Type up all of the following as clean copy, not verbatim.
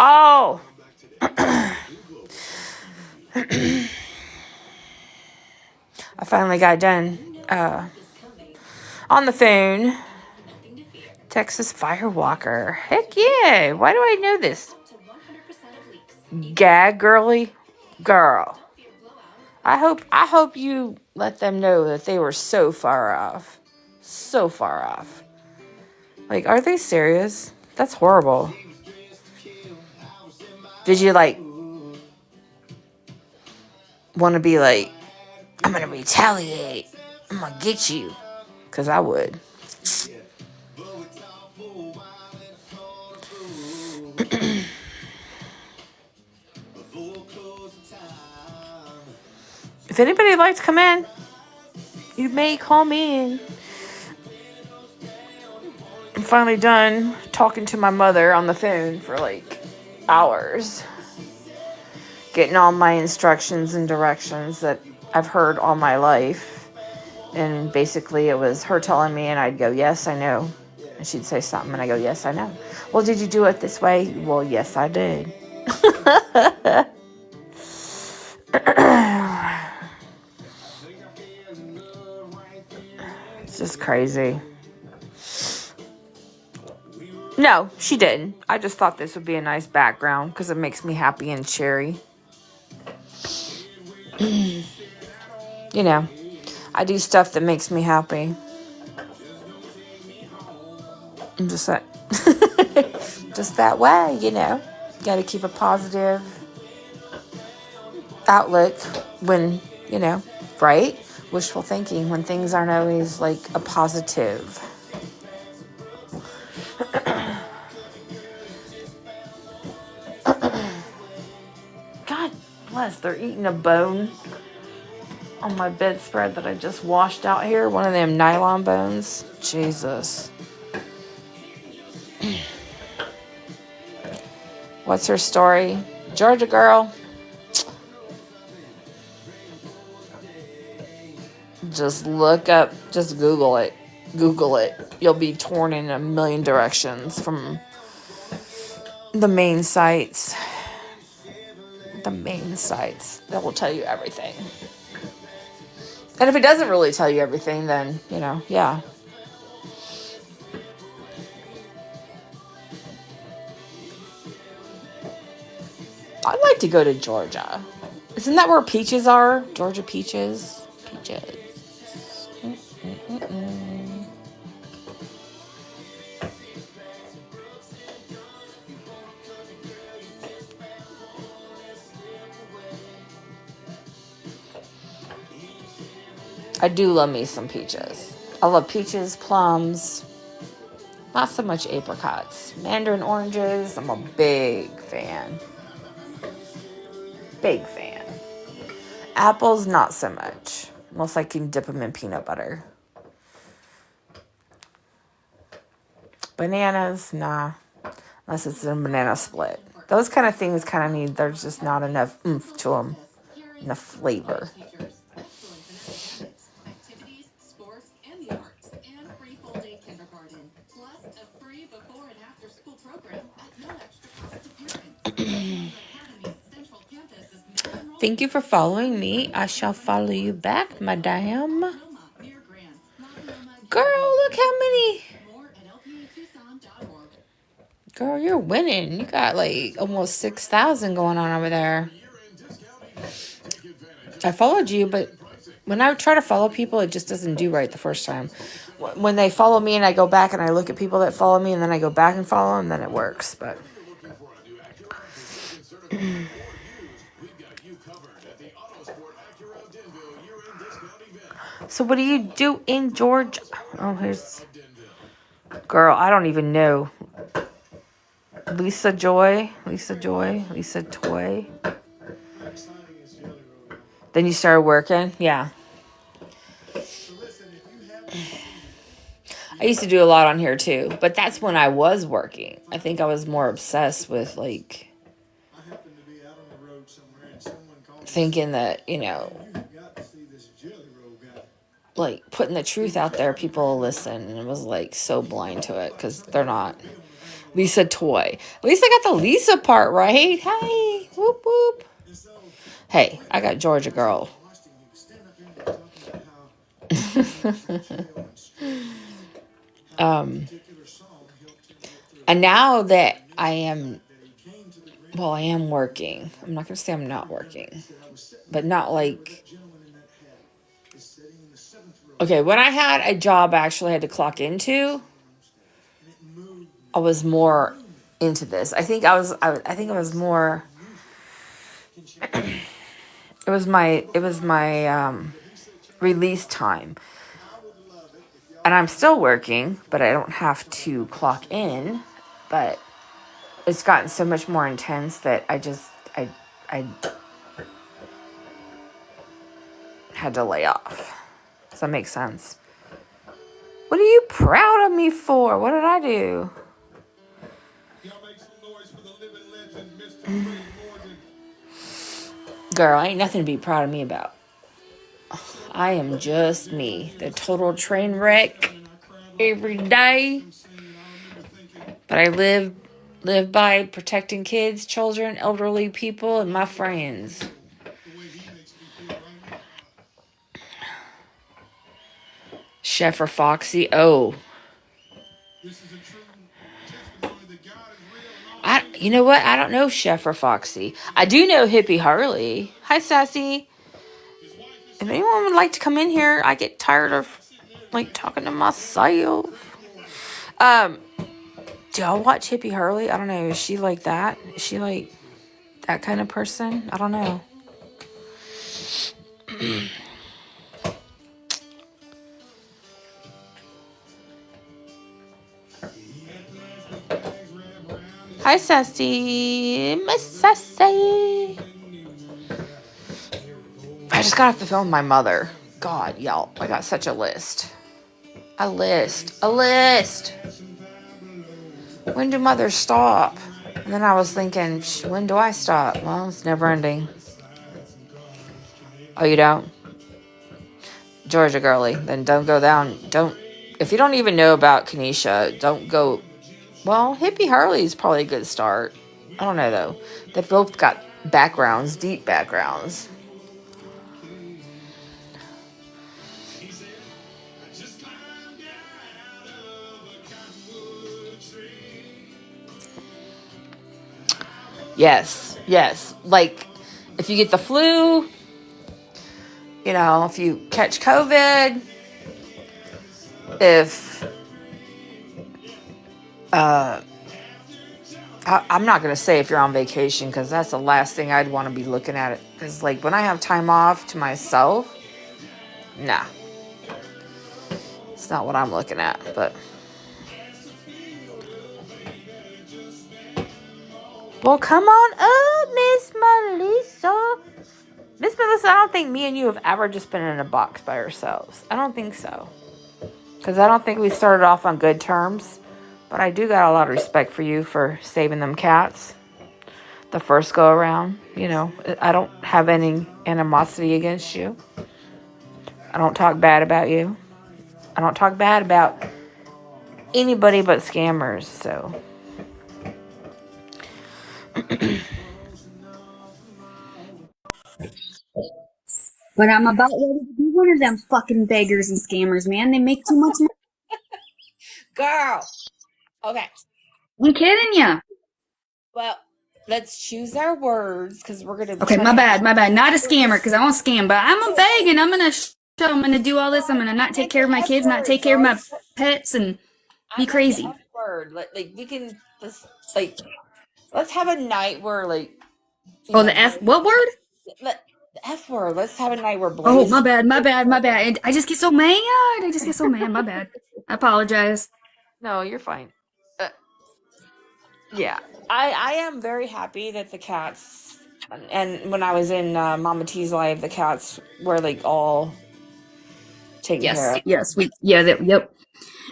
Oh. I finally got done on the phone. Texas Firewalker. Heck yeah. Why do I know this? Gag girly girl. I hope you let them know that they were so far off. So far off. Like, are they serious? That's horrible. Did you want to be like, I'm gonna retaliate. I'm gonna get you. Because I would. If anybody would like to come in, you may call me in. I'm finally done talking to my mother on the phone for hours. Getting all my instructions and directions that I've heard all my life. And basically it was her telling me and I'd go, yes, I know. And she'd say something and I go, yes, I know. Well, did you do it this way? Well, yes, I did. It's just crazy. No, she didn't. I just thought this would be a nice background because it makes me happy and cheery. You know, I do stuff that makes me happy. I'm just that, just that way, you know. Got to keep a positive outlook when, right? Wishful thinking when things aren't always a positive. God bless, they're eating a bone on my bedspread that I just washed out here. One of them nylon bones. Jesus. What's her story? Georgia girl. Just look up, just Google it. Google it. You'll be torn in a million directions from the main sites. The main sites that will tell you everything. And if it doesn't really tell you everything, then, yeah. I'd like to go to Georgia. Isn't that where peaches are? Georgia peaches? Peaches. I do love me some peaches. I love peaches, plums, not so much apricots. Mandarin oranges, I'm a big fan. Big fan. Apples, not so much. Unless I can dip them in peanut butter. Bananas, nah. Unless it's a banana split. Those kind of things there's just not enough oomph to them. Enough flavor. Thank you for following me. I shall follow you back, madame. Girl, look how many. Girl, you're winning. You got almost 6,000 going on over there. I followed you, but when I try to follow people, it just doesn't do right the first time. When they follow me and I go back and I look at people that follow me and then I go back and follow them, then it works. But so what do you do in Georgia? Oh, here's... Girl, I don't even know. Lisa Toy. Then you started working? Yeah. I used to do a lot on here too, but that's when I was working. I think I was more obsessed with thinking that, putting the truth out there, people will listen, and I was so blind to it because they're not. Lisa Toy. At least I got the Lisa part right. Hey, whoop whoop. Hey, I got Georgia Girl. And now that I am working. I'm not going to say I'm not working, but not like. Okay, when I had a job I actually had to clock into, I was more into this. I think I was more. It was my release time, and I'm still working, but I don't have to clock in. But it's gotten so much more intense that I had to lay off. Does that make sense? What are you proud of me for? What did I do? Girl, ain't nothing to be proud of me about. I am just me, the total train wreck every day. But I live by protecting kids, children, elderly people, and my friends. Chef or Foxy, oh. You know what? I don't know Chef or Foxy. I do know Hippie Harley. Hi, Sassy. If anyone would like to come in here, I get tired of talking to myself. Do y'all watch Hippie Harley? I don't know. Is she like that? Is she like that kind of person? I don't know. Hi, Sassy. Miss Sassy. I just got off the phone with my mother. God, y'all, I got such a list. A list. When do mothers stop? And then I was thinking, when do I stop? Well, it's never ending. Oh, you don't? Georgia girly. Then don't go down. If you don't even know about Kenesha, don't go. Well, Hippie Harley's probably a good start. I don't know, though. They've both got backgrounds, deep backgrounds. Yes. Like, if you get the flu, if you catch COVID, if, I'm not going to say if you're on vacation, because that's the last thing I'd want to be looking at it. Because, when I have time off to myself, nah. It's not what I'm looking at, but. Well, come on up, Miss Melissa. Miss Melissa, I don't think me and you have ever just been in a box by ourselves. I don't think so. Because I don't think we started off on good terms. But I do got a lot of respect for you for saving them cats. The first go around. I don't have any animosity against you. I don't talk bad about you. I don't talk bad about anybody but scammers, so. But I'm about ready to be one of them fucking beggars and scammers, man. They make too much money. Girl. Okay. I'm kidding ya. Well, let's choose our words, because we're going to Okay, try my to. bad. Not a scammer, because I won't scam, but I'm a beg and I'm gonna I'm gonna do all this. I'm gonna not take care of my kids, not take care of my pets, and be I got the crazy. F word. We can let's have a night where Oh, the F what word? the F word. Let's have a night where Oh, Blaze. my bad. And I just get so mad. I just get so mad. My bad. I apologize. No, you're fine. Yeah, I am very happy that the cats, and when I was in Mama T's live, the cats were all taken care of. Yes, yep.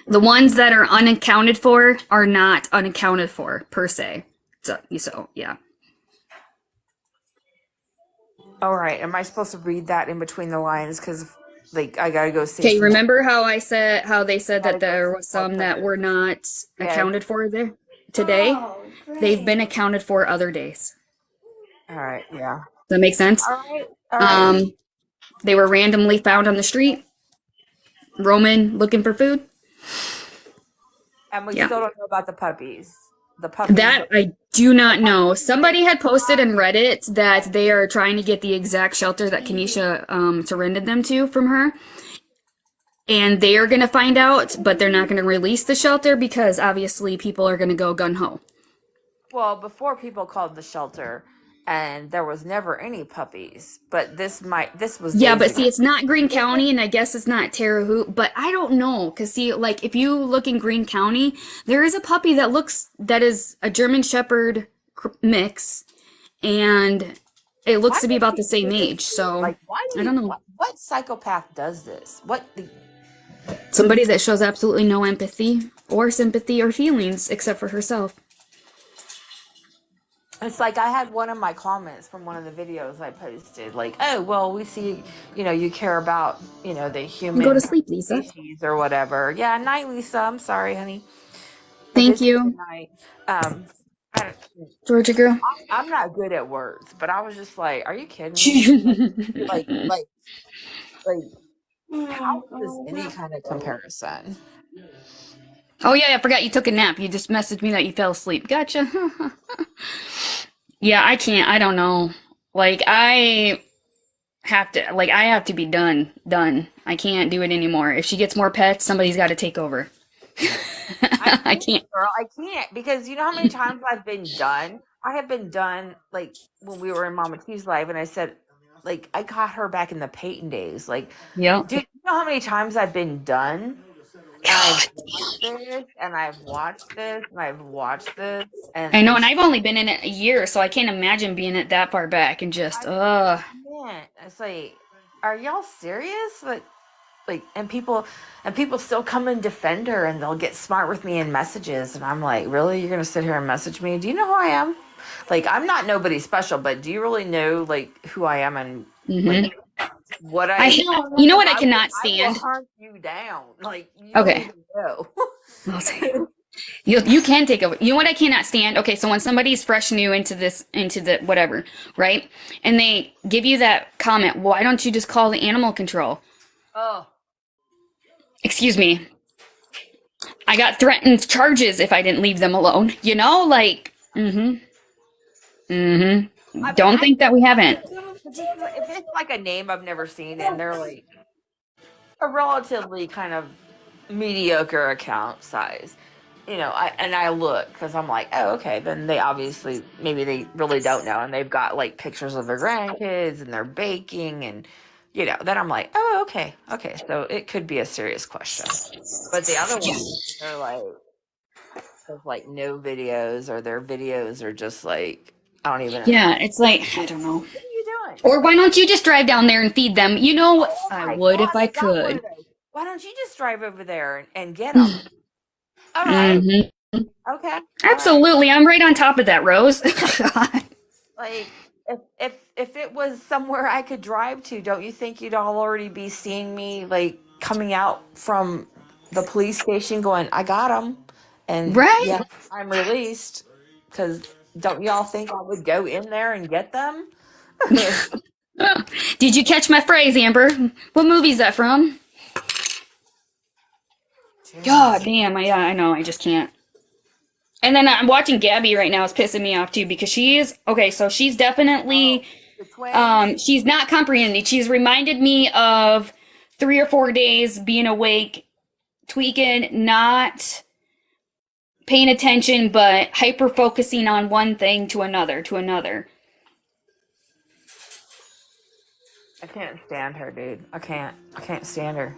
The ones that are unaccounted for are not unaccounted for per se. So yeah. All right, am I supposed to read that in between the lines? Because I gotta go say Okay, some. remember how they said Gotta that go there see was what some the that were not dead. accounted for there? today, they've been accounted for other days. All right. Yeah. Does that make sense? All right. All right. They were randomly found on the street, roaming, looking for food. And we Yeah. still don't know about the puppies. The puppies. That I do not know. Somebody had posted in Reddit that they are trying to get the exact shelter that Kenesha surrendered them to from her. And they are going to find out, but they're not going to release the shelter because obviously people are going to go gun-ho. Well, before people called the shelter, and there was never any puppies. But this was Yeah, days but ago. see, it's not Greene County, and I guess it's not Terre Haute, but I don't know. Because see, like, if you look in Greene County, there is a puppy that is a German Shepherd mix, and it looks Why to be do about the people same do this? age, so Like, why do I don't know. what psychopath does this? Somebody that shows absolutely no empathy or sympathy or feelings except for herself. It's like I had one of my comments from one of the videos I posted, like, "Oh, well, we see, you care about, the Go to human sleep, Lisa. species or whatever." Yeah, night, Lisa. I'm sorry, honey. It Thank is good you, night. I don't, Georgia girl. I'm not good at words, but I was just like, "Are you kidding me? Like, how is this any kind of comparison?" Oh yeah, I forgot you took a nap. You just messaged me that you fell asleep. Gotcha. Yeah, I can't. I don't know. Like I have to be done. Done. I can't do it anymore. If she gets more pets, somebody's got to take over. I I can't, can't. girl. I can't because you know how many times I've been done. I have been done like when we were in Mama T's live, and I said, like, I got her back in the Peyton days. Like, Yep. dude, you know how many times I've been done? And I've watched this, and I've watched this, and I've watched this, and I know, and it's I've only been in it a year, so I can't imagine being it that far back and just man, it's like, are y'all serious? Like, and people still come and defend her, and they'll get smart with me in messages, and I'm like, really, you're gonna sit here and message me? Do you know who I am? Like, I'm not nobody special, but do you really know like who I am and like what you know what I I cannot will stand? hunt you down. Like, you don't Okay. even know. I'll say. You can take over. You know what I cannot stand? Okay, so when somebody's fresh new into the whatever, right? And they give you that comment, why don't you just call the animal control? Oh, Excuse me. I got threatened charges if I didn't leave them alone. Like, I mean, don't think that we haven't. if it's like a name I've never seen, and they're like a relatively kind of mediocre account size, I look because I'm like, oh, okay, then they obviously maybe they really don't know, and they've got like pictures of their grandkids and they're baking, and then I'm like, oh, okay, so it could be a serious question. But the other ones, they're like, there's like no videos, or their videos are just like, I don't even know. Yeah, it's like, I don't know. What are you doing? Or why don't you just drive down there and feed them? Oh I my would if God, I I got one could. of those. Why don't you just drive over there and get them? All right. hmm Okay. All right. Absolutely. I'm right on top of that, Rose. Like, if it was somewhere I could drive to, don't you think you'd all already be seeing me like coming out from the police station going, I got them, and Right? yeah, I'm released? Because don't y'all think I would go in there and get them? Did you catch my phrase, Amber? What movie is that from? God Jeez. damn, yeah, I know, I just can't. And then I'm watching Gabby right now. It's pissing me off too because she's Oh, definitely the twins. she's not comprehending. She's reminded me of 3 or 4 days being awake, tweaking, not paying attention, but hyper focusing on one thing to another, to another. I can't stand her, dude. I can't stand her.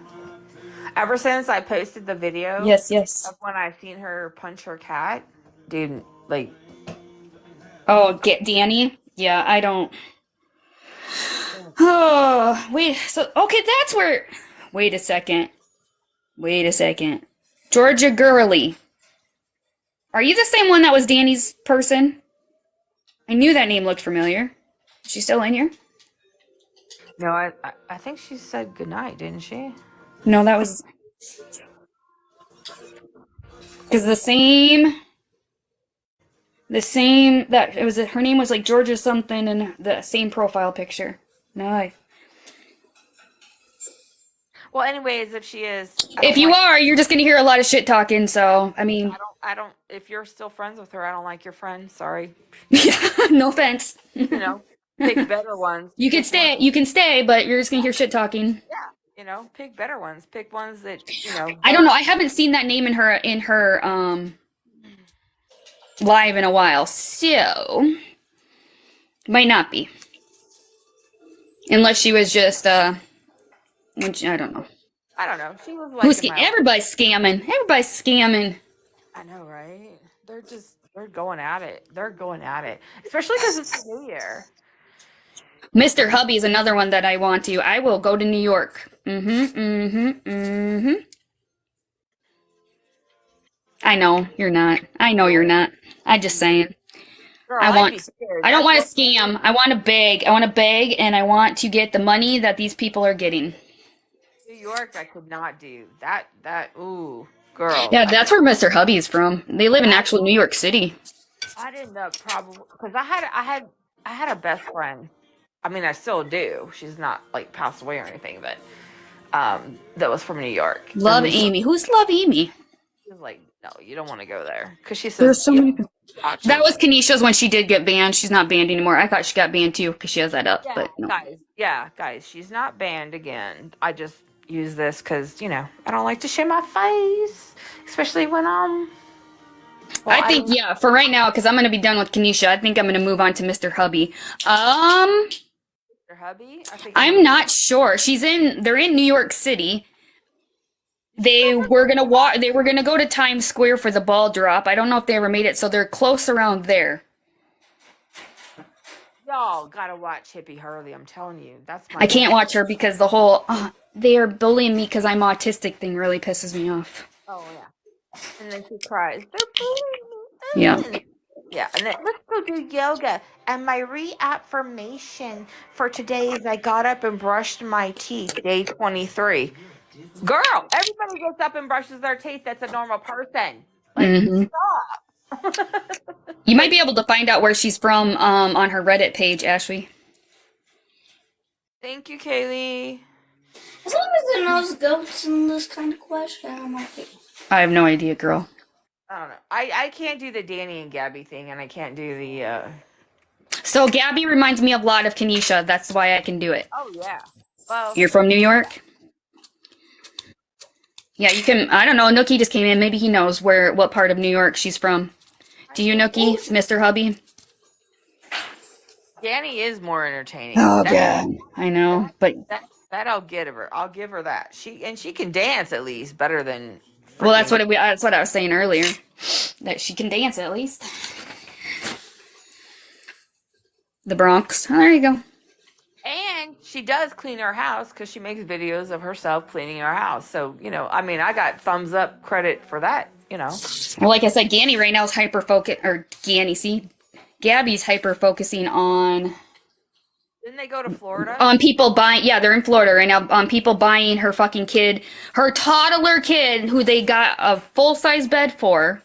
Ever since I posted the video Yes, yes. of when I seen her punch her cat, dude, like, Oh, get Danny. Yeah, I don't. Oh, wait. So, okay, that's where. Wait a second. Wait a second. Georgia Gurley. Are you the same one that was Danny's person? I knew that name looked familiar. Is she still in here? no, I think she said goodnight, didn't she? No, that was. Because the same. The same that it was. Her name was like Georgia something, and the same profile picture. No, Well, anyways, if she is, I if don't you like. are, you're just gonna hear a lot of shit talking. So I mean, I don't. If you're still friends with her, I don't like your friend. Sorry. yeah, no offense. You know, pick better ones. You can Pick ones. stay. You can stay, but you're just gonna hear shit talking. Yeah. Pick better ones. Pick ones that I don't know. I haven't seen that name in her live in a while, so might not be. Unless she was just I don't know. I don't know. She was like in my. Everybody's scamming. Everybody's scamming. I know, right? They're going at it. They're going at it, especially because it's the New Year. Mr. Hubby is another one that I want to. I will go to New York. I know you're not. I know you're not. I just saying. Girl, I don't want to scam. I want to beg. I want to beg, and I want to get the money that these people are getting. New York, I could not do that. Ooh, girl. Yeah, that's where Mr. Hubby is from. They live in actual New York City. I'd end up probably because I had a best friend. I mean, I still do. She's not like passed away or anything, but that was from New York. Love Amy. Who's Love Amy? She was like, no, you don't want to go there because she says There's so many. Actually, That was Kenesha's when she did get banned. She's not banned anymore. I thought she got banned too because she has that up, but no. guys, she's not banned again. I just use this because I don't like to show my face, especially when well, I think yeah, for right now, because I'm gonna be done with Kenesha, I think I'm gonna move on to Mr. Hubby. Mr. Hubby, I think I'm not sure. They're in New York City. They were gonna walk. They were gonna go to Times Square for the ball drop. I don't know if they ever made it, so they're close around there. Y'all gotta watch Hippie Hurley. I'm telling you, that's my. I can't watch her because the whole they are bullying me because I'm autistic thing really pisses me off. Oh yeah, and then she cries. They're bullying Yeah. me. Yeah, and then let's go do yoga. And my reaffirmation for today is I got up and brushed my teeth. Day 23. Girl, everybody gets up and brushes their teeth. That's a normal person. Like, stop. You might be able to find out where she's from on her Reddit page, Ashley. Thank you, Kaylee. As long as it knows goats in this kind of question, I'm okay. I have no idea, girl. I don't know. I can't do the Danny and Gabby thing, and I can't do the. So Gabby reminds me a lot of Kenesha. That's why I can do it. Oh yeah. Well. You're from New York? Yeah, you can. I don't know. Nookie just came in. Maybe he knows what part of New York she's from. Do you, Nookie, Mr. Hubby? Danny is more entertaining. Oh God, I know, but that I'll give her. I'll give her that. She can dance at least better than. Well, that's what I was saying earlier. That she can dance at least. The Bronx. Oh, there you go. And she does clean her house because she makes videos of herself cleaning her house. So, I mean, I got thumbs up credit for that, Well, like I said, Ganny right now is Gabby's hyper focusing on. Didn't they go to Florida? On people buying, yeah, they're in Florida right now. On people buying her fucking kid, her toddler kid, who they got a full size bed for.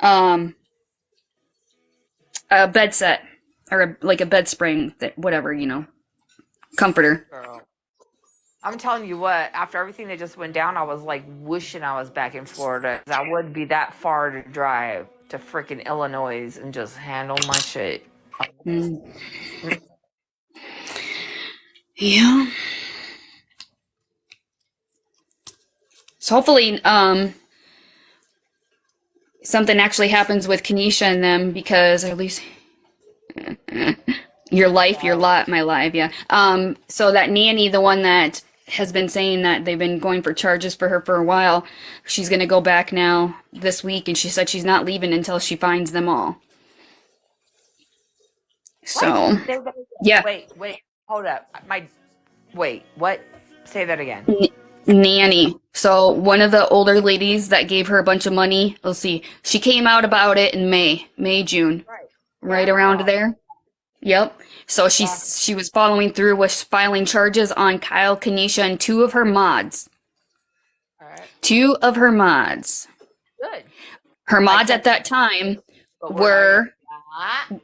A bed set or like a bed spring, that whatever, comforter. Girl. I'm telling you what, after everything that just went down, I was like wishing I was back in Florida. I wouldn't be that far to drive to freaking Illinois and just handle my shit. Yeah. So hopefully, something actually happens with Kenesha and them, because at least your life, your lot, my life, yeah. So that nanny, the one that has been saying that they've been going for charges for her for a while, she's going to go back now this week, and she said she's not leaving until she finds them all. So, yeah. Wait, hold up. Wait, what? Say that again. Nanny. So one of the older ladies that gave her a bunch of money, let's see, she came out about it in June. Right around there. Yep. So she was following through with filing charges on Kyle, Kenesha, and two of her mods. All right. Two of her mods. Good. Her mods at that time But were not.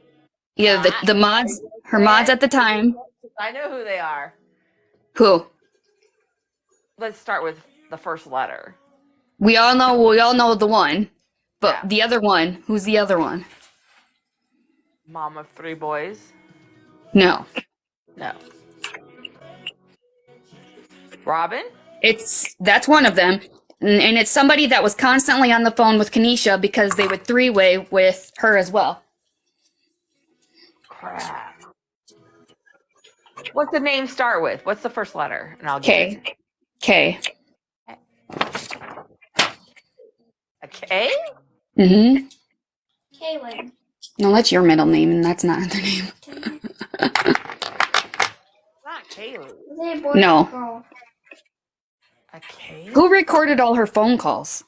the mods. Her mods at the time. I know who they are. Who? Let's start with the first letter. We all know the one, but Yeah. the other one. Who's the other one? Mom of 3 boys. No. No. Robin? That's one of them. And it's somebody that was constantly on the phone with Kanisha because they would 3-way with her as well. Crap. What's the name start with? What's the first letter? And I'll get it. K. A K? Mm-hmm. Kaylin. No, that's your middle name, and that's not her name. Not Kaylee. Is it a boy No. or girl? A K? Who recorded all her phone calls?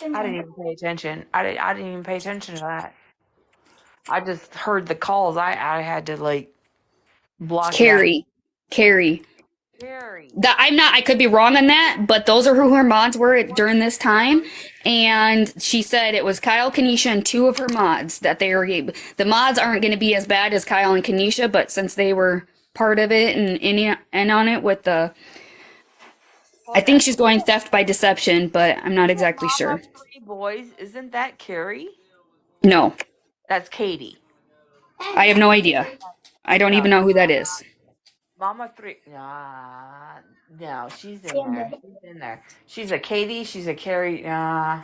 I didn't even pay attention. I didn't even pay attention to that. I just heard the calls. I had to like block Carrie. Carrie. I could be wrong on that, but those are who her mods were during this time. And she said it was Kyle, Kanisha, and 2 of her mods that they were. The mods aren't going to be as bad as Kyle and Kanisha, but since they were part of it and in on it with the, I think she's going theft by deception, but I'm not exactly sure. 3 boys, isn't that Carrie? No, That's Katie. I have no idea. I don't even know who that is. Mama 3. No, she's in there. She's in there. She's a Katie. She's a Carrie. I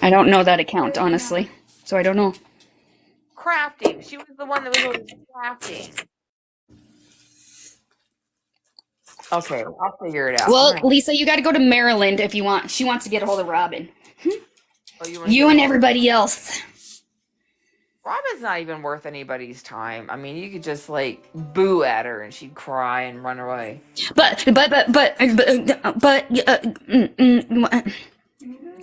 don't know that account, honestly. So I don't know. Crafting. She was the one that was always crafting. Okay, I'll figure it out. Well, Lisa, you got to go to Maryland if you want. She wants to get a hold of Robin. You and everybody else. Robin's not even worth anybody's time. I mean, you could just like boo at her and she'd cry and run away. But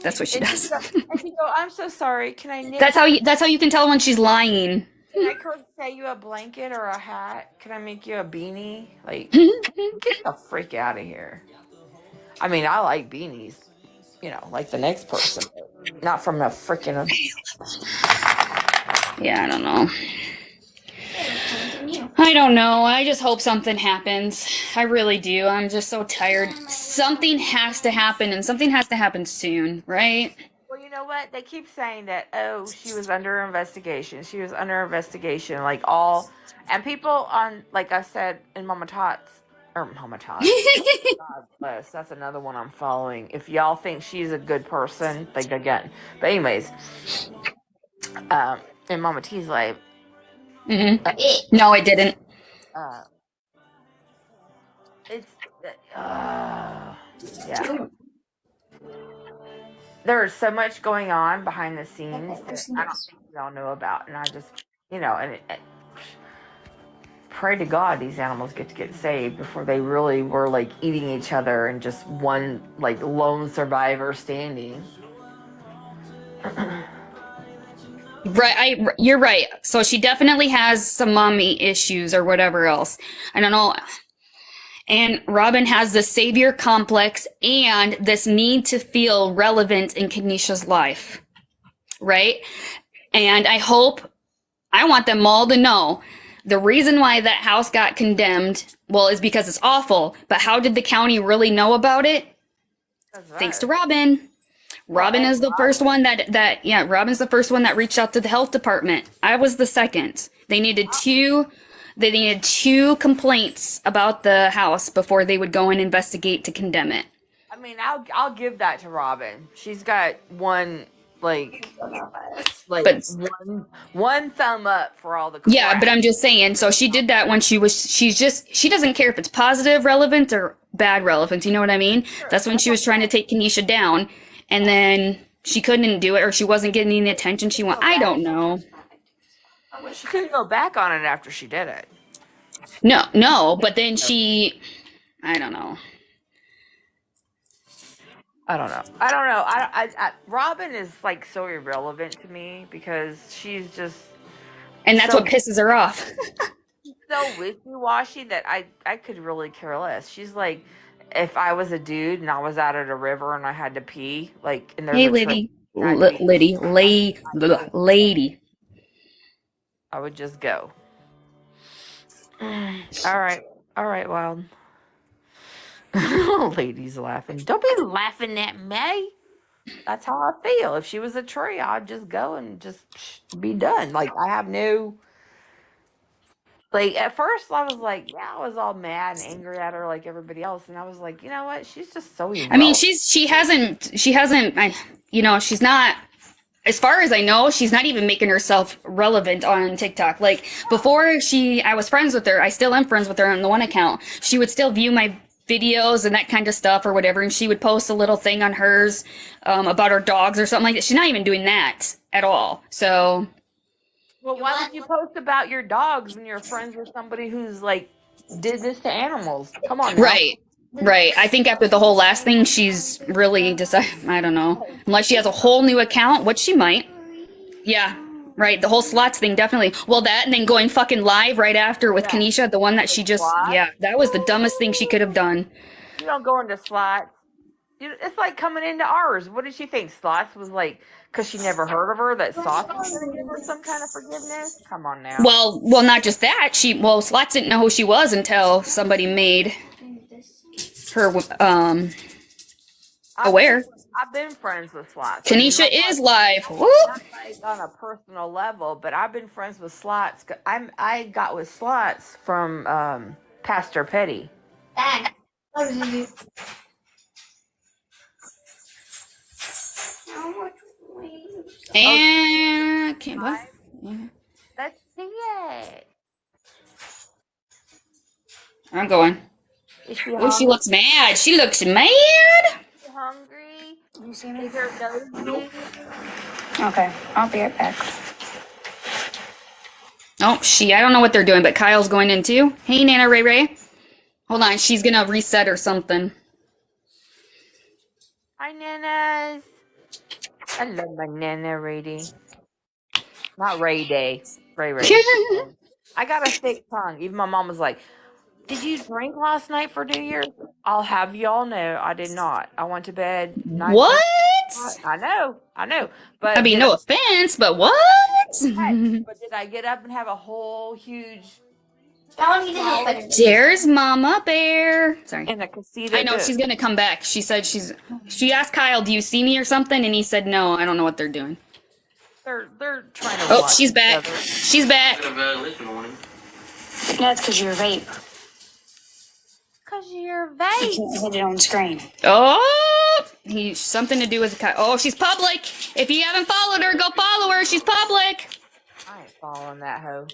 that's what she does. And she go, I'm so sorry. Can I knit? That's how you can tell when she's lying. Can I crochet you a blanket or a hat? Can I make you a beanie? Like, get the freak out of here. I mean, I like beanies, like the next person, not from a freaking. Yeah, I don't know. I don't know. I just hope something happens. I really do. I'm just so tired. Something has to happen, and something has to happen soon, right? Well, you know what? They keep saying that, she was under investigation. She was under investigation. And people on, like I said, in Mama Tots. God bless. That's another one I'm following. If y'all think she's a good person, think again. But anyways, in Mama T's life. No, I didn't. Yeah. There is so much going on behind the scenes that I don't think y'all know about, and I just, pray to God these animals get saved before they really were like eating each other and just one like lone survivor standing. Right, you're right. So she definitely has some mommy issues or whatever else. I don't know. And Robin has this savior complex and this need to feel relevant in Kanisha's life. Right? And I want them all to know the reason why that house got condemned, is because it's awful. But how did the county really know about it? Thanks to Robin. Robin is the first one Robin's the first one that reached out to the health department. I was the second. They needed two complaints about the house before they would go and investigate to condemn it. I mean, I'll give that to Robin. She's got one one thumb up for all the crap. Yeah, but I'm just saying, so she did that when she doesn't care if it's positive relevance or bad relevance, you know what I mean? Sure. That's when she was trying to take Kanisha down, and then she couldn't do it, or she wasn't getting the attention she wanted. I don't know. She couldn't go back on it after she did it. No, but then I don't know. I don't know. Robin is like so irrelevant to me because she's just. And that's what pisses her off. So wishy-washy that I could really care less. She's like, if I was a dude and I was out at a river and I had to pee, like, and there's Hey, a trail, lady. I had to be, Lady. I would just go. All right, Wild. Ladies laughing. Don't be laughing at me. That's how I feel. If she was a tree, I'd just go and just be done. Like, I have no. Like, at first, I was like, yeah, I was all mad and angry at her like everybody else. And I was like, you know what? She's just so I mean, irrelevant. she hasn't, she's not, as far as I know, she's not even making herself relevant on TikTok. Like, before I was friends with her, I still am friends with her on the one account. She would still view my videos and that kind of stuff or whatever, and she would post a little thing on hers about her dogs or something like that. She's not even doing that at all. So, Well, why would you post about your dogs when you're friends with somebody who's like did this to animals? Come on now. right. Right. I think after the whole last thing, she's really decided, I don't know. Unless she has a whole new account, which she might. Yeah. Right. The whole slots thing, definitely. Well, that and then going fucking live right after with Yeah. Kanisha, the one that she just, Slots? yeah, that was the dumbest thing she could have done. You don't go into slots. It's like coming into ours. What did she think? Slots was like, because she never heard of her, that Sauce was going to give her some kind of forgiveness? Come on now. Well, not just that. Slots didn't know who she was until somebody made her, aware. I've been friends with Slots. Kanisha is live. Whoop. Not like on a personal level, but I've been friends with Slots. I got with Slots from Pastor Petty. Dad. And can't what? Let's see it. I'm going. Is she Oh, hungry? she looks mad. She looks mad. Is she hungry? You see me? Is her nose bleeding? Okay, I'll be right back. Oh, I don't know what they're doing, but Kyle's going in too. Hey, Nana Ray Ray. Hold on, she's gonna reset or something. Hi, Nanas. I love my Nana Ray. Not Ray Day. Ray Ray. I got a thick tongue. Even my mom was like, did you drink last night for New Year's? I'll have y'all know I did not. I went to bed. What? I know. But I mean, no offense, but what? but did I get up and have a whole huge There's Mama Bear. Sorry. in a casita? I know she's gonna come back. She said she asked Kyle, "Do you see me or something?" And he said, "No, I don't know what they're doing." They're trying to. Oh, she's back. She's back. That's because you're a vape. Cause you're You vape. can't hit it on screen. Oh, he's something to do with Kyle. Oh, she's public. If you haven't followed her, go follow her. She's public. I ain't following that hoe.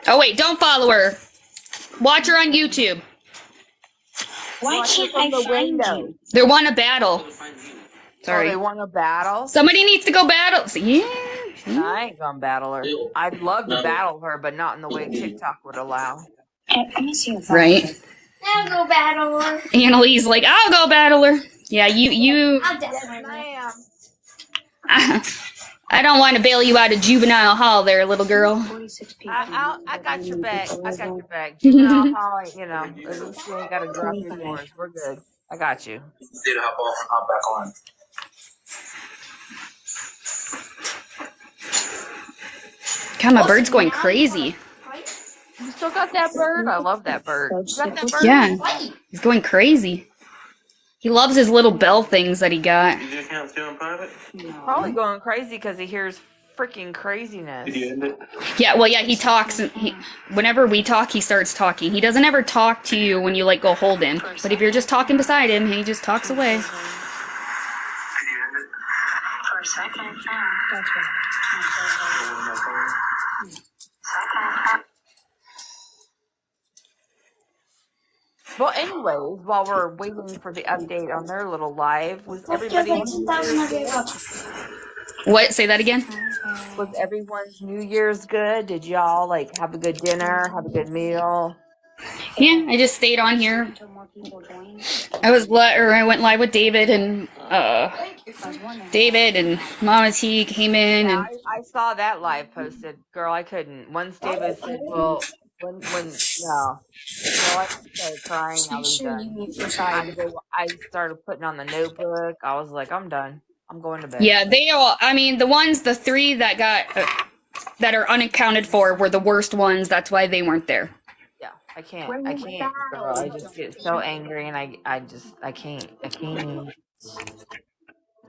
Oh wait, don't follow her. Watch her on YouTube. Why can't I find you? They want a battle. Sorry. Oh, they want a battle? Somebody needs to go battle. Yeah. I ain't gonna battle her. I'd love to battle her, but not in the way TikTok would allow. I miss you. Right. I'll go battle her. Annalise like, I'll go battle her. Yeah, you. I'll definitely. I don't want to bail you out of juvenile hall there, little girl. 46 people. I got your back. I got your back. Juvenile hall, you know, at least you ain't got to drop your doors. We're good. I got you. Did hop off and hop back on. God, my bird's going crazy. You still got that bird? I love that bird. You got that bird? Yeah, he's going crazy. He loves his little bell things that he got. Did you account still in private? Probably going crazy because he hears freaking craziness. Did you end it? Yeah, well, yeah, he talks. And whenever we talk, he starts talking. He doesn't ever talk to you when you, like, go hold him. But if you're just talking beside him, he just talks away. Did you end it? For a second, yeah. That's right. Well, anyways, while we're waiting for the update on their little live, was everybody What? Say that again? was everyone's New Year's good? Did y'all like have a good dinner, have a good meal? Yeah, I just stayed on here. Until more people join. I went live with David and Mama T came in and I saw that live posted. Girl, I couldn't. Once David said, well, No. Well, I started crying. I was done. I started putting on the notebook. I was like, I'm done. I'm going to bed. Yeah, they all. I mean, the three that got that are unaccounted for were the worst ones. That's why they weren't there. Yeah, I can't, girl. I just get so angry, and I can't,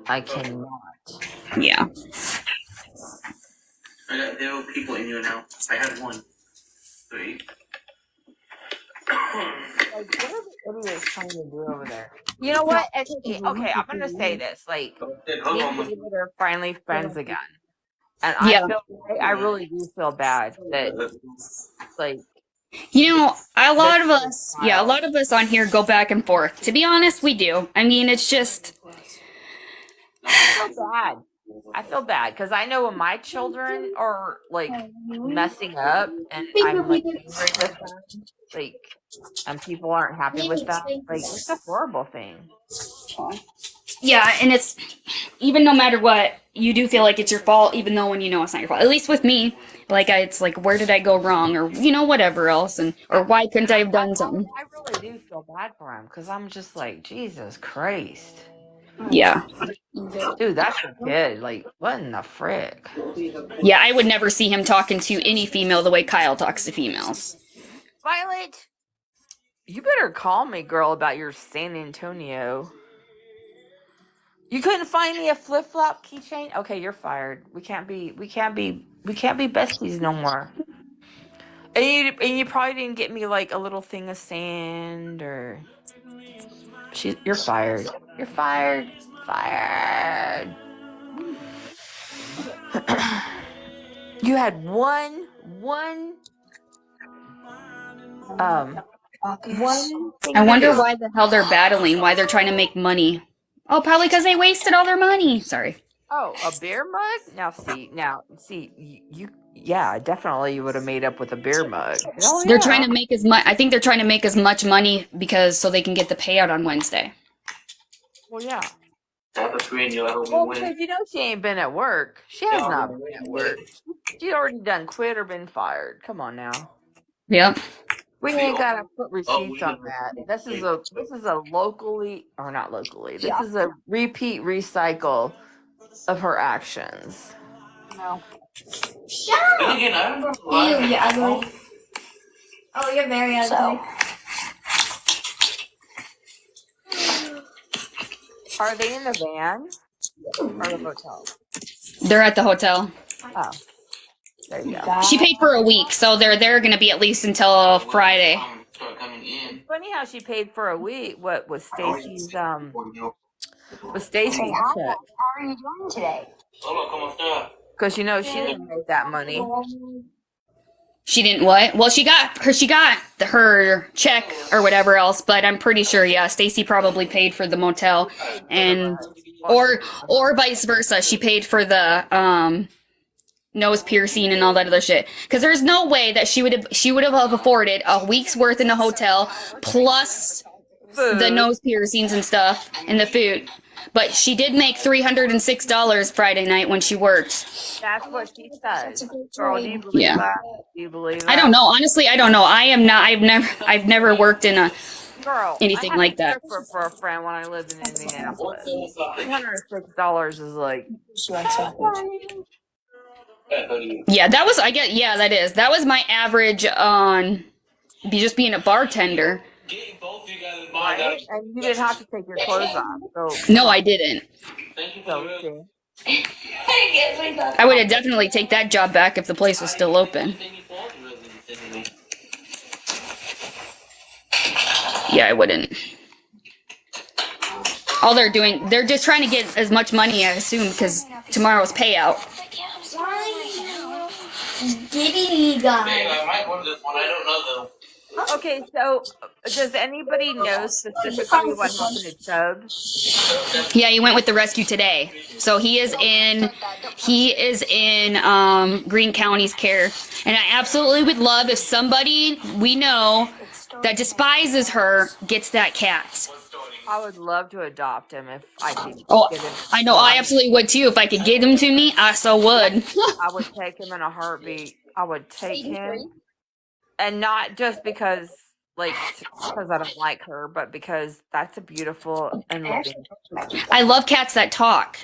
I cannot. Yeah. There were people in here now. I had one. 3. Like, what are the idiots trying to do over there? You know what? Okay, I'm gonna say this. Like, me and David are finally friends again, and Yeah. I really do feel bad that, like, You know, a lot of us on here go back and forth. To be honest, we do. I mean, it's just. I feel bad. I feel bad because I know when my children are like messing up and I'm like angry with them, like, and people aren't happy with that, like, it's a horrible thing. Yeah, and it's even no matter what, you do feel like it's your fault, even though when you know it's not your fault. At least with me, like it's like, where did I go wrong, or whatever else, or why couldn't I have done something? I really do feel bad for him because I'm just like, Jesus Christ. Yeah. Dude, that's a kid. Like, what in the frick? Yeah, I would never see him talking to any female the way Kyle talks to females. Violet, you better call me, girl, about your San Antonio. You couldn't find me a flip-flop keychain? Okay, you're fired. We can't be besties no more. And you probably didn't get me like a little thing of sand or you're fired. You're fired. Fired. You had one thing. I wonder why the hell they're battling, why they're trying to make money. Oh, probably because they wasted all their money. Sorry. Oh, a beer mug? Yeah, definitely you would have made up with a beer mug. Oh, They're trying to make as much. I think they're trying to make as much money so they can get the payout on Wednesday. Well, yeah. Because you know she ain't been at work. She has not been at work. She's already done quit or been fired. Come on now. Yep. We ain't gotta put receipts on that. This is a locally, or not locally. This is a repeat recycle of her actions. No. Shut up! You ugly. Oh, you're very ugly. Are they in the van or the hotel? They're at the hotel. Oh, there you go. She paid for a week, so they're going to be at least until Friday. Funny how she paid for a week. What was Stacy's check? How are you doing today? Because she didn't make that money. She didn't what? Well, she got her check or whatever else, but I'm pretty sure, yeah, Stacy probably paid for the motel, and or vice versa. She paid for the nose piercing and all that other shit. Because there's no way that she would have afforded a week's worth in a hotel plus the nose piercings and stuff and the food. But she did make $306 Friday night when she worked. That's what she says. Girl, do you believe that? Do you believe that? I don't know. Honestly, I don't know. I've never worked in anything like that. For a friend when I lived in Indianapolis. $306 is like. Yeah, that was. That was my average on just being a bartender. Right? And you didn't have to take your clothes off. So. No, I didn't. I would have definitely take that job back if the place was still open. Yeah, I wouldn't. All they're just trying to get as much money, I assume, because tomorrow's payout. Giddy guy. I might win this one. I don't know though. Okay, so does anybody know specifically what happened to Chubb? Yeah, he went with the rescue today. So he is in Greene County's care. And I absolutely would love if somebody we know that despises her gets that cat. I would love to adopt him if I could get him. I know, I absolutely would too. If I could get him to me, I so would. I would take him in a heartbeat. I would take him And not just because because I don't like her, but because that's a beautiful and loving. I love cats that talk,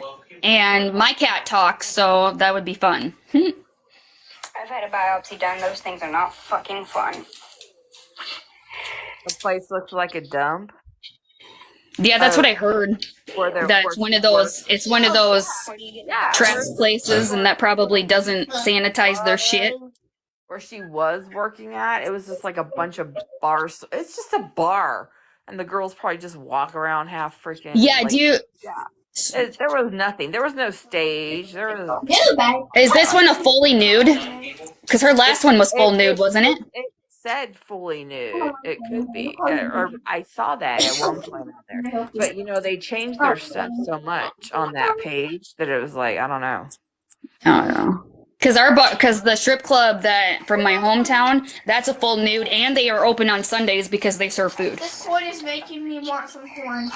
and my cat talks, so that would be fun. I've had a biopsy done. Those things are not fucking fun. The place looks like a dump. Yeah, that's what I heard. Where they're That's one of those. It's one of those yeah, trash places, and that probably doesn't sanitize their shit. Where she was working at, it was just like a bunch of bars. It's just a bar, and the girls probably just walk around half freaking. Yeah, do you? Yeah. There was nothing. There was no stage. There was. Is this one a fully nude? Because her last one was full nude, wasn't it? It said fully nude. It could be, or I saw that at one point out there. But they changed their stuff so much on that page that it was like I don't know. I don't know. Because the strip club that from my hometown, that's a full nude, and they are open on Sundays because they serve food. This corn is making me want some corn.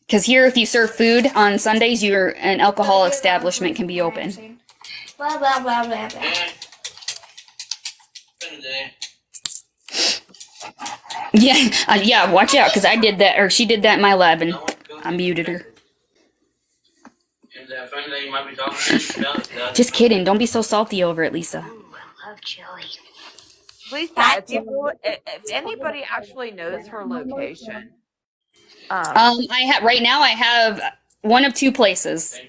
Because here, if you serve food on Sundays, an alcohol establishment can be open. Blah blah blah blah blah. Yeah, watch out, because I did that, or she did that in my lab, and I muted her. Just kidding. Don't be so salty over it, Lisa. Ooh, I love chili. Lisa, if anybody actually knows her location, right now I have one of two places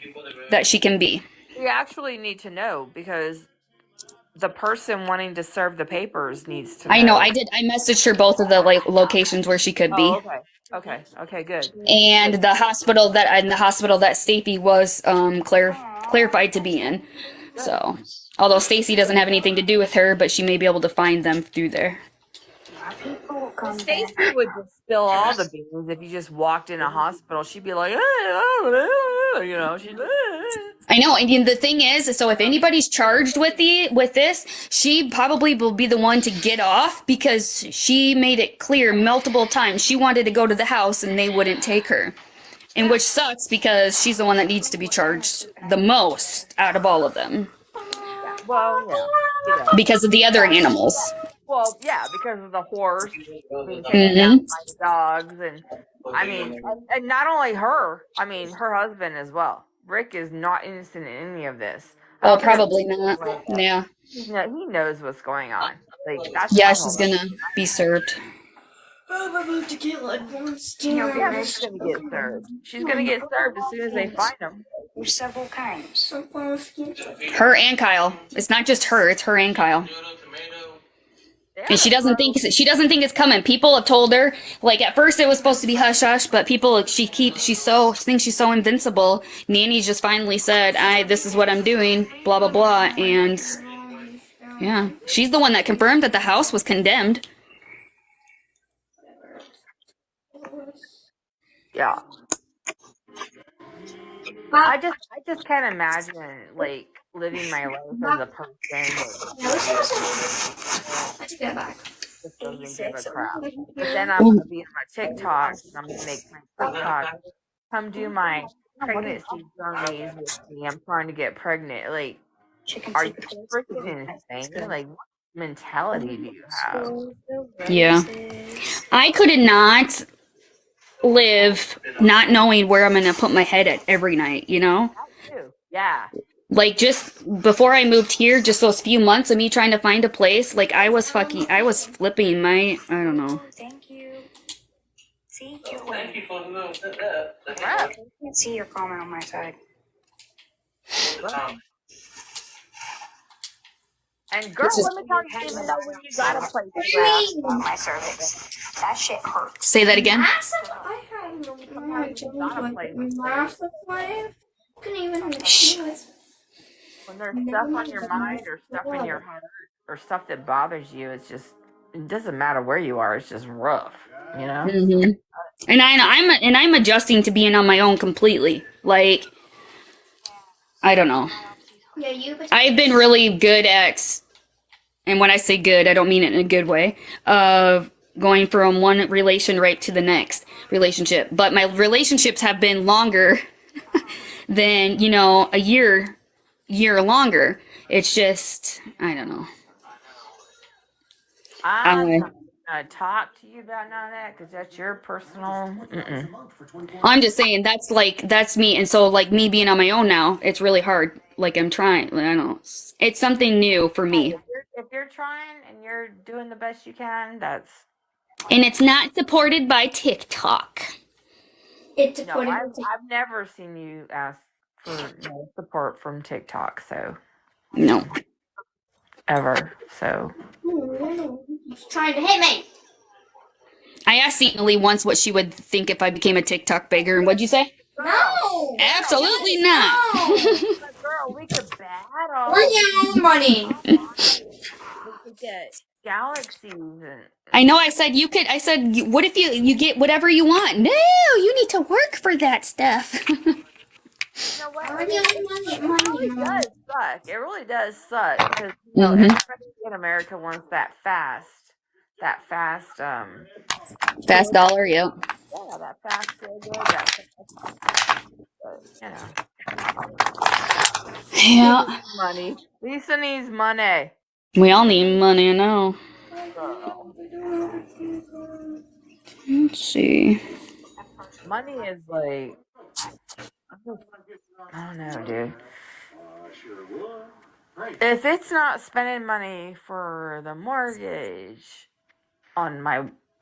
that she can be. we actually need to know because the person wanting to serve the papers needs to know. I know. I messaged her both of the locations where she could be. Oh, okay, good. And the hospital that Stacey was clarified to be in. So, although Stacey doesn't have anything to do with her, but she may be able to find them through there. Stacey would just spill all the beans if you just walked in a hospital. She'd be like, she'd. I know, and the thing is, so if anybody's charged with this, she probably will be the one to get off because she made it clear multiple times she wanted to go to the house and they wouldn't take her. And which sucks because she's the one that needs to be charged the most out of all of them. Well, yeah. Because of the other animals. Well, yeah, because of the horse being taken down by the dogs, and and not only her, her husband as well. Rick is not innocent in any of this. Oh, probably not. Yeah. He knows what's going on. Yeah, she's gonna be served. I'm about to get like one Yeah, she's gonna get served. She's gonna get served as soon as they find him. There's several kinds. Her and Kyle. It's not just her. It's her and Kyle. And she doesn't think it's coming. People have told her, like at first it was supposed to be hush hush, but people she thinks she's so invincible. Nanny just finally said, this is what I'm doing, blah blah blah, and yeah, she's the one that confirmed that the house was condemned. Yeah. I just can't imagine living my life as a person. Let's get back. Just doesn't give a crap. But then I'm gonna be on my TikTok and I'm gonna make my TikTok come do my pregnancy journeys with me. I'm trying to get pregnant. Are you freaking insane? What mentality do you have? Yeah. I could not live not knowing where I'm gonna put my head at every night, Yeah. Just before I moved here, just those few months of me trying to find a place, I was flipping I don't know. Thank you. See, Thank you for the I can't see your comment on my side. And girl, let me tell you, even though when you got a place On my cervix. That shit hurts. Say that again. I had no massive life. Couldn't even when there's stuff on your mind or stuff in your heart or stuff that bothers you, it doesn't matter where you are. It's just rough, Mm-hmm. And I'm adjusting to being on my own completely. I don't know. Yeah, I've been really good at, and when I say good, I don't mean it in a good way, of going from one relationship to the next relationship. But my relationships have been longer than, a year longer. It's just, I don't know. I'm not gonna talk to you about none of that because that's your personal. I'm just saying that's me, and so like me being on my own now, it's really hard. Like I'm trying. I don't know. It's something new for Hey, me, if you're trying and you're doing the best you can, that's and it's not supported by TikTok. It's no. according I've never seen you ask for no support from TikTok, so No. ever. So He's trying to hit me. I asked Emily once what she would think if I became a TikTok beggar, and what'd you say? No. Absolutely not. girl, we could battle. Bring your own money. We could get galaxies and I know. I said you could. I said, what if you get whatever you want? No, you need to work for that stuff. you know what? Bring your own money. It does suck. It really does suck because Mhm. everybody in America wants that fast, Fast dollar, yep. yeah, that fast feel good, that fast, you know, Yeah. money. Lisa needs money. We all need money, I know. Girl, Let's see. money is like, I don't know, dude. If it's not spending money for the mortgage on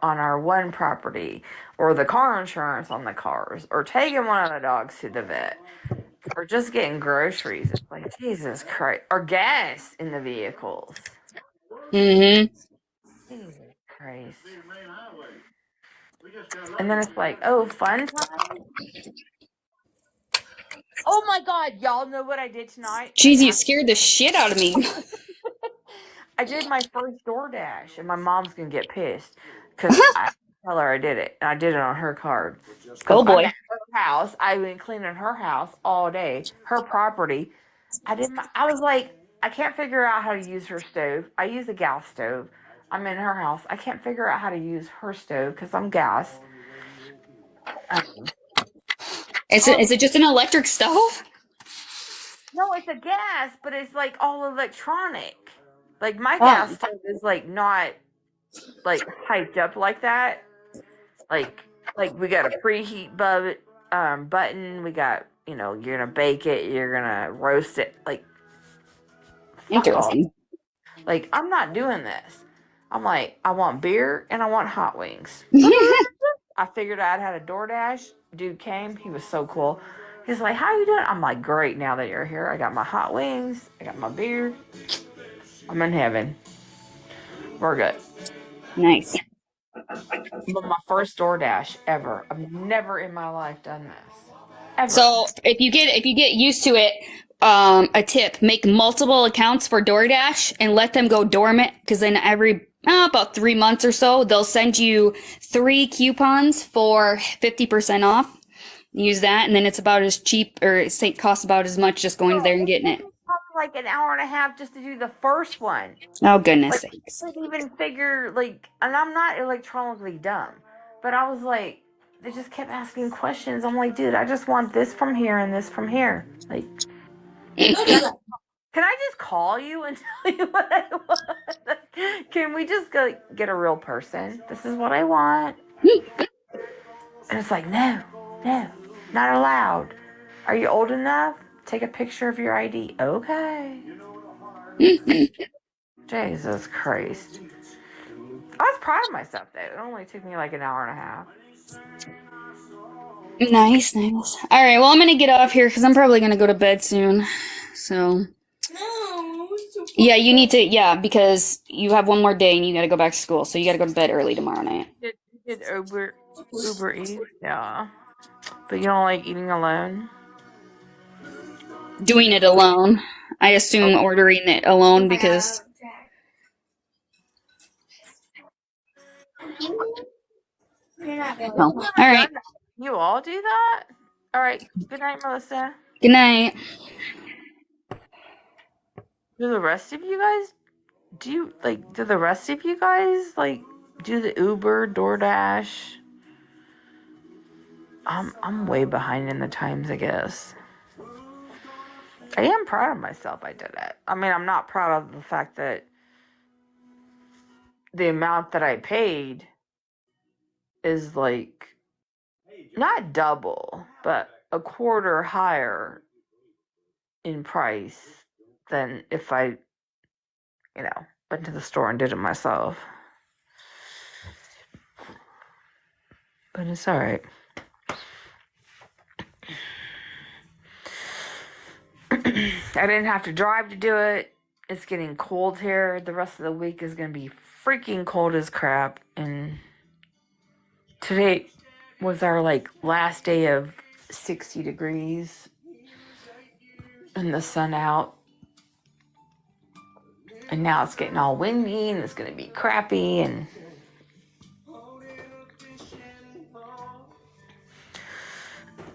our one property, or the car insurance on the cars, or taking one of the dogs to the vet, or just getting groceries, it's like Jesus Christ, or gas in the vehicles. Mm-hmm. Jesus Christ. And then it's like, oh, fun time. Oh my God, y'all know what I did tonight? Jeez, you scared the shit out of me. I did my first DoorDash, and my mom's gonna get pissed because I tell her I did it, and I did it on her card. Because Oh I'm boy. at her house, I've been cleaning her house all day, her property. I was like, I can't figure out how to use her stove. I use a gas stove. I'm in her house. I can't figure out how to use her stove because I'm gas. Is it just an electric stove? No, it's a gas, but it's like all electronic. Like my Oh. gas stove is like not like hyped up like that. Like we got a preheat button. We got, you're gonna bake it, you're gonna roast it. Like fuck all. Interesting. Like I'm not doing this. I'm like, I want beer and I want hot wings. I figured I'd had a DoorDash. Dude came. He was so cool. He's like, how you doing? I'm like, great, now that you're here. I got my hot wings. I got my beer. I'm in heaven. We're good. Nice. But my first DoorDash ever. I've never in my life done this. Ever. So if you get used to it, a tip: make multiple accounts for DoorDash and let them go dormant. Because then every about 3 months or so, they'll send you 3 coupons for 50% off. Use that, and then it's about as cheap, or it costs about as much just going there and getting it. Like an hour and a half just to do the first one. Oh goodness sakes! I couldn't even figure, like, and I'm not electronically dumb, but I was like, they just kept asking questions. I'm like, dude, I just want this from here and this from here. Like, can I just call you and tell you what I want? Can we just go get a real person? This is what I want. And it's like, no, not allowed. Are you old enough? Take a picture of your ID. Okay. Jesus Christ. I was proud of myself, though. It only took me like an hour and a half. Nice. All right, well, I'm gonna get off here because I'm probably gonna go to bed soon. So. No. Yeah, you need to. Yeah, because you have one more day and you got to go back to school, so you got to go to bed early tomorrow night. You did Uber Eats? Yeah. But you don't like eating alone? Doing it alone. I assume ordering it alone because. You're not going. Oh, all right. You all do that? All right. Good night, Melissa. Good night. Do the rest of you guys do the rest of you guys do the Uber, DoorDash? I'm way behind in the times, I guess. I am proud of myself I did it. I mean, I'm not proud of the fact that the amount that I paid is like not double, but a quarter higher in price than if I, went to the store and did it myself. But it's all right. I didn't have to drive to do it. It's getting cold here. The rest of the week is going to be freaking cold as crap. And today was our last day of 60 degrees and the sun out. And now it's getting all windy and it's going to be crappy. And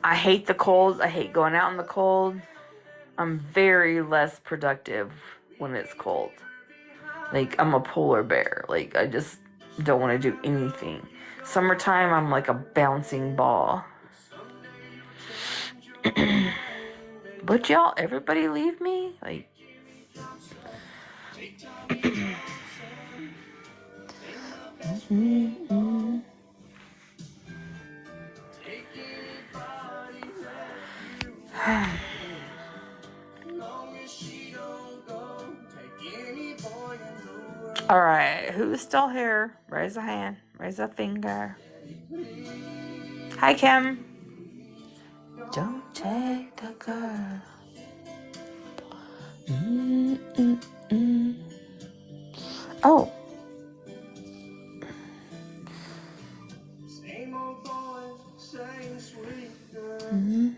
I hate the cold. I hate going out in the cold. I'm very less productive when it's cold. I'm a polar bear. I just don't want to do anything. Summertime, I'm like a bouncing ball. But y'all, everybody leave me? All right, who's still here? Raise a hand. Raise a finger. Hi, Kim. Don't take the girl. Oh. Same old boy, same sweet girl. 10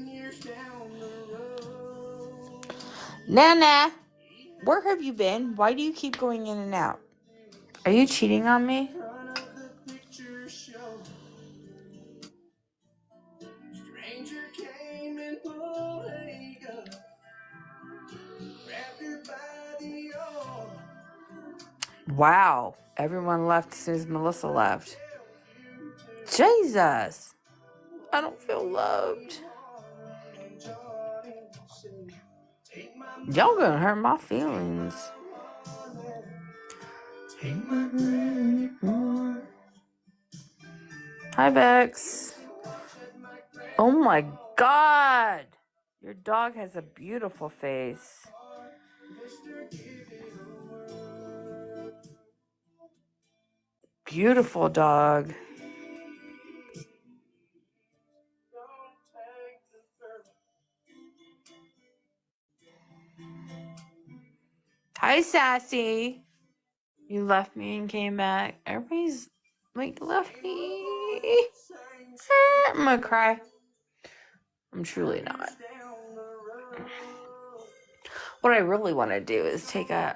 years down the road. Nana, where have you been? Why do you keep going in and out? Are you cheating on me? Stranger came and pulled a gun, grabbed her by the arm. Wow, everyone left as soon as Melissa left. Jesus, I don't feel loved. Y'all gonna hurt my feelings. Hi, Bex. Oh my God. Your dog has a beautiful face. Beautiful dog. Hi, Sassy. You left me and came back. Everybody's left me. I'm gonna cry. I'm truly not. What I really want to do is take a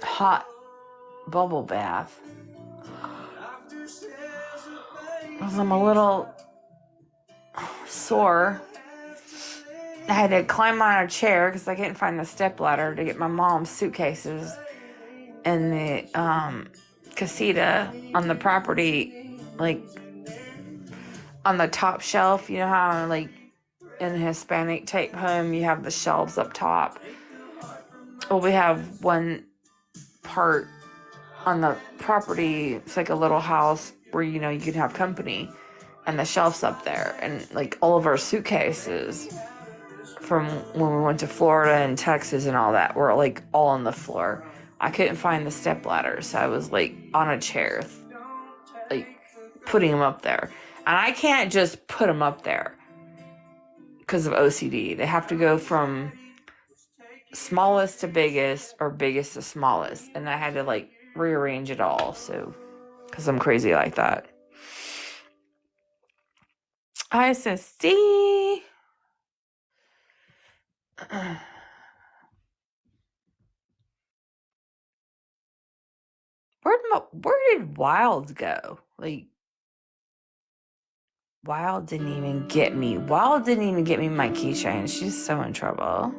hot bubble bath. Because I'm a little sore. I had to climb on a chair because I couldn't find the stepladder to get my mom's suitcases and the casita on the property, on the top shelf. You know how in a Hispanic type home you have the shelves up top. Well, we have one part on the property. It's like a little house where you can have company, and the shelves up there, and all of our suitcases from when we went to Florida and Texas and all that were all on the floor. I couldn't find the stepladder, so I was on a chair, putting them up there. And I can't just put them up there because of OCD. They have to go from smallest to biggest or biggest to smallest, and I had to rearrange it all. So, because I'm crazy like that. Hi, Sissy. Where did Wild go? Wild didn't even get me. Wild didn't even get me my keychain. She's so in trouble.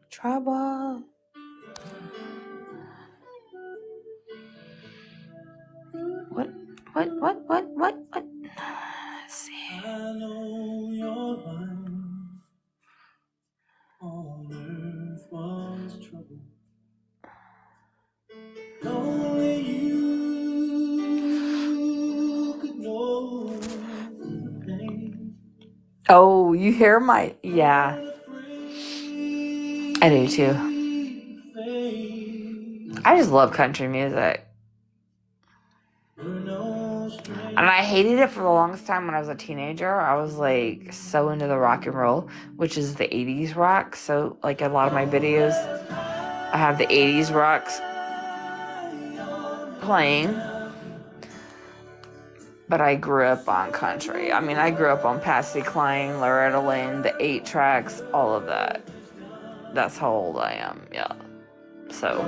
Trouble. What? Let's see. I know you're mine. Oh, you hear my... Yeah, I do too. I just love country music. And I hated it for the longest time when I was a teenager. I was like so into the rock and roll, which is the 80s rock. So like a lot of my videos, I have the 80s rocks playing. But I grew up on country. I mean, I grew up on Patsy Cline, Loretta Lynn, the 8 tracks, all of that. That's how old I am, yeah. So,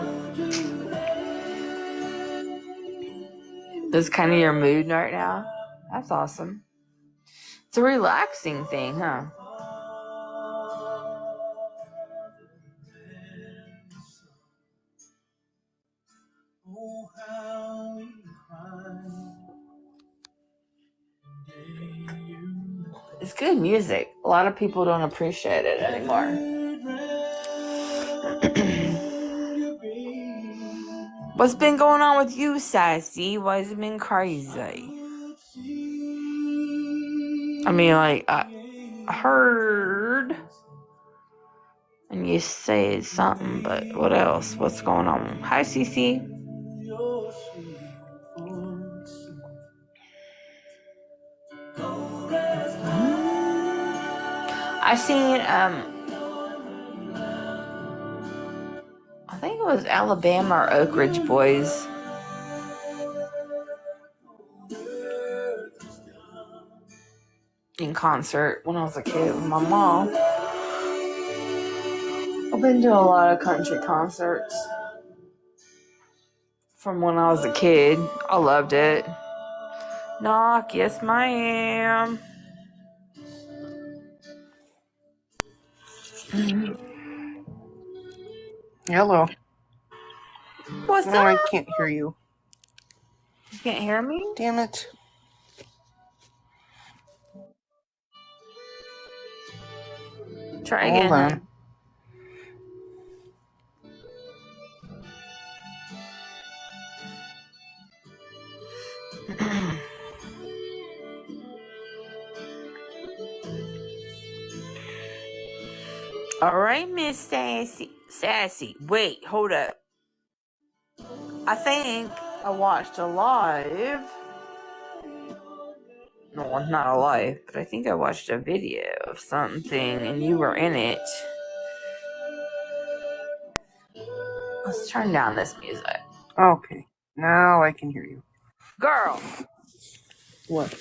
that's kind of your mood right now? That's awesome. It's a relaxing thing, huh? It's good music. A lot of people don't appreciate it anymore. What's been going on with you, Sassy? Why has it been crazy? I mean, like, I heard, and you said something, but what else? What's going on? Hi, Cece. I seen, I think it was Alabama or Oak Ridge Boys. In concert when I was a kid with my mom. I've been to a lot of country concerts from when I was a kid. I loved it. Knock, yes, ma'am. Hello. What's No, I up? can't hear you. You can't hear me? Damn it. Try Hold again, on. huh? All right, Miss Sassy. Sassy. Wait, hold up. I think I watched a live. No, not a live, but I think I watched a video of something and you were in it. Let's turn down this music. Okay. Now I can hear you. Girl, What?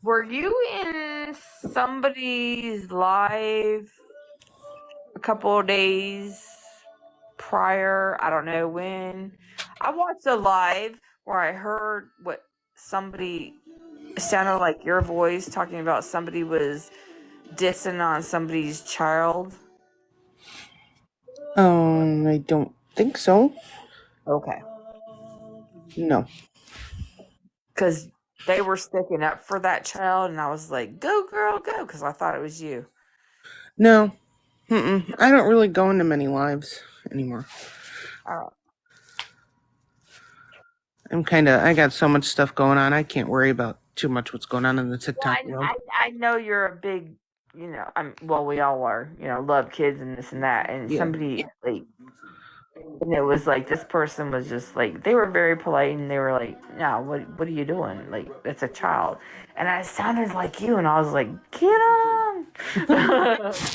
were you in somebody's live a couple of days prior? I don't know when. I watched a live where I heard what somebody sounded like your voice talking about somebody was dissing on somebody's child. I don't think so. Okay. No. Because they were sticking up for that child, and I was like, go, girl, go, because I thought it was you. No. I don't really go into many lives anymore. All right. I got so much stuff going on, I can't worry about too much what's going on in the TikTok Well, world. I know you're a big, well, we all are, love kids and this and that. And Yeah. somebody, like, and it was like this person was just like, they were very polite and they were like, no, what are you doing? Like, it's a child. And I sounded like you, and I was like, get on.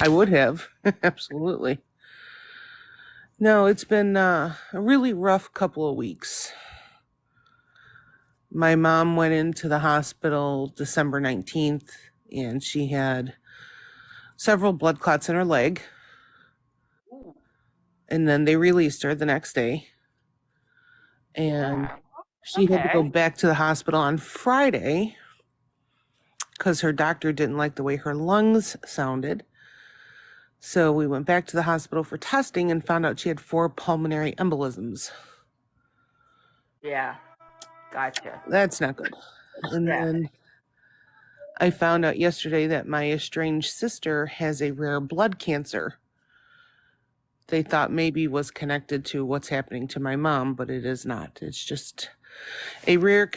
I would have. Absolutely. No, it's been a really rough couple of weeks. My mom went into the hospital December 19th, and she had several blood clots in her leg. And then they released her the next day. And she had to go back to the hospital on Friday because her doctor didn't like the way her lungs sounded. So we went back to the hospital for testing and found out she had 4 pulmonary embolisms. Yeah. Gotcha. That's not good. And then I found out yesterday that my estranged sister has a rare blood cancer. They thought maybe was connected to what's happening to my mom, but it is not. It's just a weird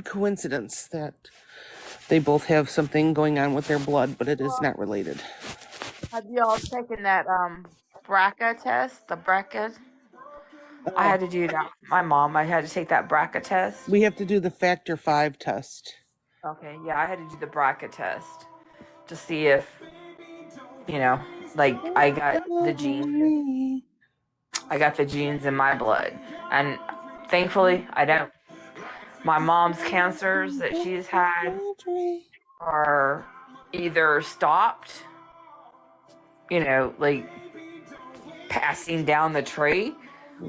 coincidence that They both have something going on with their blood, but it is not related. Have you all taken that BRCA test? The BRCA? I had to do that. My mom, I had to take that BRCA test. We have to do the factor 5 test. Okay, yeah, I had to do the BRCA test to see if, like I got the genes. I got the genes in my blood, and thankfully, I don't. My mom's cancers that she's had are either stopped, like passing down the tree,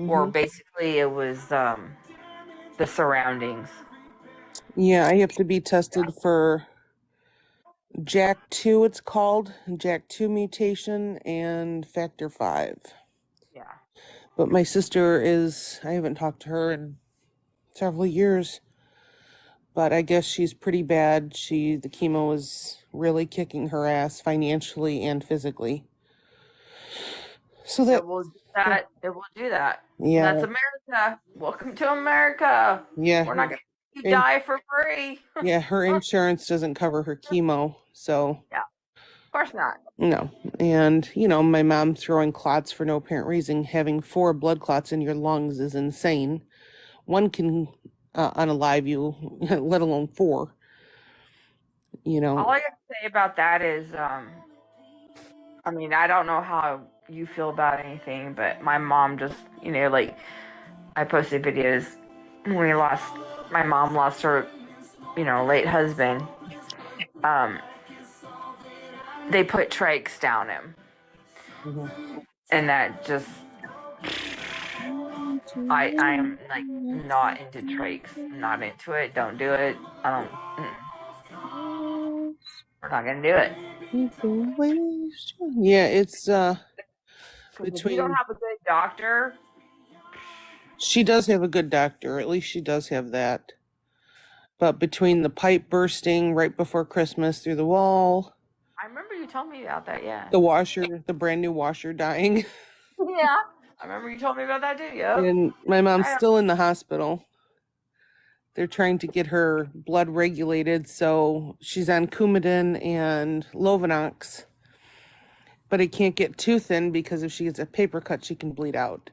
or basically it was the surroundings. Yeah, I have to be tested for JAK2, it's called, JAK2 mutation and factor 5. Yeah. But my sister I haven't talked to her in several years, but I guess she's pretty bad. The chemo is really kicking her ass financially and physically. So It will do that. It will do that. Yeah. That's America. Welcome to America. Yeah. We're not going to die for free. Yeah, her insurance doesn't cover her chemo, so. Yeah, of course not. No. And, my mom throwing clots for no apparent reason, having 4 blood clots in your lungs is insane. One can unalive you, let alone 4. All I got to say about that is, I don't know how you feel about anything, but my mom just, like, I posted videos when my mom lost her, late husband. They put trachs down him. And that just, I am like not into trachs, not into it. Don't do it. We're not gonna do it. Yeah, it's if you don't have a good doctor. She does have a good doctor. At least she does have that. But between the pipe bursting right before Christmas through the wall. I remember you told me about that, yeah. The brand new washer dying. Yeah. I remember you told me about that too, yeah. And my mom's still in the hospital. They're trying to get her blood regulated, so she's on Coumadin and Lovenox. But it can't get too thin because if she gets a paper cut, she can bleed out.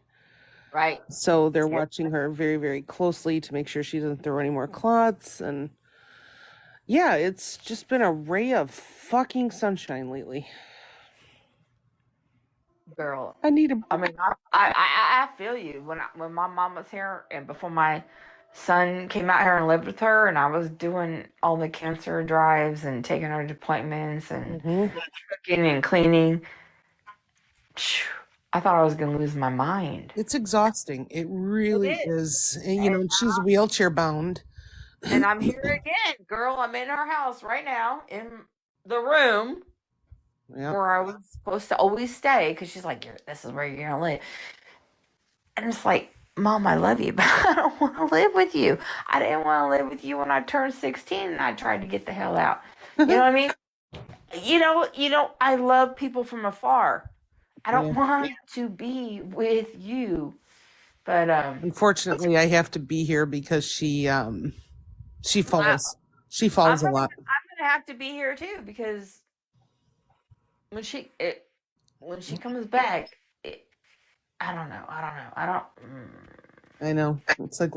Right. So they're watching her very, very closely to make sure she doesn't throw any more clots. And yeah, it's just been a ray of fucking sunshine lately. Girl, I feel you. When my mom was here and before my son came out here and lived with her, and I was doing all the cancer drives and taking her to appointments and cooking and cleaning, I thought I was going to lose my mind. It's exhausting. It really is. And, she's wheelchair bound. And I'm here again, girl. I'm in our house right now in the room where I was supposed to always stay because she's like, this is where you're going to live. And it's like, Mom, I love you, but I don't want to live with you. I didn't want to live with you when I turned 16 and I tried to get the hell out. You know what I mean? I love people from afar. I don't want to be with you. But unfortunately, I have to be here because she falls. She falls a lot. I'm gonna have to be here too because when she comes back, I don't know. I know. It's like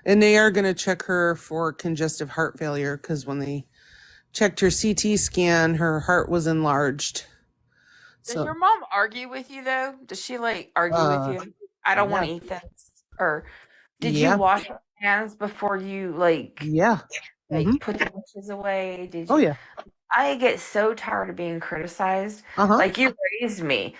and they are gonna check her for congestive heart failure because when they checked her CT scan, her heart was enlarged. Does your mom argue with you though? Does she argue with you? I don't want to eat this. Or did you wash your hands before you put the dishes away? Did you? Oh yeah. I get so tired of being criticized. Like you raised me.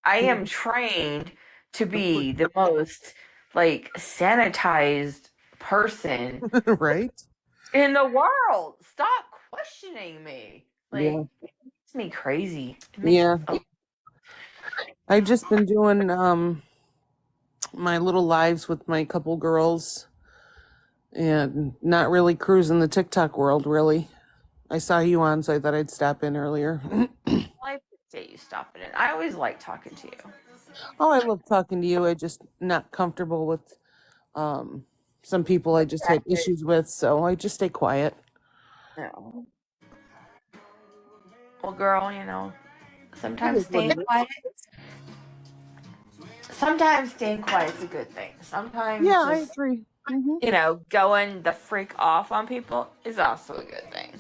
I am trained to be the most sanitized person right in the world. Stop questioning me. Makes me crazy. I've just been doing my little lives with my couple girls and not really cruising the TikTok world, really. I saw you on, so I thought I'd stop in earlier. I appreciate you stopping in. I always like talking to you. Oh, I love talking to you. I'm just not comfortable with some people I just had issues with, so I just stay quiet. No. Well, girl, It sometimes is what staying it is. quiet. Sometimes staying quiet is a good thing. Sometimes Yeah, I just agree. going the freak off on people is also a good thing.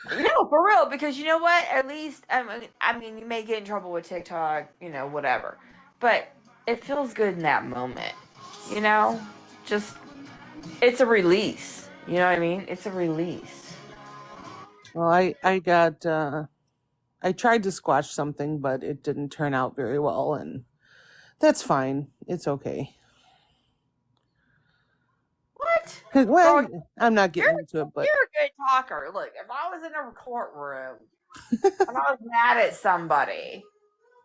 Mm-hmm. For real, because you know what? At least I mean, you may get in trouble with TikTok, whatever, but it feels good in that moment. Just it's a release. You know what I mean? It's a release. Well, I tried to squash something, but it didn't turn out very well, and that's fine. It's okay. What? Well, Girl, I'm not you're getting into it, but you're a good talker. Look, if I was in a courtroom and I was mad at somebody,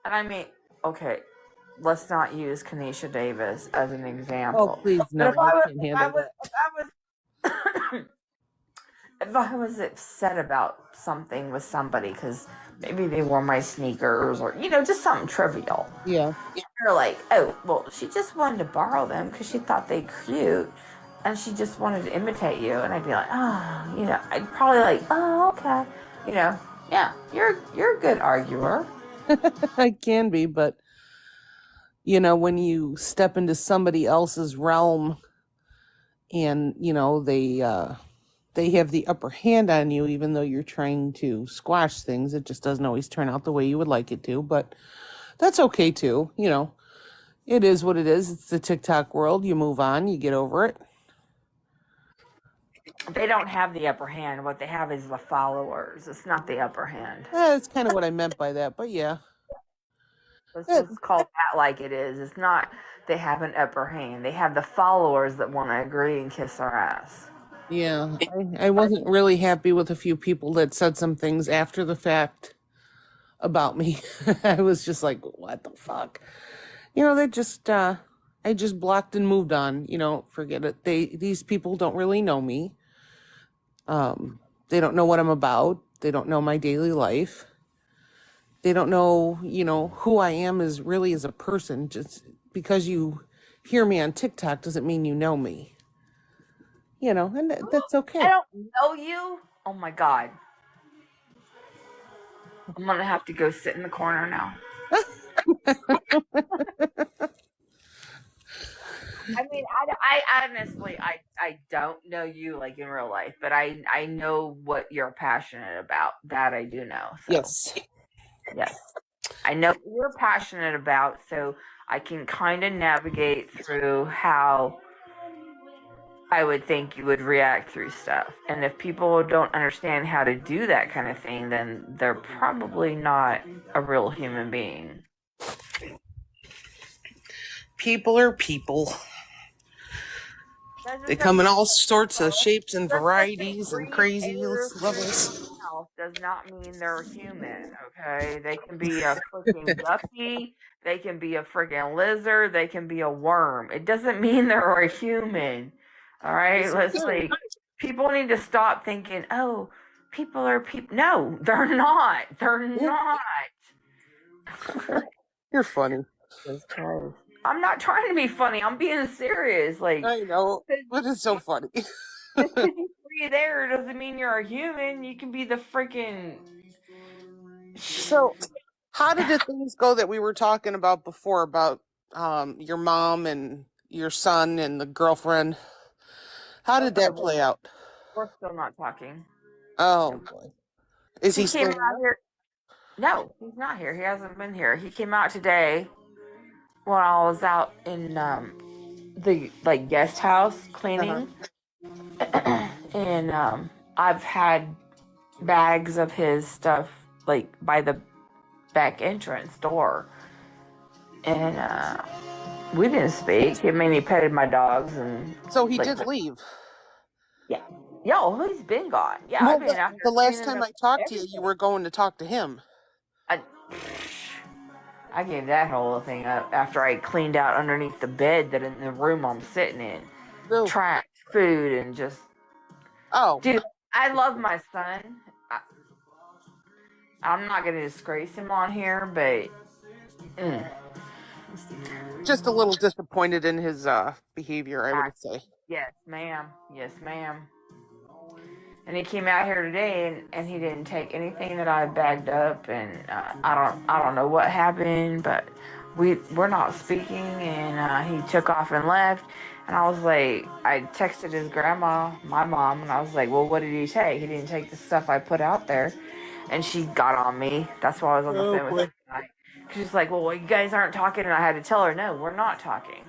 and I mean, okay, let's not use Kanisha Davis as an oh, example. please But no, I can't if I handle was, that. if I was upset about something with somebody because maybe they wore my sneakers or just something trivial, Yeah, you're like, oh, well, she just wanted to borrow them because she thought they cute, and she just wanted to imitate you, and I'd be like, oh, I'd probably like, oh, okay, yeah, you're a good arguer. I can be, but when you step into somebody else's realm and they have the upper hand on you, even though you're trying to squash things, it just doesn't always turn out the way you would like it to, but that's okay too. It is what it is. It's the TikTok world. You move on, you get over it. They don't have the upper hand. What they have is the followers. It's not the upper hand. That's kind of what I meant by that, but yeah. Let's Eh, just call that like it is. It's not they have an upper hand. They have the followers that want to agree and kiss our ass. yeah, I wasn't really happy with a few people that said some things after the fact about me. I was just like, what the fuck? They just I just blocked and moved on. Forget it. These people don't really know me. They don't know what I'm about. They don't know my daily life. They don't know, who I am as really as a person. Just because you hear me on TikTok doesn't mean you know me. And that's I okay. don't know you. Oh my god. I'm gonna have to go sit in the corner now. I mean, I honestly, I don't know you like in real life, but I know what you're passionate about. That I do know. So Yes. yes, I know what you're passionate about, so I can kind of navigate through how I would think you would react through stuff. And if people don't understand how to do that kind of thing, then they're probably not a real human being. People are people. They come in all sorts of shapes and Just because they varieties and breathe crazy air through levels. their mouth does not mean they're human, okay? They can be a freaking guppy, they can be a freaking lizard, they can be a worm. It doesn't mean they're a human. All right? People need to stop thinking, oh, people are people. No, they're not. They're not. You're funny. I'm not trying to be funny. I'm being serious. Like, I know, but it's so funny. just because you breathe air doesn't mean you're a human. You can be the freaking. So, how did the things go that we were talking about before about your mom and your son and the girlfriend? How did that play out? We're still not talking. Oh boy. Is he He came still out here. No, he's not here. He hasn't been here. He came out today when I was out in the guest house cleaning, and I've had bags of his stuff by the back entrance door, and we didn't speak. I mean, he petted my dogs and So he did leave. yeah. Yo, he's been gone. Yeah, Well, I've been out here the last cleaning time up I talked to you, you everything. were going to talk to him. I gave that whole thing up after I cleaned out underneath the bed that in the room I'm sitting in. No. Trash, food, and just. Oh. Dude, I love my son. I'm not going to disgrace him on here, but. Just a little disappointed in his behavior, I would say. Yes, ma'am. Yes, ma'am. And he came out here today, and he didn't take anything that I bagged up, and I don't know what happened, but we're not speaking, and he took off and left. And I was like, I texted his grandma, my mom, and I was like, well, what did he take? He didn't take the stuff I put out there. And she got on me. That's why I was on the phone with her tonight. She's like, well, you guys aren't talking, and I had to tell her, no, we're not talking.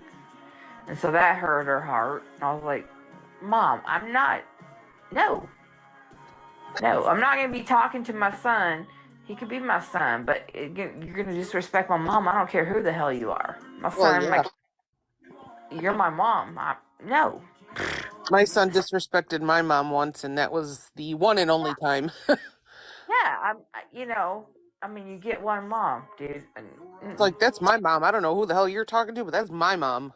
And so that hurt her heart. And I was like, Mom, I'm not. No, I'm not going to be talking to my son. He could be my son, but you're going to disrespect my mom. I don't care who the hell you are. My son, you're my mom. No. My son disrespected my mom once, and that was the one and only time. Yeah, you get one mom, dude. It's like, that's my mom. I don't know who the hell you're talking to, but that's my mom.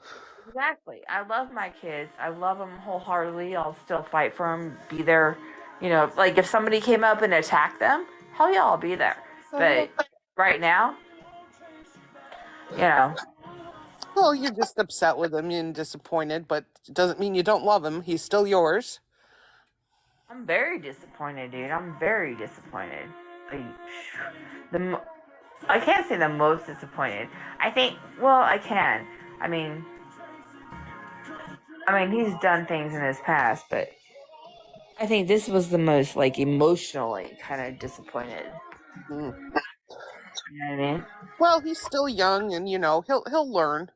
Exactly. I love my kids. I love them wholeheartedly. I'll still fight for them, be there. Like if somebody came up and attacked them, hell yeah, I'll be there. But right now, Well, you're just upset with him and disappointed, but it doesn't mean you don't love him. He's still yours. I'm very disappointed, dude. I'm very disappointed. I can't say the most disappointed. I think, well, I can. I mean, he's done things in his past, but I think this was the most, like, emotionally kind of disappointed. Mm. You know what I mean? Well, he's still young, and he'll learn.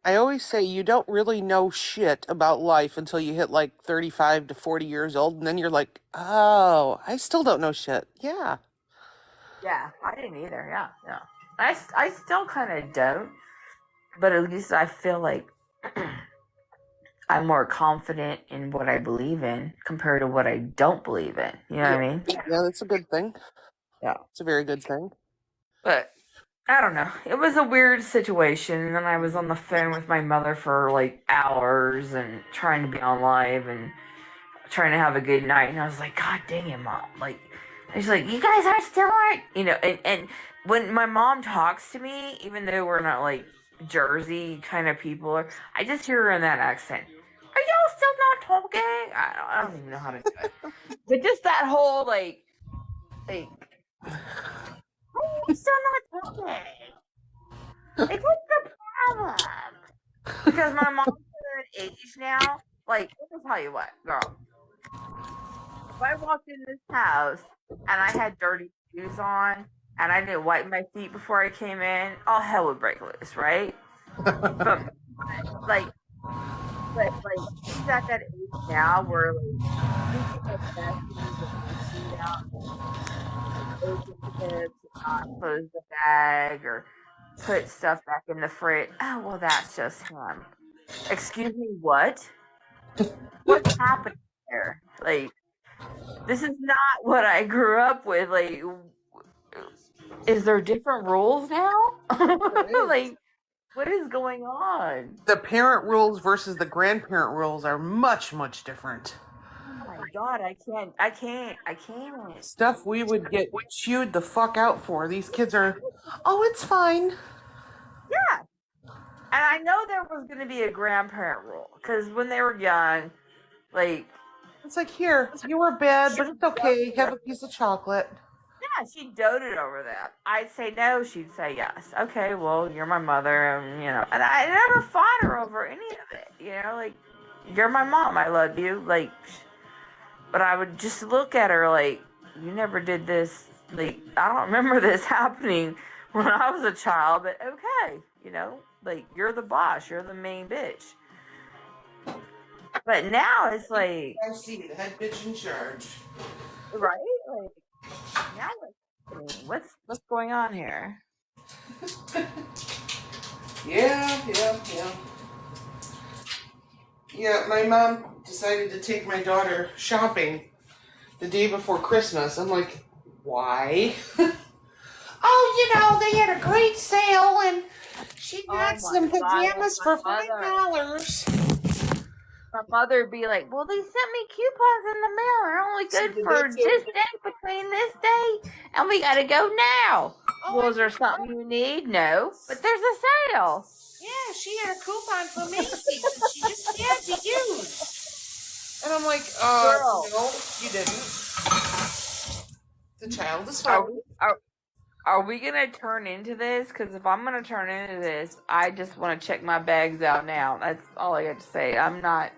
I always say you don't really know shit about life until you hit like 35 to 40 years old, and then you're like, oh, I still don't know shit. Yeah. Yeah, I didn't either. Yeah. I still kind of don't, but at least I feel like I'm more confident in what I believe in compared to what I don't believe in. You know what I mean? Yeah, that's a good thing. Yeah. It's a very good thing. But I don't know. It was a weird situation, and then I was on the phone with my mother for like hours and trying to be on live and trying to have a good night. And I was like, God dang it, Mom. Like, she's like, you guys are still on? And when my mom talks to me, even though we're not like Jersey kind of people, I just hear her in that accent. Are y'all still not talking? I don't even know how to do it. But just that whole like, I'm still not talking. Like, what's the problem? Because my mom's at an age now. Like, let me tell you what, girl. If I walked in this house and I had dirty shoes on and I didn't wipe my feet before I came in, all hell would break loose, right? But she's at that age now where like she can get messy and feet out, open tips, not close the bag or put stuff back in the fridge. Oh, well, that's just him. Excuse me, what? What's happening here? Like, this is not what I grew up with. Like, is there different rules now? Like, what is going on? The parent rules versus the grandparent rules are much, much different. Oh my God, I can't. Stuff we would get chewed the fuck out for. These kids are, oh, it's fine. Yeah. And I know there was going to be a grandparent rule because when they were young, like, it's like, here, you were bad, but it's okay. Have a piece of chocolate. Yeah, she doted over that. I'd say no, she'd say yes. Okay, well, you're my mother, and I never fought her over any of it. Like, you're my mom, I love you. Like, but I would just look at her like, you never did this. Like, I don't remember this happening when I was a child, but okay, like, you're the boss, you're the main bitch. But now it's like, I see the head bitch in charge. Right? Like, now what's going on here? Yeah. Yeah, my mom decided to take my daughter shopping the day before Christmas. I'm like, why? Oh, they had a great sale and she got some pajamas for $5. My mother would be like, well, they sent me coupons in the mail. They're only good for this day, between this day, and we gotta go now. Well, is there something you need? No, but there's a sale. Yeah, she had a coupon for Macy's that she just had to use. And I'm like, Girl. no, you didn't. The child is Are fine. we, are we gonna turn into this? Because if I'm gonna turn into this, I just want to check my bags out now. That's all I got to say. I'm not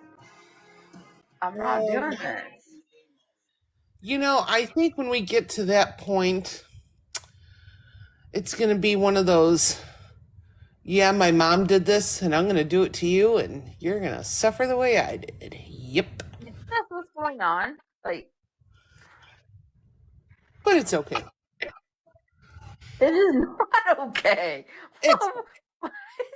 doing this. You know, I think when we get to that point, it's going to be one of those, yeah, my mom did this, and I'm going to do it to you, and you're going to suffer the way I did. Yep. That's what's going on. Like, But it's okay. it is not okay. It's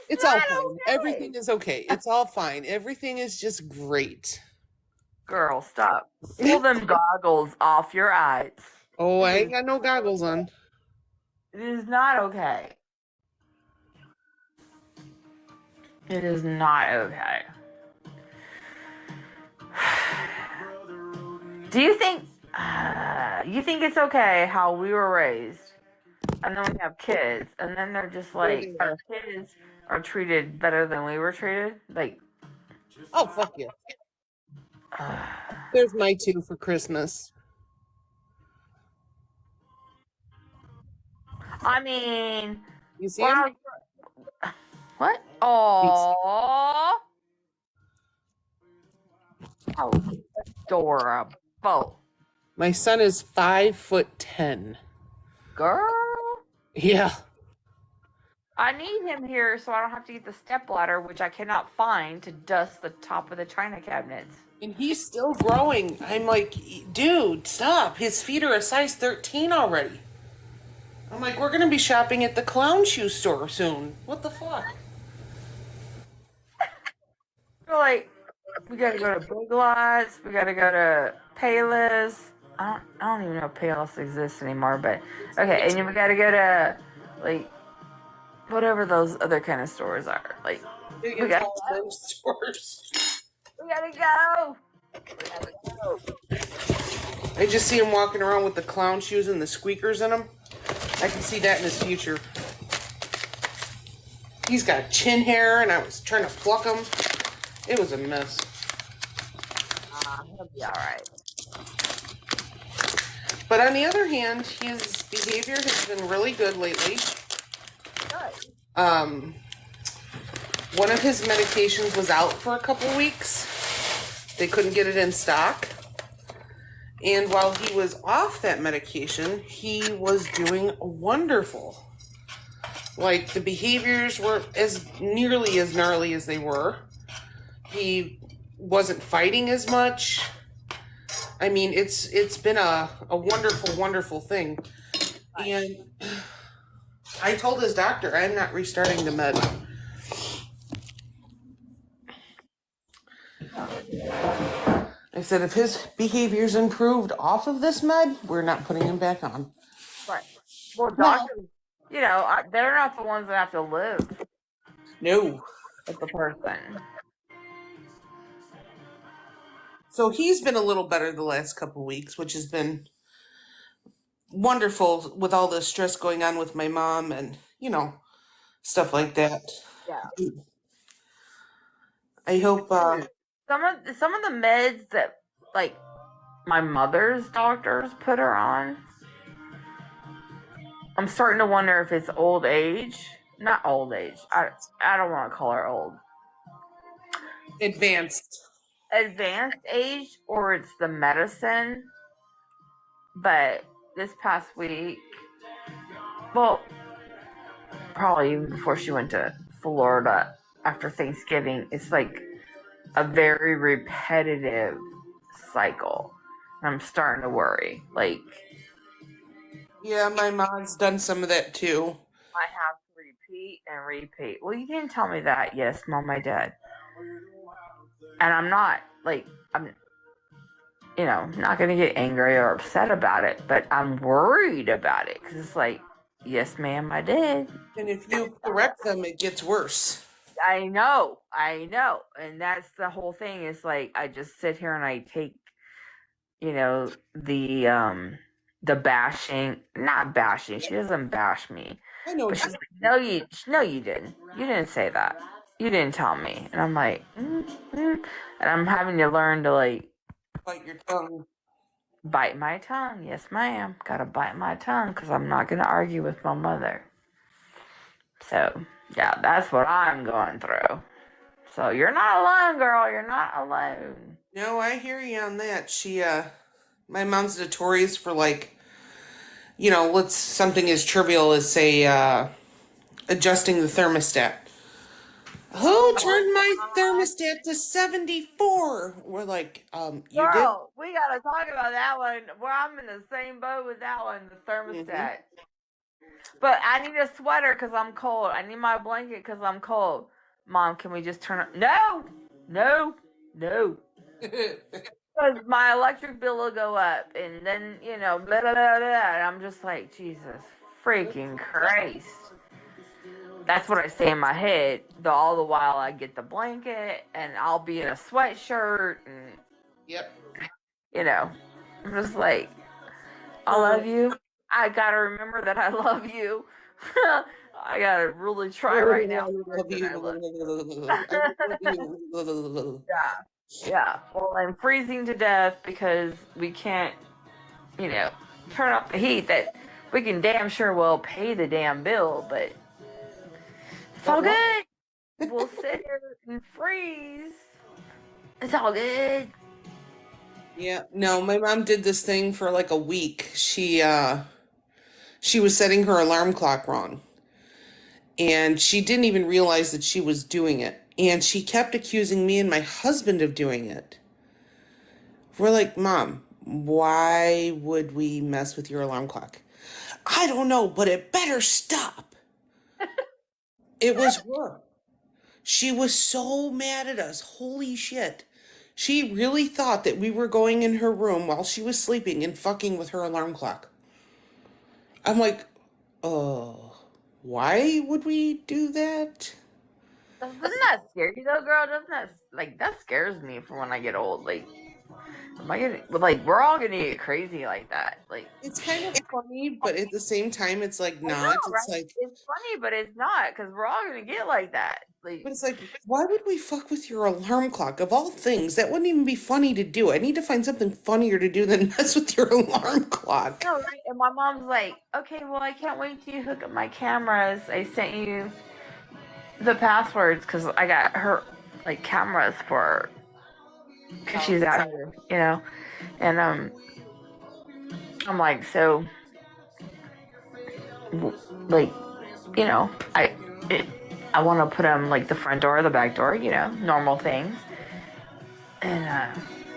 It's all not fine. okay. Everything is okay. It's all fine. Everything is just great. Girl, stop. Pull them goggles off your eyes. Oh, I ain't got no goggles on. It is not okay. It is not okay. Do you think it's okay how we were raised, and then we have kids, and then they're just like our kids are treated better than we were treated? Like, Oh, fuck yeah. There's my 2 for Christmas. I mean, You see when I him? was- what? Oh, how adorable, My son is 5'10". girl. Yeah. I need him here so I don't have to get the stepladder, which I cannot find, to dust the top of the china cabinets. And he's still growing. I'm like, dude, stop. His feet are a size 13 already. I'm like, we're going to be shopping at the clown shoe store soon. What the fuck? We're like, we gotta go to Big Lots, we gotta go to Payless. I don't even know if Payless exists anymore, but okay, and then we gotta go to, like, whatever those other kind of stores are. Like, Big we and gotta tall men's stores. We gotta go. We gotta go. I just see him walking around with the clown shoes and the squeakers in them. I can see that in his future. He's got chin hair, and I was trying to pluck him. It was a mess. He'll be all right. But on the other hand, his behavior has been really good lately. Good. One of his medications was out for a couple weeks. They couldn't get it in stock. And while he was off that medication, he was doing wonderful. Like, the behaviors were as nearly as gnarly as they were. He wasn't fighting as much. I mean, it's been a wonderful, wonderful thing. And I told his doctor I'm not restarting the med. I said, if his behavior's improved off of this med, we're not putting him back on. Right. Well, doctors, they're not the ones that have to live No. with the person. So he's been a little better the last couple weeks, which has been wonderful with all the stress going on with my mom and, stuff like that. Yeah. I hope Some of the meds that, like, my mother's doctors put her on, I'm starting to wonder if it's old age. Not old age. I don't want to call her old. advanced Age, or it's the medicine. But this past week, well, probably even before she went to Florida after Thanksgiving, it's like a very repetitive cycle. And I'm starting to worry. Like, Yeah, my mom's done some of that too. I have to repeat and repeat. Well, you didn't tell me that. Yes, Mom, I did. And I'm not, like, I'm not going to get angry or upset about it, but I'm worried about it because it's like, yes, ma'am, I did. And if you correct them, it gets worse. I know. And that's the whole thing is like, I just sit here and I take, the bashing, not bashing. She doesn't bash me. I know. But she's like, no, you didn't. You didn't say that. You didn't tell me. And I'm like, and I'm having to learn to, like, Bite your tongue. Bite my tongue. Yes, ma'am. Gotta bite my tongue because I'm not gonna argue with my mother. So, yeah, that's what I'm going through. So you're not alone, girl. You're not alone. No, I hear you on that. My mom's notorious for like, let's something as trivial as say, adjusting the thermostat. Who turned my thermostat to 74? We're like, you did? Girl, we gotta talk about that one. Well, I'm in the same boat with that one, the thermostat. But I need a sweater because I'm cold. I need my blanket because I'm cold. Mom, can we just turn it? No, no, no. Because my electric bill will go up, and then blah, blah, blah, blah, and I'm just like, Jesus freaking Christ. That's what I say in my head. All the while I get the blanket, and I'll be in a sweatshirt, and Yep. I'm just like, I love you. I gotta remember that I love you. I gotta really try right now. Yeah. Well, I'm freezing to death because we can't, turn up the heat. That we can damn sure well pay the damn bill, but it's all good. We'll sit here and freeze. It's all good. Yeah. No, my mom did this thing for like a week. She was setting her alarm clock wrong. And she didn't even realize that she was doing it. And she kept accusing me and my husband of doing it. We're like, Mom, why would we mess with your alarm clock? I don't know, but it better stop. It was her. She was so mad at us. Holy shit. She really thought that we were going in her room while she was sleeping and fucking with her alarm clock. I'm like, oh, why would we do that? Doesn't that scare you though, girl? Doesn't that scares me for when I get old? Like, am I gonna we're all gonna get crazy like that? Like, It's kind of funny, but at the same time, it's like I know, not. It's right? like, It's funny, but it's not because we're all gonna get like that. Like, but it's like, why would we fuck with your alarm clock? Of all things, that wouldn't even be funny to do. I need to find something funnier to do than mess with your alarm clock. no, right? And my mom's like, okay, well, I can't wait till you hook up my cameras. I sent you the passwords because I got her cameras for because she's out here, and I'm like, so like, I want to put them the front door or the back door, normal things, and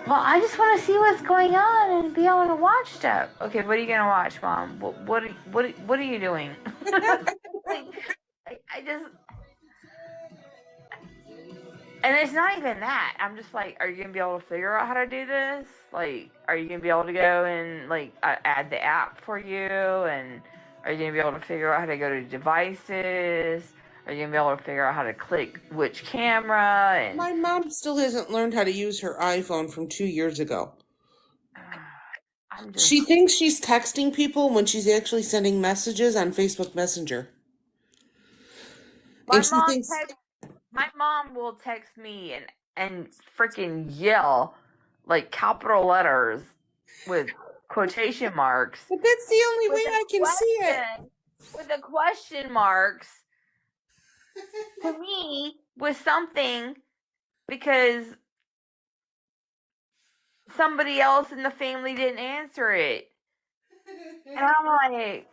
well, I just want to see what's going on and be able to watch stuff. Okay, what are you gonna watch, Mom? What are you doing? I just. And it's not even that. I'm just like, are you going to be able to figure out how to do this? Like, are you going to be able to go and, add the app for you? And are you going to be able to figure out how to go to devices? Are you going to be able to figure out how to click which camera? And My mom still hasn't learned how to use her iPhone from 2 years ago. She thinks she's texting people when she's actually sending messages on Facebook Messenger. My mom will text me and freaking yell capital letters with quotation marks. But that's the only way I can see it. With the question marks to me with something because somebody else in the family didn't answer it. And I'm like,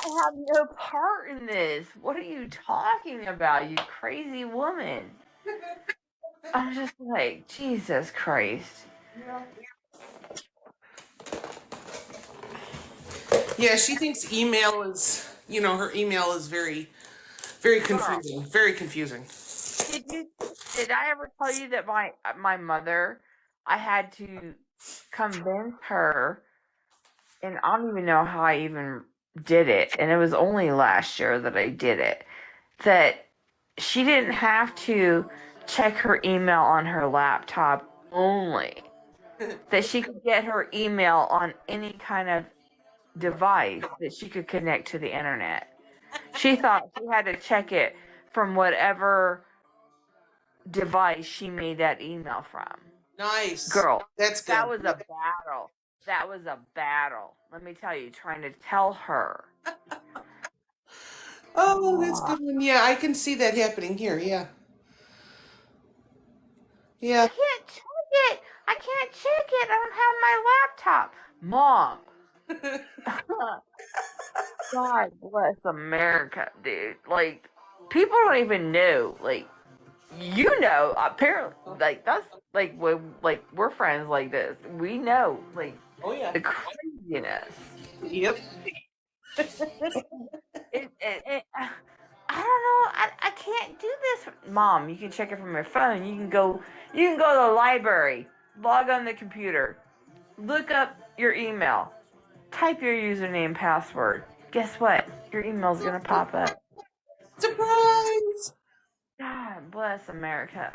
I have no part in this. What are you talking about, you crazy woman? I'm just like, Jesus Christ. Yeah, she thinks email is, her email is very, very confusing. Very confusing. Did I ever tell you that my mother, I had to convince her, and I don't even know how I even did it, and it was only last year that I did it, that she didn't have to check her email on her laptop only, that she could get her email on any kind of device that she could connect to the internet. She thought she had to check it from whatever device she made that email from. Nice. Girl, That's good. that was a battle. That was a battle. Let me tell you, trying to tell her. Oh, that's good one. Yeah, I can see that happening here. Yeah. I Yeah. can't check it. I can't check it. I don't have my laptop. Mom. God bless America, dude. Like, people don't even know. Like, you know, apparently, like, that's, like, we're friends like this. We know, like, Oh, yeah. the craziness. Yep. I don't know. I can't do this. Mom, you can check it from your phone. You can go to the library, log on the computer, look up your email, type your username and password. Guess what? Your email's gonna pop up. Surprise! God bless America.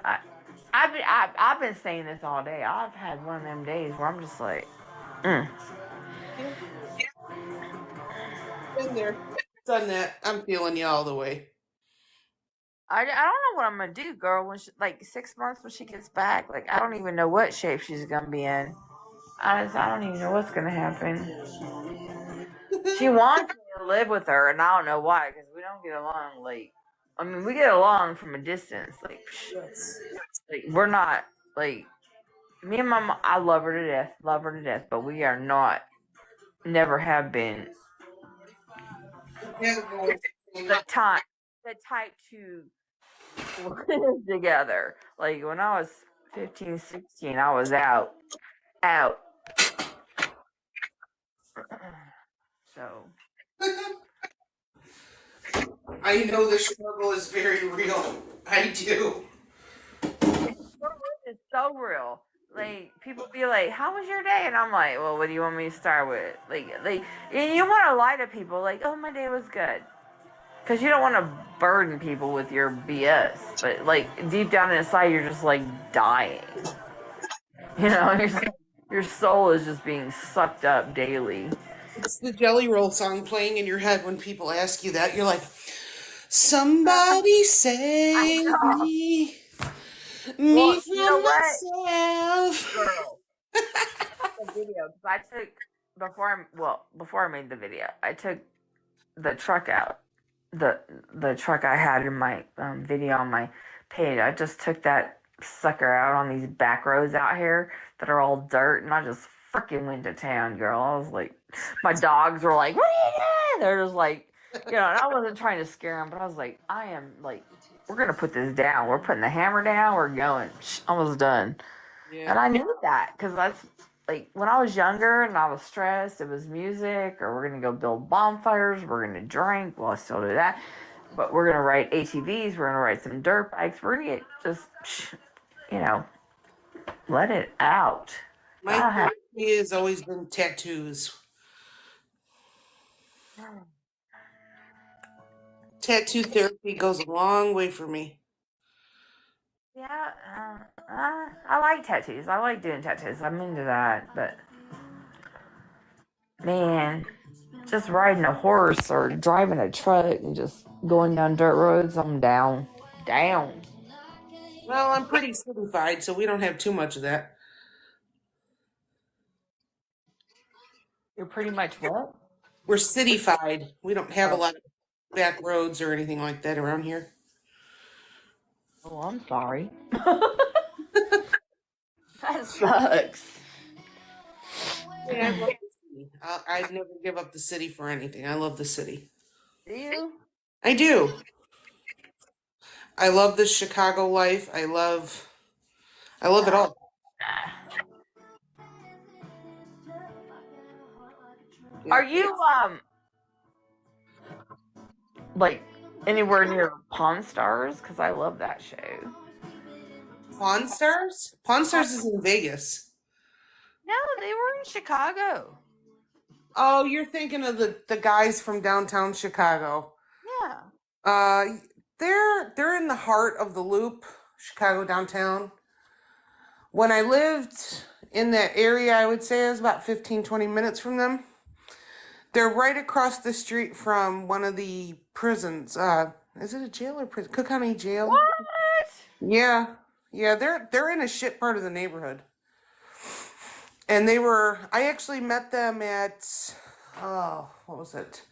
I've been saying this all day. I've had one of them days where I'm just like, Yeah. Been there. Done that. I'm feeling you all the way. I don't know what I'm gonna do, girl. When she, like 6 months when she gets back, like I don't even know what shape she's gonna be in. I don't even know what's gonna happen. She wants me to live with her, and I don't know why, because we don't get along. Like, I mean, we get along from a distance. Like we're not like me and my mom. I love her to death, but we are not, never have been the time, the type to live together. Like when I was 15, 16, I was out. So I know the struggle is very real. I do. it's so real. Like people be like, "How was your day?" And I'm like, "Well, what do you want me to start with?" Like, and you want to lie to people, like, "Oh, my day was good," because you don't want to burden people with your BS. But like deep down inside, you're just like dying. You know, your soul is just being sucked up daily. It's the Jelly Roll song playing in your head when people ask you that. You're like, somebody save me. Me Well, you know from what, myself. girl? The video, because I took before I made the video, I took the truck out, the truck I had in my video on my page. I just took that sucker out on these back roads out here that are all dirt, and I just freaking went to town, girl. I was like, my dogs were like, "What are you doing?" They're just like, and I wasn't trying to scare them, but I was like, I am like, we're gonna put this down. We're putting the hammer down. We're going. Almost done. Yeah. And I knew that because that's like when I was younger and I was stressed, it was music, or we're going to go build bonfires, we're going to drink. Well, I still do that. But we're going to ride ATVs, we're going to ride some dirt bikes, we're going to get just, let it out. My therapy has always been tattoos. Tattoo therapy goes a long way for me. Yeah, I like tattoos. I like doing tattoos. I'm into that. But, man, just riding a horse or driving a truck and just going down dirt roads, I'm down. Down. Well, I'm pretty cityfied, so we don't have too much of that. You're pretty much what? We're cityfied. We don't have a lot of back roads or anything like that around here. Oh, I'm sorry. That sucks. Yeah, I love the city. I'd never give up the city for anything. I love the city. Do you? I do. I love the Chicago life. I love it all. Are you like anywhere near Pawn Stars? Because I love that show. Pawn Stars? Pawn Stars is in Vegas. No, they were in Chicago. Oh, you're thinking of the guys from downtown Chicago. Yeah. They're in the heart of the Loop, Chicago downtown. When I lived in that area, I would say I was about 15, 20 minutes from them. They're right across the street from one of the prisons. Is it a jail or prison? Cook County Jail. What? Yeah, they're in a shit part of the neighborhood. And I actually met them at, oh, what was it?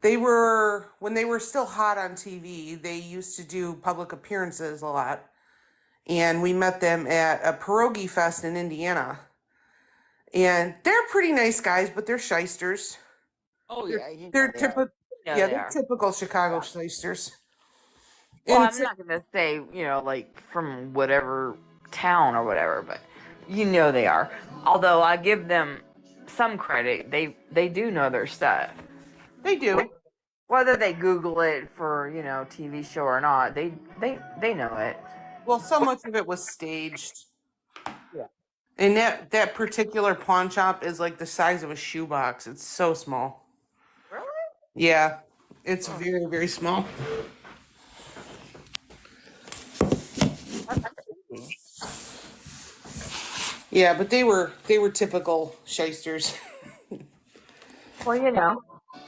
When they were still hot on TV, they used to do public appearances a lot. And we met them at a pierogi fest in Indiana. And they're pretty nice guys, but they're shysters. Oh They're, yeah, you know they're they are. typical, You know yeah, they they're are. typical Chicago Yeah. shysters. Well, And I'm not gonna say, like from whatever town or whatever, but you know they are. Although I give them some credit, they do know their stuff. they do. Whether they Google it for TV show or not, they know it. Well, so much of it was staged. Yeah. And that particular pawn shop is like the size of a shoebox. It's so small. Really? Yeah, it's very, very small. Yeah, but they were typical shysters. Well,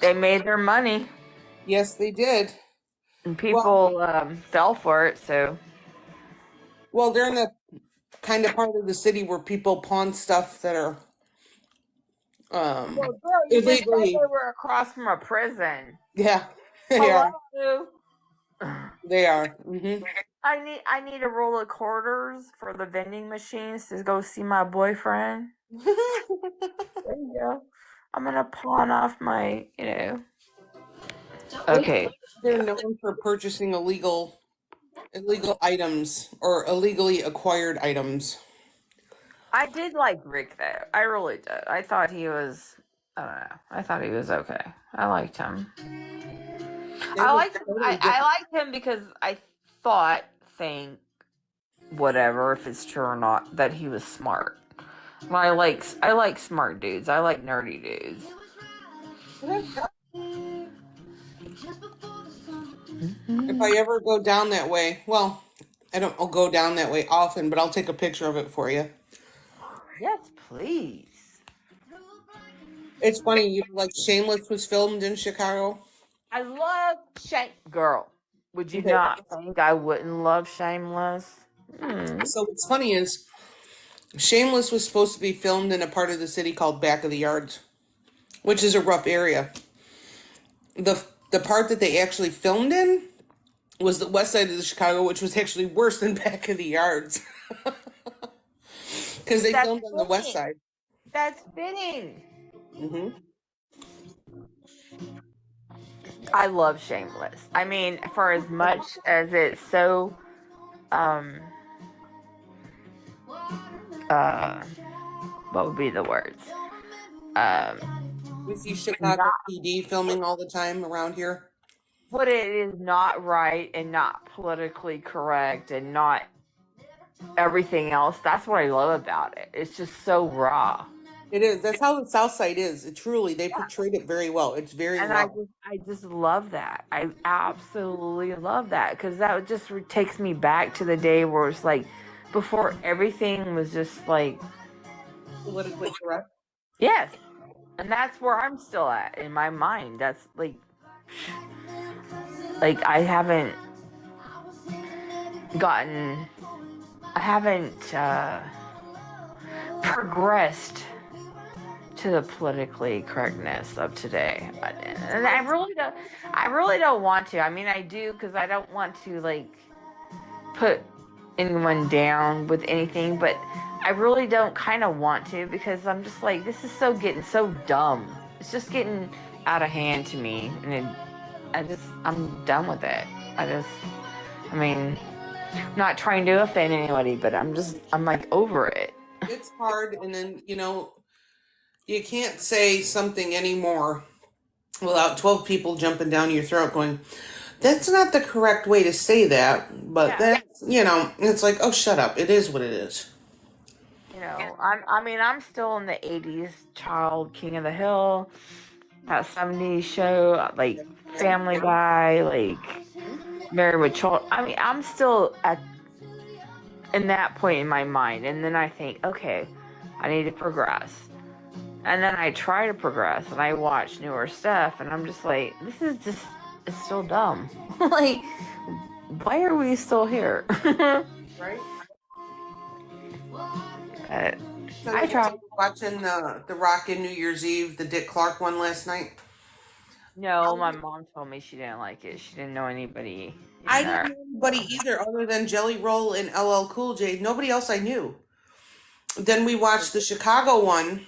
they made their money, Yes, they did. and people fell for it. So Well, they're in the kind of part of the city where people pawn stuff that are Well, girl, you just said illegally. they were across from a prison. Yeah, they are. Hello? They are. Hmm. I need a roll of quarters for the vending machines to go see my boyfriend. There you go. I'm gonna pawn off my, Okay. They're known for purchasing illegal items or illegally acquired items. I did like Rick though. I really did. I thought he was. I don't know. I thought he was okay. I liked him. I liked him because I think whatever if it's true or not that he was smart. I like smart dudes. I like nerdy dudes. If I ever go down that way, well, I don't go down that way often, but I'll take a picture of it for you. Yes, please. It's funny, Shameless was filmed in Chicago. I love Girl, would you not think I wouldn't love Shameless? So what's funny is Shameless was supposed to be filmed in a part of the city called Back of the Yards, which is a rough area. The part that they actually filmed in was the west side of the Chicago, which was actually worse than Back of the Yards. Because they filmed on the west side. That's fitting. Mm-hmm. I love Shameless. I mean, for as much as it's so, what would be the words? We see Chicago PD filming all the time around here. But it is not right and not politically correct and not everything else. That's what I love about it. It's just so raw. It is. That's how the South Side is. It truly, they portrayed it very well. It's very raw. I just love that. I absolutely love that because that just takes me back to the day where it's like before everything was just like Politically correct. yes, and that's where I'm still at in my mind. That's like I haven't progressed to the politically correctness of today, and I really don't want to. I mean, I do because I don't want to put anyone down with anything, but I really don't kind of want to because I'm just like, this is getting so dumb. It's just getting out of hand to me, and I'm done with it. I mean, I'm not trying to offend anybody, but I'm over it. It's hard, and then you can't say something anymore without 12 people jumping down your throat going, that's not the correct way to say that. But that's, it's like, oh, shut up. It is what it is. I'm still in the 80s child, King of the Hill, that 70s show, Family Guy, Married with Children. I mean, I'm still in that point in my mind. And then I think, okay, I need to progress. And then I try to progress and I watch newer stuff and I'm just like, it's still dumb. Why are we still here? Right? I tried. Watching the Rock in New Year's Eve, the Dick Clark one last night. No, my mom told me she didn't like it. She didn't know anybody in I there. didn't know anybody either, other than Jelly Roll and LL Cool J. Nobody else I knew. Then we watched the Chicago one,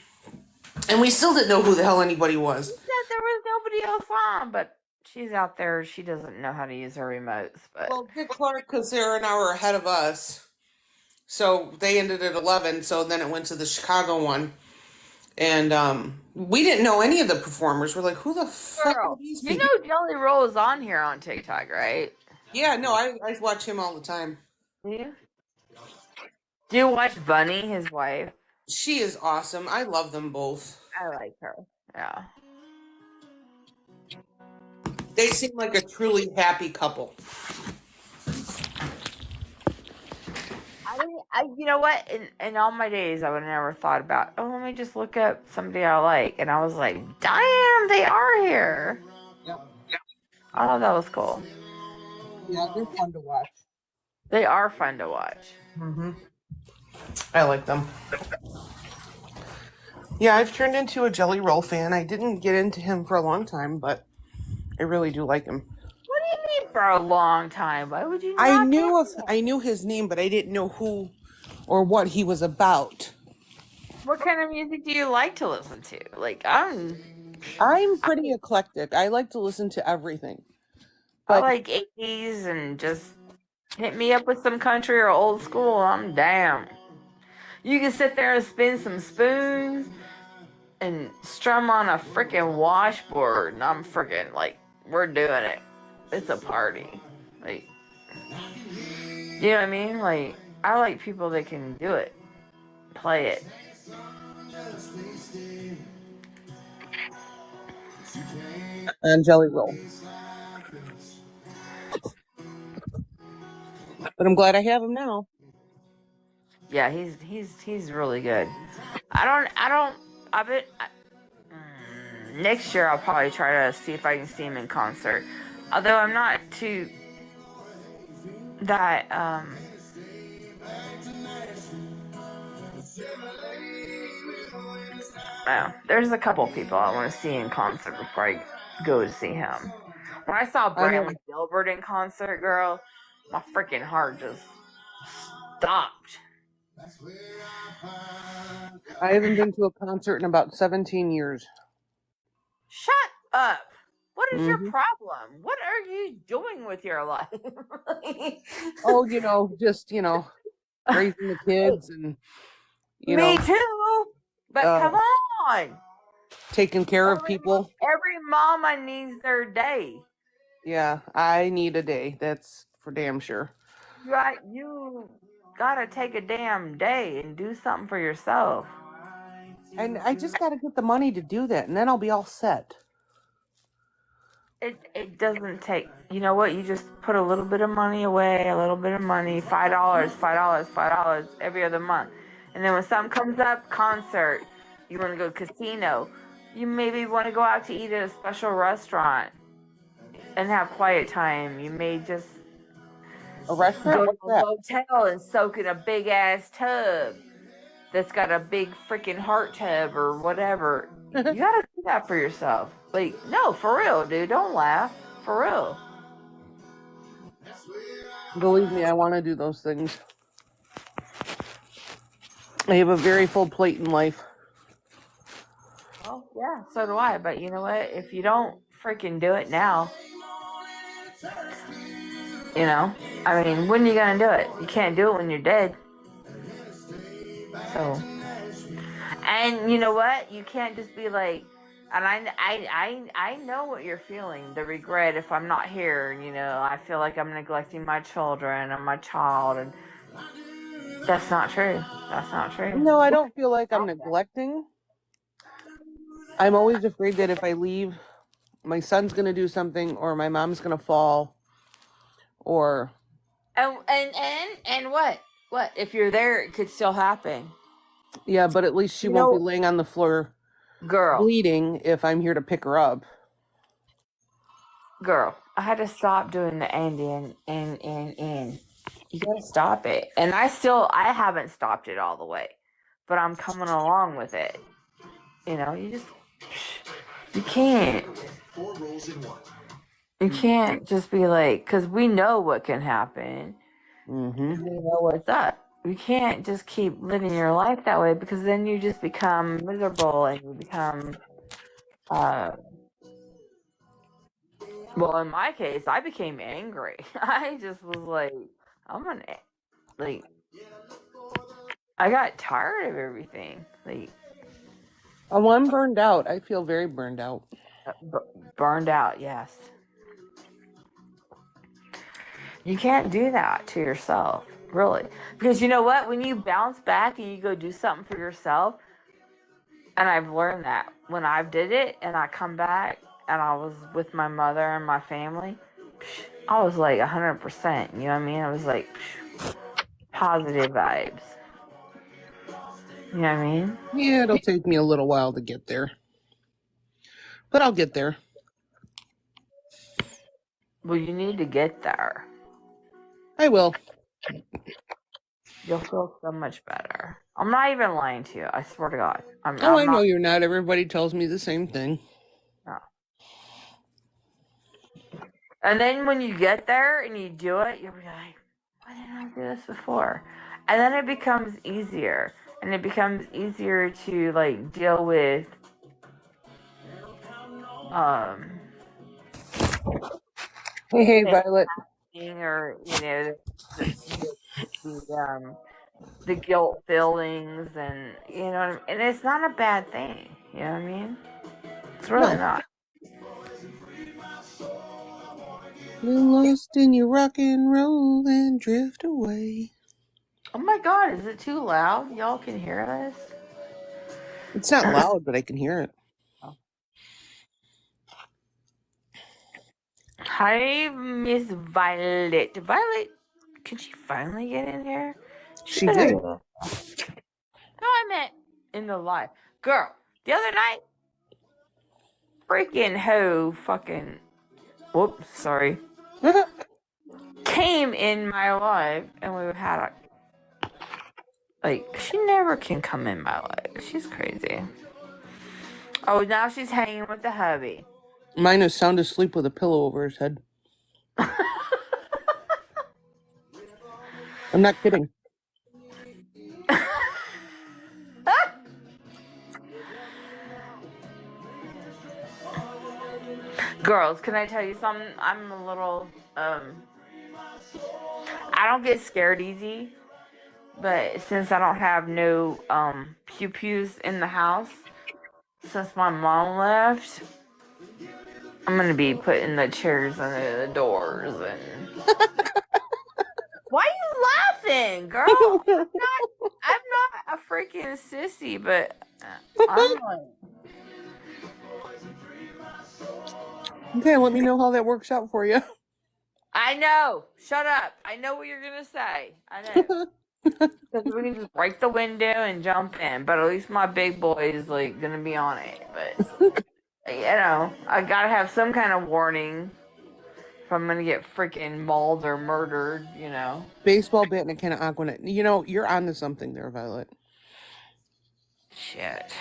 and we still didn't know who the hell anybody was. She said there was nobody else on, but she's out there. She doesn't know how to use her remotes. But Well, Dick Clark, because they're an hour ahead of us, so they ended at 11. So then it went to the Chicago one, and we didn't know any of the performers. We're like, who the fuck are girl, these you people? know Jelly Roll is on here on TikTok, right? Yeah, no, I watch him all the time. Yeah. Do you watch Bunny, his wife? She is awesome. I love them both. I like her. Yeah. They seem like a truly happy couple. You know what? In all my days, I would have never thought about, oh, let me just look up somebody I like. And I was like, damn, they are here. Yep. I thought that was cool. Yeah, they're fun to watch. They are fun to watch. Mm-hmm. I like them. Yeah, I've turned into a Jelly Roll fan. I didn't get into him for a long time, but I really do like him. What do you mean for a long time? Why would you not? I knew his name, but I didn't know who or what he was about. What kind of music do you like to listen to? Like, I'm pretty eclectic. I like to listen to everything. I But like 80s and just hit me up with some country or old school. I'm down. You can sit there and spin some spoons and strum on a freaking washboard, and I'm freaking like, we're doing it. It's a party. Like, you know what I mean? Like, I like people that can do it, play it. and Jelly Roll. But I'm glad I have him now. Yeah, he's really good. Next year I'll probably try to see if I can see him in concert. Although I'm not too that there's a couple people I want to see in concert before I go to see him. When I saw Brantley Gilbert in concert, girl, my freaking heart just stopped. I haven't been to a concert in about 17 years. Shut up. What is your Mhm. problem? What are you doing with your life? Oh, just, raising the kids and, Me too. But come on. taking care of people. Every mama needs their day. Yeah, I need a day. That's for damn sure. Right? You gotta take a damn day and do something for yourself. And I just got to get the money to do that, and then I'll be all set. It doesn't take, you know what? You just put a little bit of money away, a little bit of money, $5 every other month. And then when something comes up, concert, you want to go casino, you maybe want to go out to eat at a special restaurant and have quiet time. You may just A restaurant? go to What's a that? hotel and soak in a big ass tub that's got a big freaking heart tub or whatever. You gotta do that for yourself. Like, no, for real, dude. Don't laugh. For real. Believe me, I want to do those things. I have a very full plate in life. Well, yeah, so do I. But you know what? If you don't freaking do it now, I mean, when are you gonna do it? You can't do it when you're dead. So, and you know what? You can't just be like, and I know what you're feeling, the regret if I'm not here. I feel like I'm neglecting my children and my child, and that's not true. That's not true. No, I don't feel like I'm neglecting. I'm always afraid that if I leave, my son's going to do something or my mom's going to fall or... And what? What? If you're there, it could still happen. Yeah, but at least she won't be laying on the floor bleeding if I'm here to pick her up. Girl, I had to stop doing the and. You gotta stop it. And I haven't stopped it all the way. but I'm coming along with it. You know, you can't. You can't just be like, because we know what can happen. Mm-hmm. We know what's up. You can't just keep living your life that way, because then you just become miserable and you become, well, in my case, I became angry. I just was like, I'm gonna, like, I got tired of everything. Like, Oh, I'm burned out. I feel very burned out. burned out, yes. You can't do that to yourself, really. Because you know what? When you bounce back and you go do something for yourself, and I've learned that when I did it and I come back and I was with my mother and my family, I was like 100%. You know what I mean? I was like positive vibes. You know what I mean? Yeah, it'll take me a little while to get there. But I'll get there. Well, you need to get there. I will. You'll feel so much better. I'm not even lying to you. I swear to God. I'm I know not. you're not. Everybody tells me the same thing. No. And then when you get there and you do it, you'll be like, why didn't I do this before? And then it becomes easier. And it becomes easier to like deal with Hey, Violet. or the guilt feelings, and you know what I mean? And it's not a bad thing. You know what I mean? It's really No. not. Get lost in your rock and roll and drift away. Oh my God, is it too loud? Y'all can hear this? It's not loud, but I can hear it. Hi, Miss Violet. Violet, can she finally get in here? She better did. get in. No, I meant in the live. Girl, the other night, freaking hoe fucking, whoops, sorry, came in my live, and we had she never can come in my life. She's crazy. Oh, now she's hanging with the hubby. Mine is sound asleep with a pillow over his head. I'm not kidding. Girls, can I tell you something? I'm a little, I don't get scared easy, but since I don't have no, pew-pews in the house, since my mom left, I'm gonna be putting the chairs under the doors and... Why are you laughing, girl? I'm not a freaking sissy, but I'm like... Okay, let me know how that works out for you. I know. Shut up. I know what you're gonna say. I know. Because we can just break the window and jump in, but at least my big boy is like gonna be on it. But you know, I gotta have some kind of warning if I'm gonna get freaking mauled or murdered. You know. Baseball bat and a can of Aquanet. You know, you're onto something there, Violet. Shit.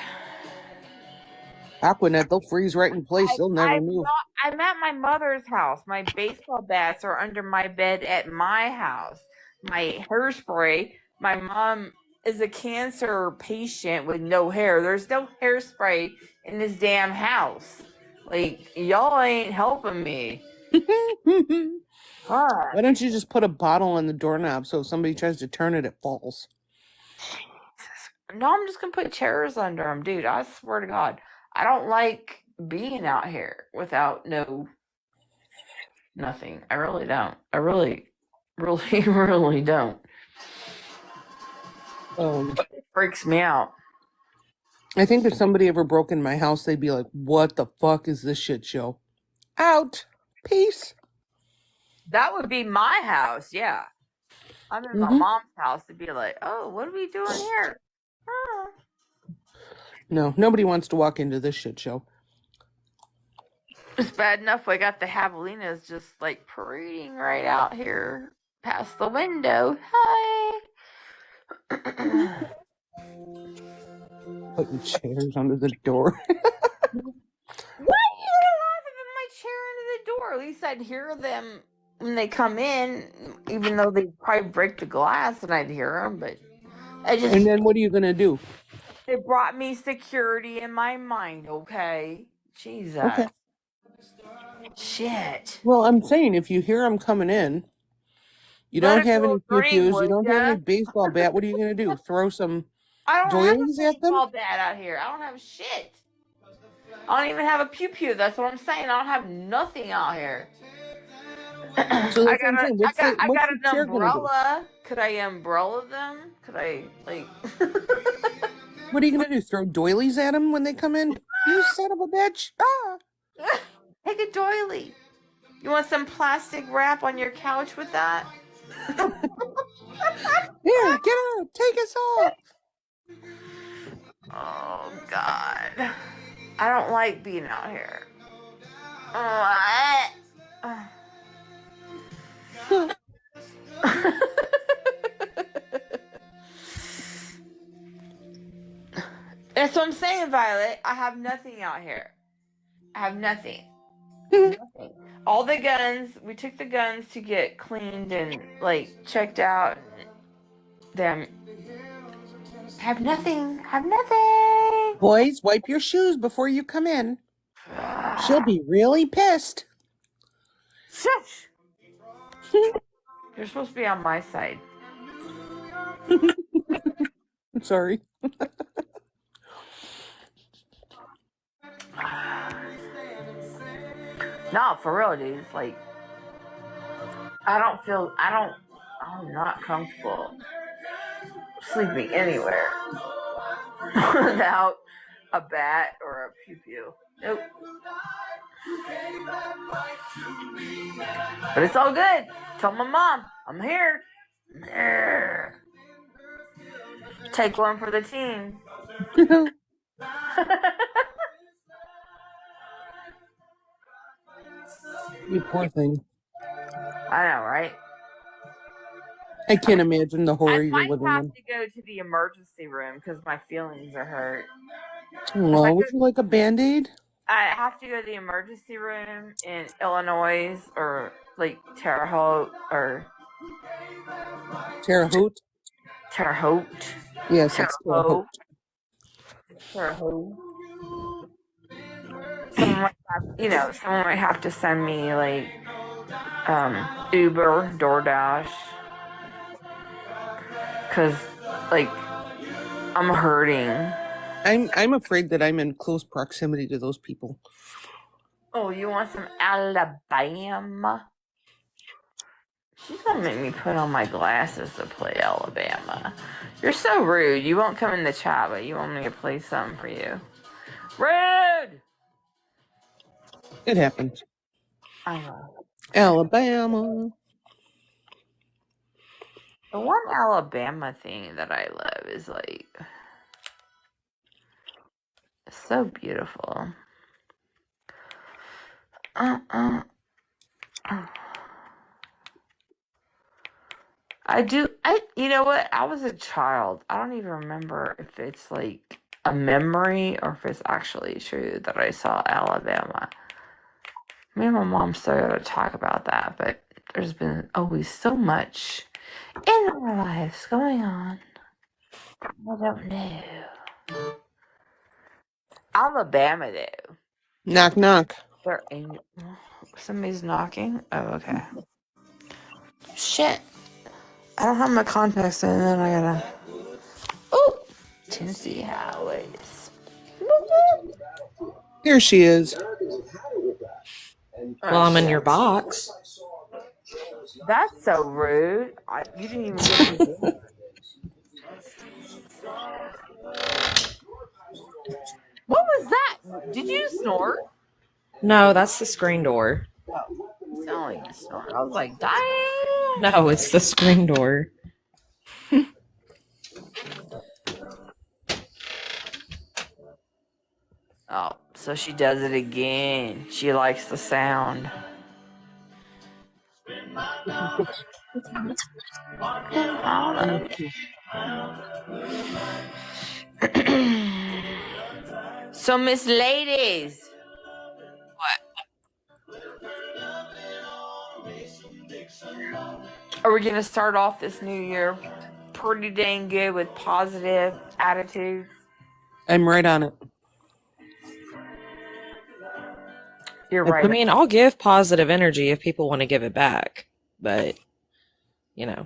Aquanet, they'll freeze right in place. They'll never move. I'm at my mother's house. My baseball bats are under my bed at my house. My hairspray. My mom is a cancer patient with no hair. There's no hairspray in this damn house. Like, y'all ain't helping me. Fuck. Why don't you just put a bottle on the doorknob so if somebody tries to turn it, it falls? No, I'm just gonna put chairs under them, dude. I swear to God, I don't like being out here without nothing. I really don't. I really, really, really don't. It freaks me out. I think if somebody ever broke in my house, they'd be like, "What the fuck is this shit show?" Out. Peace. That would be my house, yeah. I'm in my mom's house to be like, oh, what are we doing here? Oh. No, nobody wants to walk into this shit show. It's bad enough I got the javelinas just like parading right out here past the window. Hi. Putting chairs under the door. What? You don't laugh at my chair into the door. At least I'd hear them when they come in, even though they probably break the glass and I'd hear them. But I just, And then what are you gonna do? it brought me security in my mind. Okay, Jesus. Okay. Shit. Well, I'm saying if you hear them coming in, you Let don't it have go any green, pew-pews, you would don't have ya? any baseball bat. What are you gonna do? Throw some I don't have a doilies at them? baseball bat out here. I don't have shit. I don't even have a pew pew. That's what I'm saying. I don't have nothing out here. So that's what I'm saying. What's I got the an chair gonna do? umbrella. Could I umbrella them? Could I like? What are you gonna do? Throw doilies at them when they come in? You son of a bitch! Ah! Take a doily. You want some plastic wrap on your couch with that? Here, get out! Take us off! Oh God, I don't like being out here. That's what I'm saying, Violet. I have nothing out here. I have nothing. Nothing. All the guns, we took the guns to get cleaned and like checked out. Them have nothing. Have nothing. Boys, wipe your shoes before you come in. She'll be really pissed. Shush. You're supposed to be on my side. I'm sorry. No, for real, dude. It's like I'm not comfortable sleeping anywhere without a bat or a pew pew. Nope. But it's all good. Tell my mom I'm here. I'm here. Take one for the team. You poor thing. I know, right? I can't imagine the horror I you're might living have in. to go to the emergency room because my feelings are hurt. Well, would you like a Band-Aid? I have to go to the emergency room in Illinois or like Terre Haute or Terre Haute? Terre Haute. Yes, Terre it's Terre Haute. Haute. Terre Haute. Someone might have to send me like Uber, DoorDash, because like I'm hurting. I'm afraid that I'm in close proximity to those people. Oh, you want some Alabama? She's gonna make me put on my glasses to play Alabama. You're so rude. You won't come in the chat, but you want me to play something for you. Rude! It happens. I know. Alabama. The one Alabama thing that I love is like so beautiful. You know what? I was a child. I don't even remember if it's like a memory or if it's actually true that I saw Alabama. Me and my mom started to talk about that, but there's been always so much in our lives going on. I don't know. Alabama, though. Knock, knock. Somebody's knocking? Oh, okay. Shit. I don't have my contacts in, and then I gotta. Oh! Tennessee Highways. Here she is. Well, I'm in your box. That's so rude. You didn't even give me this. What was that? Did you snort? No, that's the screen door. You sound like you snort. I was like, dang. No, it's the screen door. Oh, so she does it again. She likes the sound. So, Miss Ladies. Are we going to start off this new year pretty dang good with positive attitudes? I'm right on it. You're I right. I mean, I'll give positive energy if people want to give it back, but you know.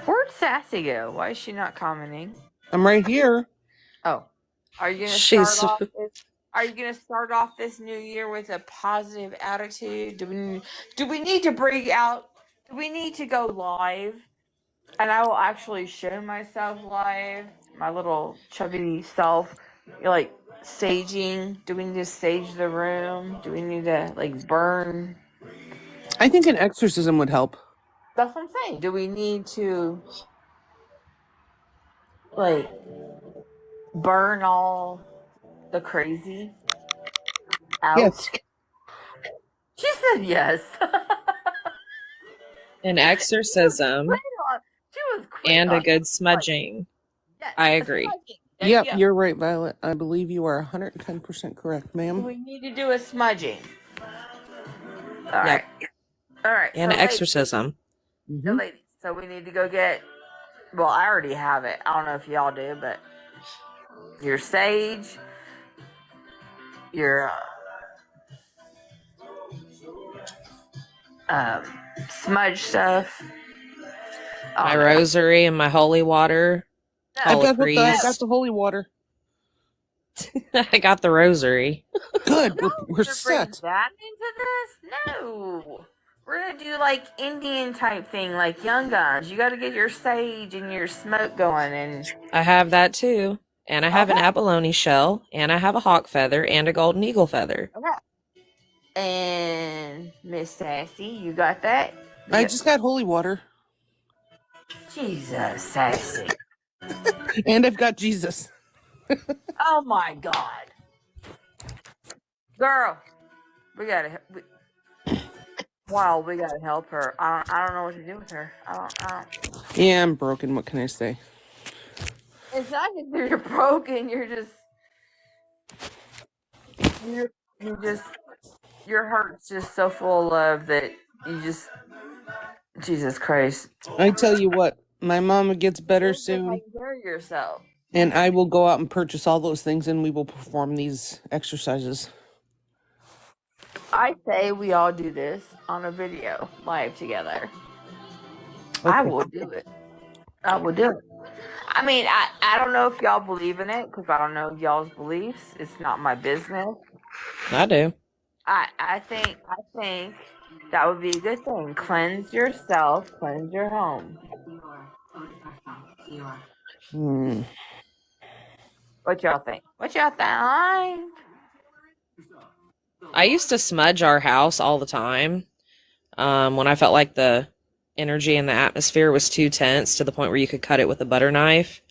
Where'd Sassy go? Why is she not commenting? I'm right here. Oh, are you gonna She's start off? Are you gonna start off this new year with a positive attitude? Do we need to bring out? Do we need to go live? And I will actually show myself live, my little chubby self, like saging. Do we need to sage the room? Do we need to like burn? I think an exorcism would help. That's what I'm saying. Do we need to like burn all the crazy out? Yes. She said yes. an exorcism She was quick and a on good that. smudging. Yes, I a agree. smudging. There Yep, you go. you're right, Violet. I believe you are 110% correct, ma'am. We need to do a smudging. All right. All right. And so an exorcism. ladies, so we need to go get. Well, I already have it. I don't know if y'all do, but your sage, your smudge stuff. My rosary and my holy water. I've Call a got priest. the holy water. I got the rosary. Good. We're You're bring set. that into this? No. We're gonna do like Indian type thing, like Young Guns. You got to get your sage and your smoke going, and I have that too. And I have an Okay. abalone shell, and I have a hawk feather and a golden eagle feather. and Miss Sassy, you got that? I just got holy water. Jesus, Sassy. And I've got Jesus. Oh my God, girl, we gotta. Wow, we gotta help her. I don't know what to do with her. I don't. Yeah, I'm broken. What can I say? It's not that you're broken. You're just your heart's just so full of love that you just Jesus Christ. I tell you what, my mama gets better How soon, you carry yourself. and I will go out and purchase all those things, and we will perform these exercises. I say we all do this on a video live together. Okay. I will do it. I will do it. I mean, I don't know if y'all believe in it because I don't know y'all's beliefs. It's not my business. I do. I think that would be a good thing. Cleanse yourself, cleanse your home. What y'all think? What y'all think? I used to smudge our house all the time when I felt like the energy in the atmosphere was too tense to the point where you could cut it with a butter knife.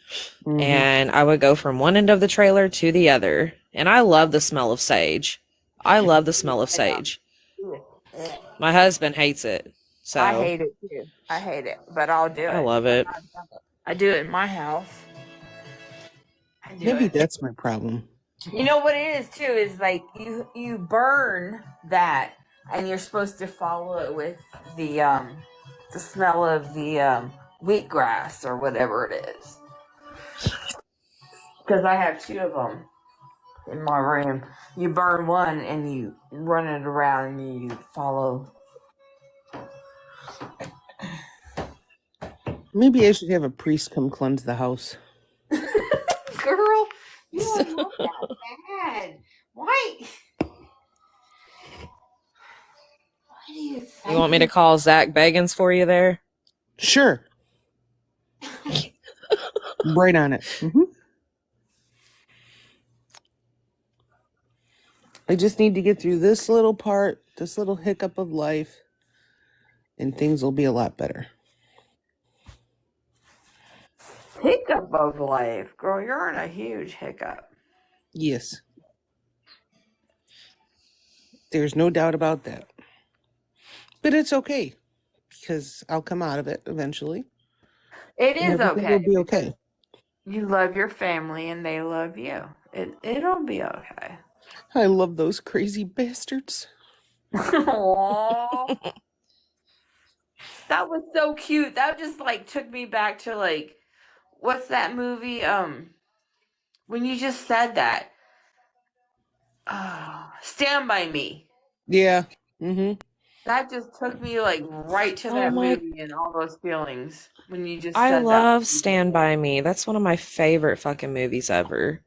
And I would go from one end of the trailer to the other. And I love the smell of sage. I love the smell of sage. My husband hates it. So I hate it too. I hate it, but I'll do it. I love it. I do it in my house. Maybe that's my problem. You know what it is too is like you burn that and you're supposed to follow it with the smell of the wheatgrass or whatever it is. Because I have two of them in my room. You burn one and you run it around and you follow. Maybe I should have a priest come cleanse the house. Girl, you don't look that bad. Why? Why do you You want me to call Zach Bagans for you there? Sure. Right on it. I just need to get through this little part, this little hiccup of life, and things will be a lot better. hiccup of life? Girl, you're in a huge hiccup. Yes. There's no doubt about that. But it's okay, because I'll come out of it eventually. It and is everything will okay be because okay. you love your family and they love you. It'll be okay. I love those crazy bastards. Aww. That was so cute. That just like took me back to like what's that movie? When you just said that. Stand by Me. Yeah. Mm-hmm. That just took me like right to Oh that my, movie and all those feelings when you just I said that. love Stand By Me. That's one of my favorite fucking movies ever.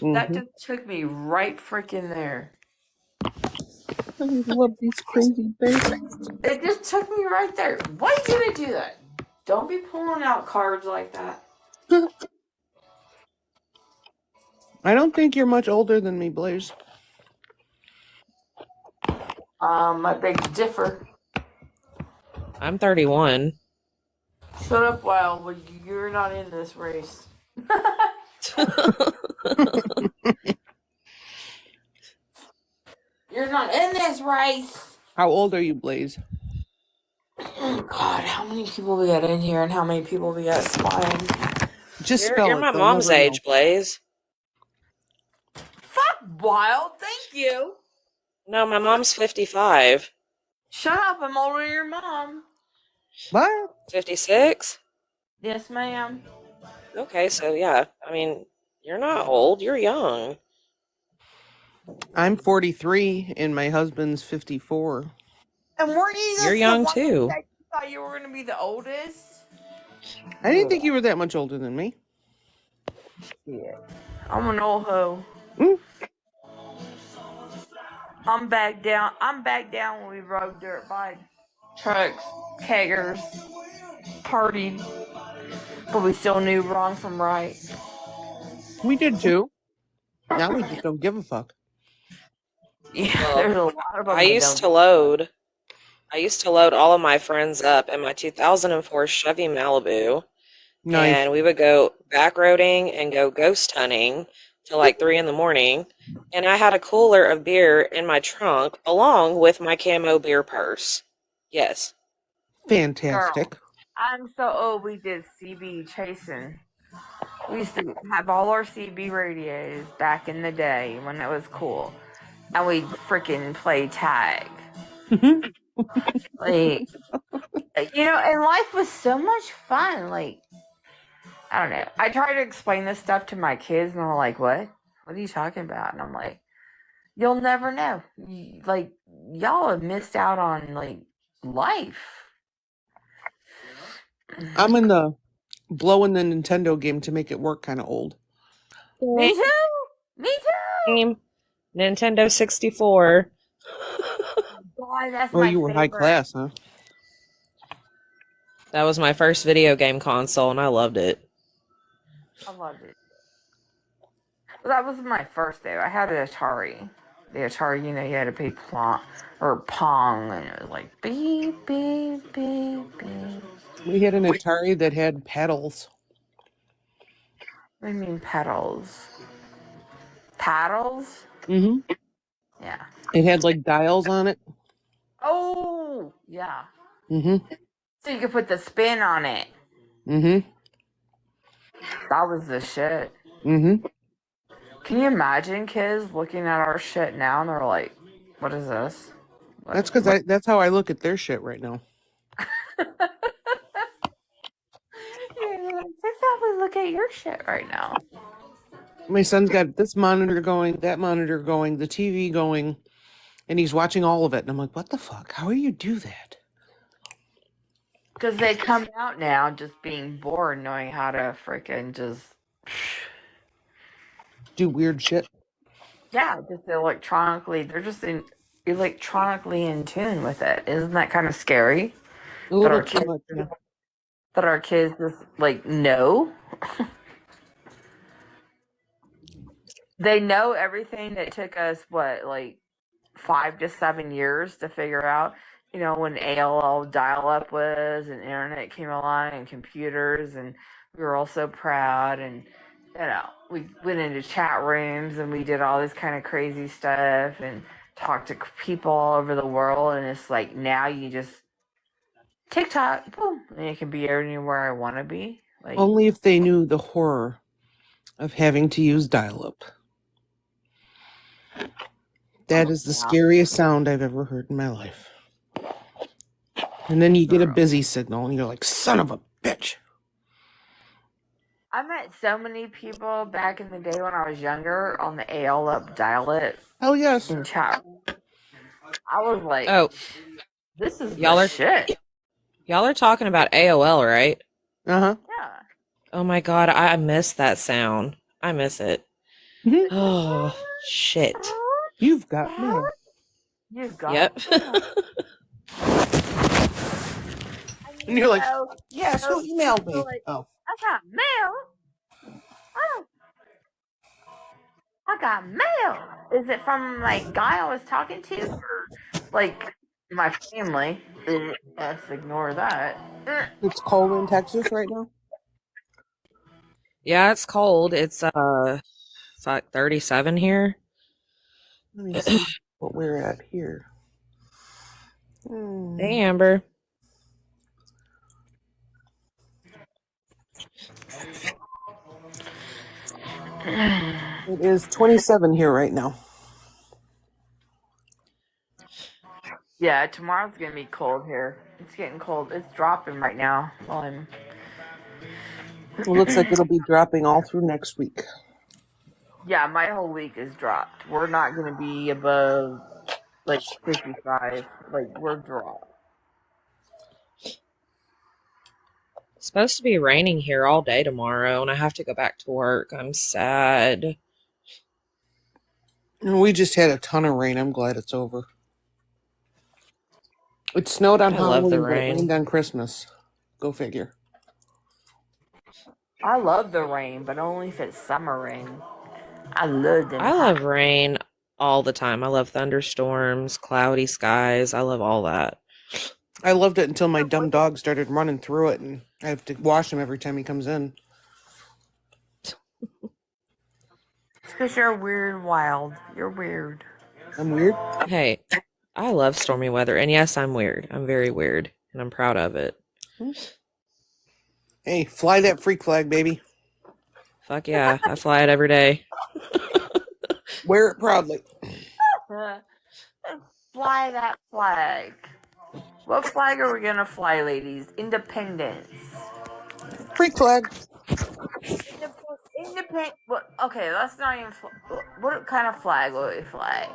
That Mm-hmm. just took me right freaking there. I love these crazy bastards. It just took me right there. Why did it do that? Don't be pulling out cards like that. I don't think you're much older than me, Blaze. I beg to differ. I'm 31. Shut up, Wild. Well, you're not in this race. You're not in this race. How old are you, Blaze? Oh, God, how many people we got in here and how many people we got spying? Just You're spell it. my They'll mom's never know. age, Blaze. Fuck Wild, thank you. No, my mom's 55. Shut up, I'm older than your mom. What? 56? Yes, ma'am. Okay, so yeah. I mean, you're not old, you're young. I'm 43 and my husband's 54. And weren't you You're the young one too. that you thought you were going to be the oldest? I didn't think you were that much older than me. Yeah. I'm an old hoe. Mm. I'm back down. I'm back down when we rode dirt bikes, trucks, keggers, partied, but we still knew wrong from right. We did too. Now we just don't give a fuck. Yeah, Well, there's a lot of them I that used don't. to load. I used to load all of my friends up in my 2004 Chevy Malibu, Nice. and we would go backroading and go ghost hunting till like 3 in the morning. And I had a cooler of beer in my trunk along with my camo beer purse. Yes. Fantastic. Girl, I'm so old. We did CB chasing. We used to have all our CB radios back in the day when it was cool, and we'd freaking play tag. Like, and life was so much fun. Like, I don't know. I try to explain this stuff to my kids, and they're like, "What? What are you talking about?" And I'm like, "You'll never know. Y'all have missed out on like life." I'm in the blowing the Nintendo game to make it work kind of old. Me too. Me too. Game Nintendo 64. Boy, that's Oh, my you were high favorite. class, huh? That was my first video game console, and I loved it. I loved it. Well, that was my first though. I had an Atari. The Atari, you had to pay Pong, and it was like beep beep beep beep. We had an Atari that had pedals. What do you mean pedals? Paddles? Mm-hmm. Yeah. It had like dials on it. Oh, yeah. Mm-hmm. So you could put the spin on it. Mm-hmm. That was the shit. Mm-hmm. Can you imagine kids looking at our shit now and they're like, "What is this?" That's because that's how I look at their shit right now. That's how we look at your shit right now. My son's got this monitor going, that monitor going, the TV going, and he's watching all of it. And I'm like, what the fuck? How do you do that? Because they come out now just being bored, knowing how to freaking just, Do weird shit. yeah, just electronically. They're just electronically in tune with it. Isn't that kind of scary? A little too much. That our kids just like know. They know everything that took us like 5 to 7 years to figure out. When AOL dial-up was and internet came along and computers, and we were all so proud, and we went into chat rooms and we did all this kind of crazy stuff and talked to people all over the world, and it's like now you just TikTok, boom, and it can be anywhere I want to be. Like, Only if they knew the horror of having to use dial-up. That is the scariest sound I've ever heard in my life. And then you get a busy signal, and you're like, son of a bitch. I met so many people back in the day when I was younger on the AOL up dial-it Hell yes. in chat. I was like, Oh, this is y'all the are shit. y'all are talking about AOL, right? Uh-huh. Yeah. Oh my god, I miss that sound. I miss it. Mhm. Oh shit. You've got mail. You've got Yep. And you're like, yeah, who emailed me? like, Oh. I got mail. Oh, I got mail. Is it from like guy I was talking to, or like my family? Let's ignore that. It's cold in Texas right now? Yeah, it's cold. It's like 37 here. Let me see what we're at here. Hey, Amber. It is 27 here right now. Yeah, tomorrow's gonna be cold here. It's getting cold. It's dropping right now. While It looks like it'll be dropping all through next week. yeah, my whole week is dropped. We're not gonna be above like 55. Like we're dropped. It's supposed to be raining here all day tomorrow, and I have to go back to work. I'm sad. And we just had a ton of rain. I'm glad it's over. It snowed on I love the Halloween, but it rain. rained on Christmas. Go figure. I love the rain, but only if it's summer rain. I love them. I love rain all the time. I love thunderstorms, cloudy skies. I love all that. I loved it until my dumb dog started running through it, and I have to wash him every time he comes in. It's because you're weird and wild. You're weird. I'm weird. Hey, I love stormy weather, and yes, I'm weird. I'm very weird, and I'm proud of it. Hey, fly that freak flag, baby. Fuck yeah, I fly it every day. Wear it proudly. Fly that flag. What flag are we gonna fly, ladies? Independence. Freak flag. Independent. What? Okay, let's not even. What kind of flag will we fly?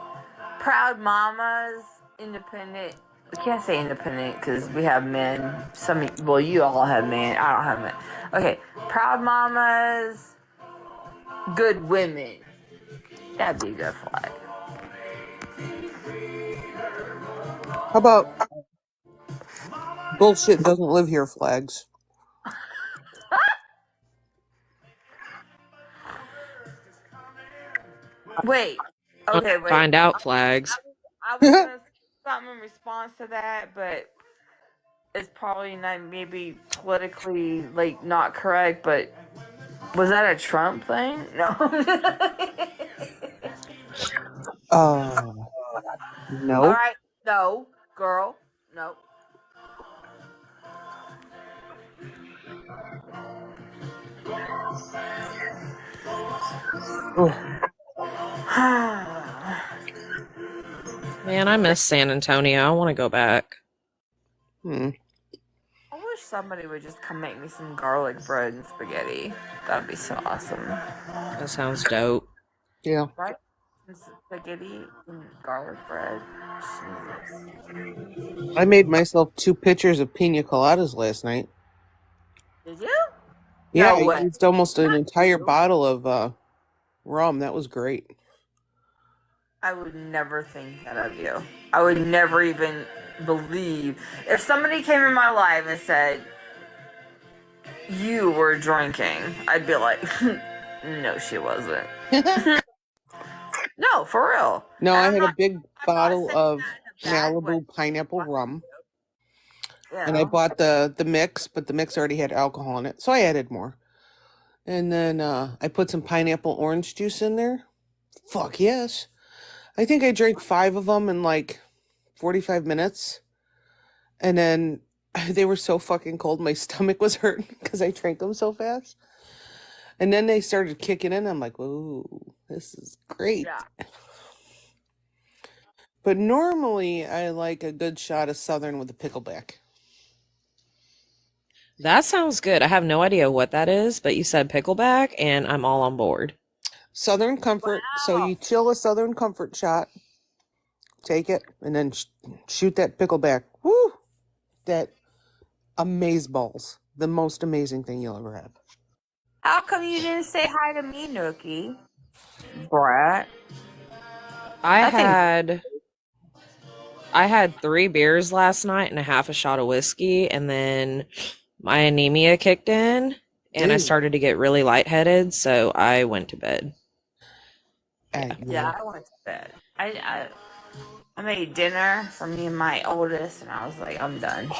Proud mamas. Independent. We can't say independent because we have men. Well, you all have men. I don't have men. Okay, proud mamas. Good women. That'd be a good flag. How about bullshit doesn't live here flags? Wait. Okay, wait. Find out flags. I was gonna say something in response to that, but it's probably not maybe politically like not correct. But was that a Trump thing? No. No. All right. No, girl. No. Man, I miss San Antonio. I want to go back. Hmm. I wish somebody would just come make me some garlic bread and spaghetti. That'd be so awesome. That sounds dope. Yeah. Right? Some spaghetti and garlic bread. Jesus. I made myself 2 pitchers of pina coladas last night. Did you? Yeah, No I way. used almost an entire bottle of rum. That was great. I would never think that of you. I would never even believe. If somebody came in my life and said, you were drinking, I'd be like, no, she wasn't. No, for real. No, And I I'm had not- a big I'm not bottle saying of that in a bad way. Malibu pineapple rum. You And I know? bought the mix, but the mix already had alcohol in it, so I added more. And then I put some pineapple orange juice in there. Fuck yes. I think I drank 5 of them in like 45 minutes. And then They were so fucking cold. My stomach was hurting because I drank them so fast. And then they started kicking in. I'm like, ooh, this is great. Yeah. But normally I like a good shot of Southern with a pickleback. That sounds good. I have no idea what that is, but you said pickleback, and I'm all on board. Southern Comfort. So you chill a Southern Comfort shot, take it, and then shoot that pickleback. Woo! That amazeballs. The most amazing thing you'll ever have. How come you didn't say hi to me, Nookie? Brat. I think- had 3 beers last night and a half a shot of whiskey, and then my anemia kicked in, and I Ooh. started to get really lightheaded, so I went to bed. Yeah, I went to bed. I made dinner for me and my oldest, and I was like, I'm done.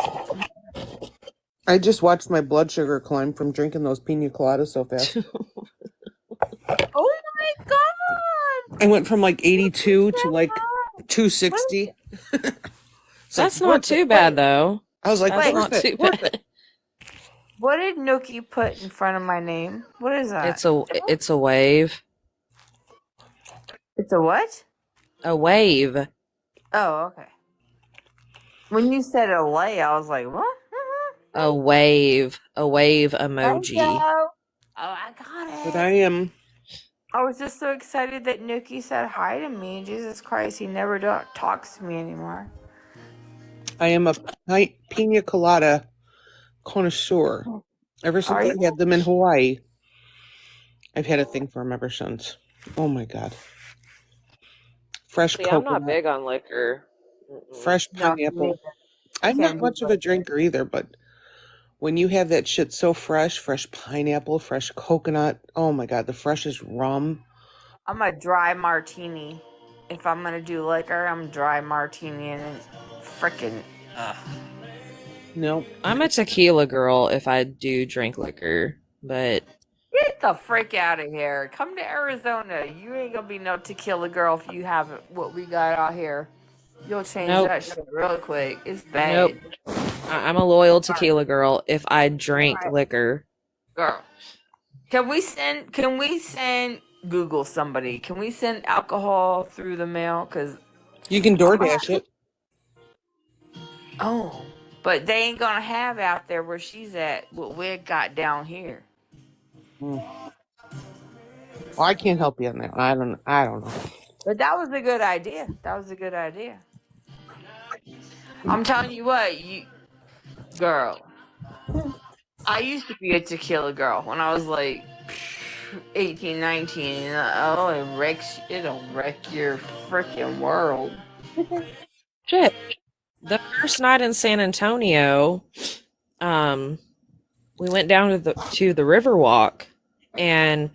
I just watched my blood sugar climb from drinking those pina coladas so fast. Oh my god! I went from like 82 to like 260. That's not too bad, though. I was like, That's Wait, not worth too it, worth bad. it. What did Nookie put in front of my name? What is that? It's a wave. It's a what? A wave. Oh, okay. When you said a lay, I was like, what? A wave. A wave Thank emoji. you. Oh, I got it. But I am. I was just so excited that Nookie said hi to me. Jesus Christ, he never talks to me anymore. I am a pina colada connoisseur. Ever since I had them in Hawaii, I've had a thing for them ever since. Oh my god. Fresh See, coconut. I'm not big on liquor. Fresh pineapple. I'm not much of a drinker either, but when you have that shit so fresh pineapple, fresh coconut, oh my god, the freshest rum. I'm a dry martini. If I'm gonna do liquor, I'm dry martini and freaking. No. I'm a tequila girl if I do drink liquor, but Get the frick out of here. Come to Arizona. You ain't gonna be no tequila girl if you have what we got out here. You'll change Nope. that shit real quick. It's bad. Nope. I'm a loyal tequila girl if I drink liquor. Girl. Can we send Google somebody? Can we send alcohol through the mail? Cause You can DoorDash it. oh, but they ain't gonna have out there where she's at what we got down here. Well, I can't help you on that. I don't know. But that was a good idea. I'm telling you what, girl. I used to be a tequila girl when I was like 18, 19. Oh, it'll wreck your freaking world. Shit. The first night in San Antonio, we went down to the Riverwalk, and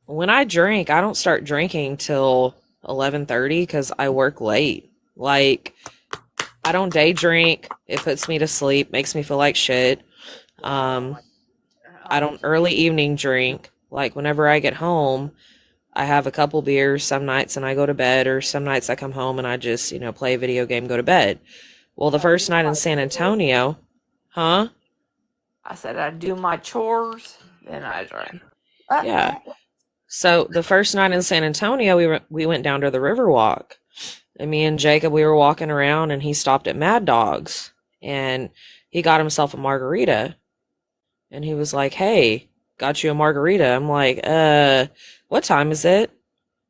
when I drink, I don't start drinking till 11:30 because I work late. Like, I don't day drink. It puts me to sleep, makes me feel like shit. I don't early evening drink. Like, whenever I get home, I have a couple beers some nights and I go to bed, or some nights I come home and I just, play a video game, go to bed. Well, the first night in San Antonio, huh? I said I do my chores, then I drink. Yeah. So the first night in San Antonio, we went down to the Riverwalk, and me and Jacob, we were walking around, and he stopped at Mad Dog's, and he got himself a margarita, and he was like, "Hey, got you a margarita." I'm like, what time is it?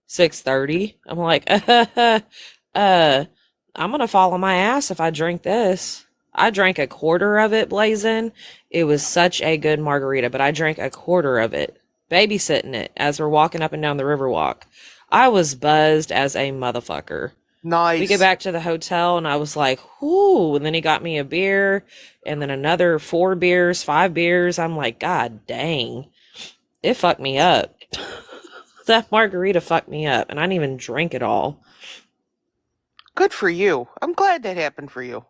6:30. I'm like, I'm gonna fall on my ass if I drink this. I drank a quarter of it, Blazen. It was such a good margarita, but I drank a quarter of it, babysitting it as we're walking up and down the Riverwalk. I was buzzed as a motherfucker. Nice. We get back to the hotel and I was like, whoo. And then he got me a beer and then another 4 beers, 5 beers. I'm like, God dang. It fucked me up. That margarita fucked me up, and I didn't even drink it all. Good for you. I'm glad that happened for you.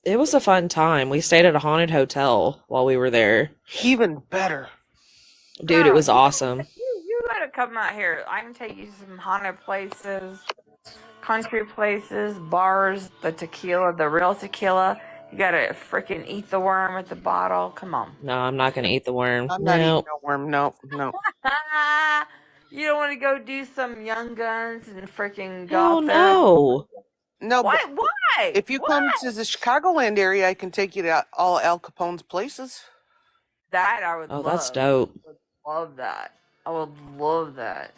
It was a fun time. We stayed at a haunted hotel while we were there. Even better. Dude, it was awesome. You gotta come out here. I can take you to some haunted places. country places, bars, the tequila, the real tequila. You gotta freaking eat the worm at the bottle. Come on. No, I'm not gonna eat the worm. I'm not eating No. no worm. No, no. You don't want to go do some Young Guns and freaking go Hell out there? no. No, Why? but Why? if you Why? come to the Chicagoland area, I can take you to all Al Capone's places. That I would Oh, love. that's dope. Love that. I would love that.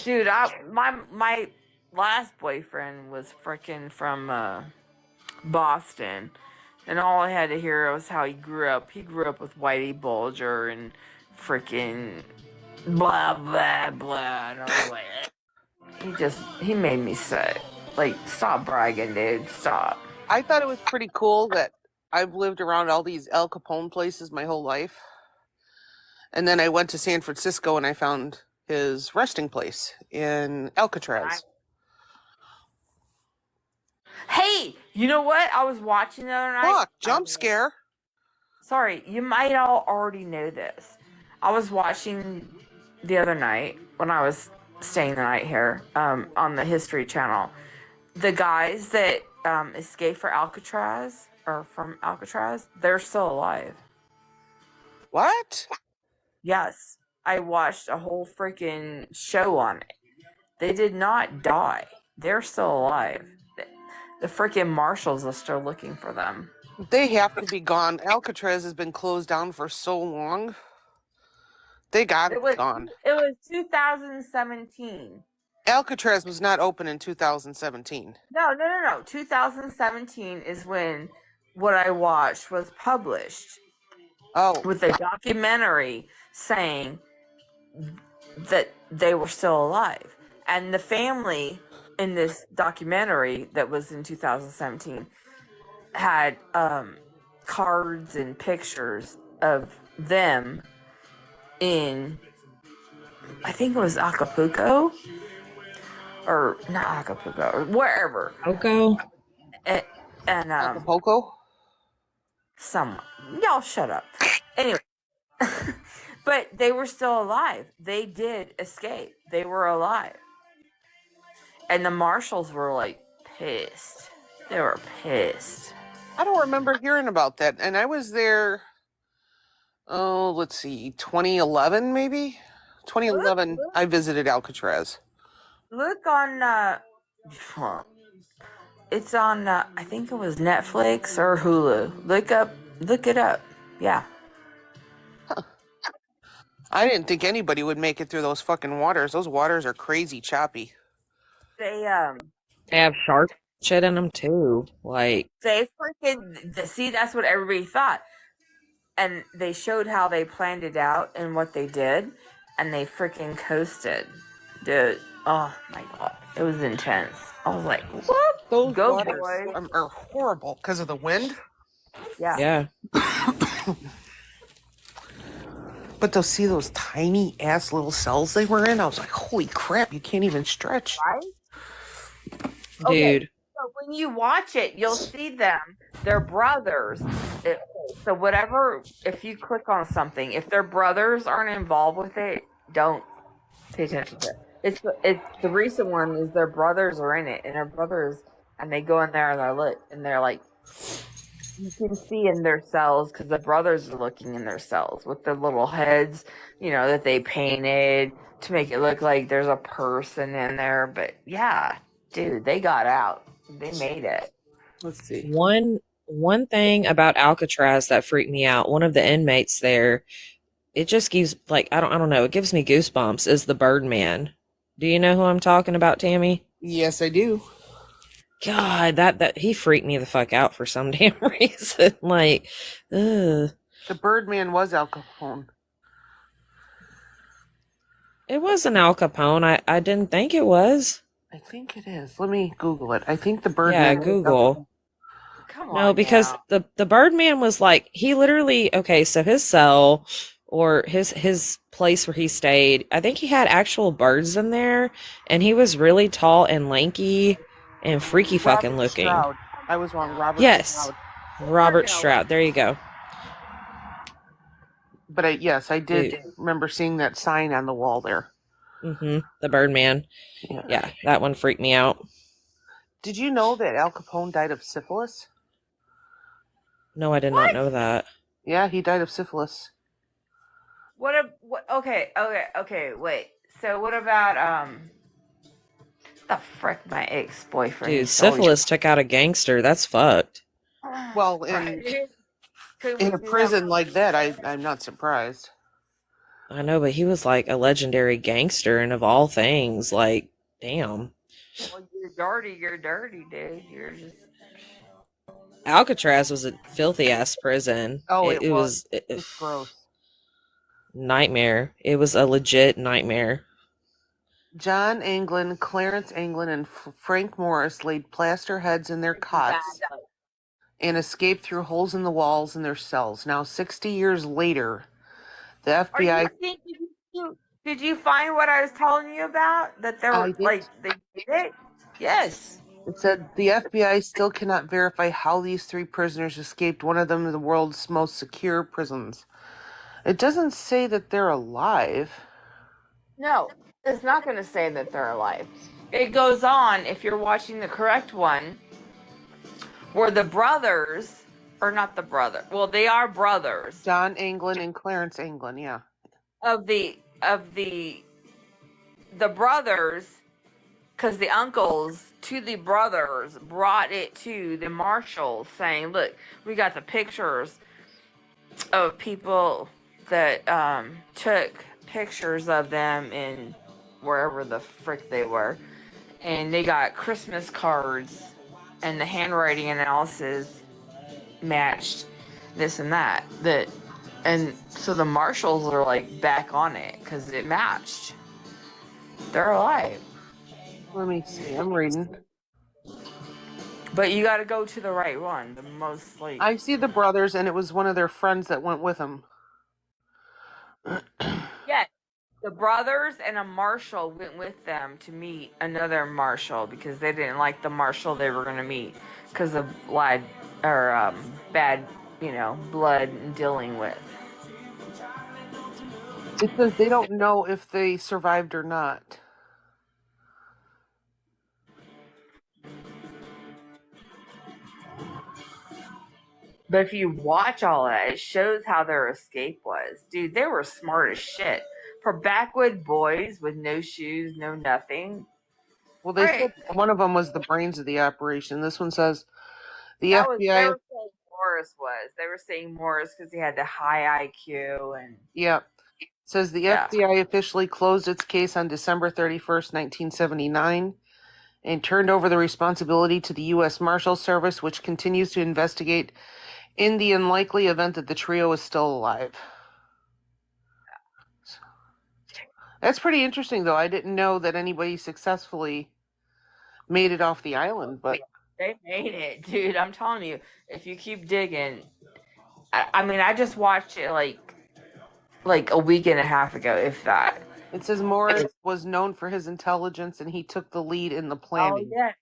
Dude, my last boyfriend was freaking from Boston, and all I had to hear was how he grew up. He grew up with Whitey Bulger and freaking blah blah blah. And I was like, he made me sick. Like, stop bragging, dude. Stop. I thought it was pretty cool that I've lived around all these Al Capone places my whole life. And then I went to San Francisco and I found his resting place in Alcatraz. Hey, you know what? I was watching the other night. Fuck, jump scare. Sorry, you might all already know this. I was watching the other night when I was staying the night here on the History Channel. The guys that escaped from Alcatraz, they're still alive. What? Yes, I watched a whole freaking show on it. They did not die. They're still alive. The freaking marshals are still looking for them. They have to be gone. Alcatraz has been closed down for so long. They got it gone. It was 2017. Alcatraz was not open in 2017. No. 2017 is when what I watched was published. Oh. With a documentary saying that they were still alive. And the family in this documentary that was in 2017 had cards and pictures of them in, I think it was Acapulco, or not Acapulco, or wherever. Oko? And Acapulco? Someone. Y'all shut up. Anyway. But they were still alive. They did escape. They were alive. And the marshals were like pissed. They were pissed. I don't remember hearing about that. And I was there, let's see, 2011 maybe? 2011, I visited Alcatraz. Look on, it's on, I think it was Netflix or Hulu. Look it up. Yeah. Huh. I didn't think anybody would make it through those fucking waters. Those waters are crazy choppy. They have shark shit in them too. Like, they freaking see, that's what everybody thought. And they showed how they planned it out and what they did, and they freaking coasted. Dude, oh my god. It was intense. I was like, what? Those Go, waters boys. are horrible because of the wind. Yeah. But to see those tiny ass little cells they were in, I was like, holy crap, you can't even stretch. Right? dude. Okay, so when you watch it, you'll see them. They're brothers. So whatever, if you click on something, if their brothers aren't involved with it, don't pay attention to it. It's the recent one is their brothers are in it, and their brothers, and they go in there and they look, and they're like, you can see in their cells because the brothers are looking in their cells with their little heads, that they painted to make it look like there's a person in there. But yeah, dude, they got out. They made it. Let's see. One thing about Alcatraz that freaked me out, one of the inmates there, it just gives, like, I don't know, it gives me goosebumps, is the Birdman. Do you know who I'm talking about, Tammy? Yes, I do. God, that he freaked me the fuck out for some damn reason. Like, ugh. The Birdman was Al Capone. It wasn't Al Capone. I didn't think it was. I think it is. Let me Google it. I think the Birdman. Yeah, was Google. Come on. No, because now. the Birdman was like, he literally, okay, so his cell or his place where he stayed, I think he had actual birds in there, and he was really tall and lanky and freaky fucking Robert looking. Stroud. I was wrong. Robert Yes. Stroud. Robert Stroud. There you go. But I did Dude. remember seeing that sign on the wall there. The Birdman. Yeah. Yeah, that one freaked me out. Did you know that Al Capone died of syphilis? No, I did not know that. Yeah, he died of syphilis. Okay, wait. So what about the frick my ex-boyfriend? Dude, He's always- syphilis took out a gangster. That's fucked. Well, Right. in a prison like that, I'm not surprised. I know, but he was like a legendary gangster, and of all things, like, damn. Well, you're dirty, dude. You're just Alcatraz was a filthy ass prison. Oh, it was It's gross. nightmare. It was a legit nightmare. John Anglin, Clarence Anglin, and Frank Morris laid plaster heads in their cots and escaped through holes in the walls in their cells. Now, 60 years later, the FBI... Did you find what I was telling you about? That they were they did it? Yes. It said the FBI still cannot verify how these 3 prisoners escaped one of them of the world's most secure prisons. It doesn't say that they're alive. No, it's not going to say that they're alive. It goes on, if you're watching the correct one, where the brothers, or not the brother, well, they are brothers. John Anglin and Clarence Anglin, yeah. Of the brothers, because the uncles to the brothers brought it to the marshals saying, look, we got the pictures of people that took pictures of them in wherever the frick they were, and they got Christmas cards and the handwriting analysis matched this and that, and so the marshals are like back on it because it matched. They're alive. Let me see, I'm reading. But you got to go to the right one. The most like I see the brothers, and it was one of their friends that went with them. yeah, the brothers and a marshal went with them to meet another marshal because they didn't like the marshal they were going to meet because of bad, blood dealing with. It says they don't know if they survived or not. But if you watch all that, it shows how their escape was. Dude, they were smart as shit. For backwood boys with no shoes, no nothing. Well, they said one of them was the brains of the operation. This one says the They FBI... were saying Morris was. They were saying Morris because he had the high IQ and... Yeah. It says the FBI officially closed its case on December 31st, 1979, and turned over the responsibility to the U.S. Marshal Service, which continues to investigate in the unlikely event that the trio is still alive. That's pretty interesting, though. I didn't know that anybody successfully made it off the island, but... They made it, dude. I'm telling you, if you keep digging... I just watched it like a week and a half ago, if that. It says Morris was known for his intelligence, and he took the lead in the planning. Oh, yeah.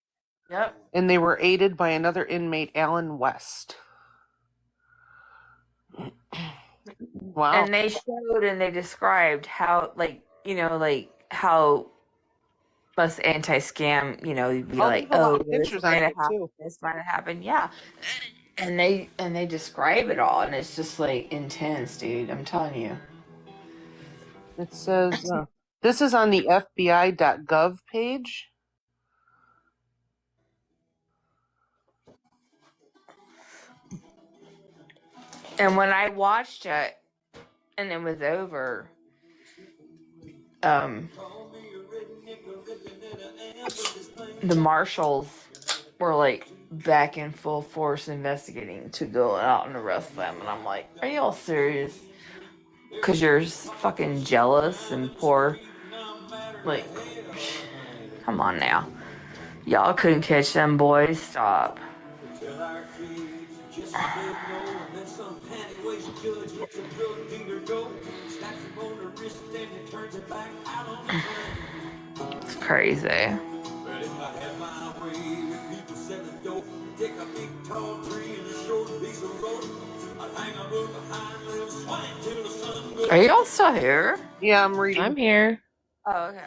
Yep. And they were aided by another inmate, Alan West. Wow. And they showed and they described how, how us anti-scam, you'd be like, oh, this might have happened, this might have happened. Yeah. And they describe it all, and it's just, intense, dude. I'm telling you. It says, this is on the FBI.gov page. And when I watched it, and it was over, the marshals were, back in full force investigating to go out and arrest them. And I'm like, are y'all serious? Because you're fucking jealous and poor. Come on now. Y'all couldn't catch them boys. Stop. It's crazy. Are y'all still here? Yeah, I'm reading. I'm here. Oh, okay.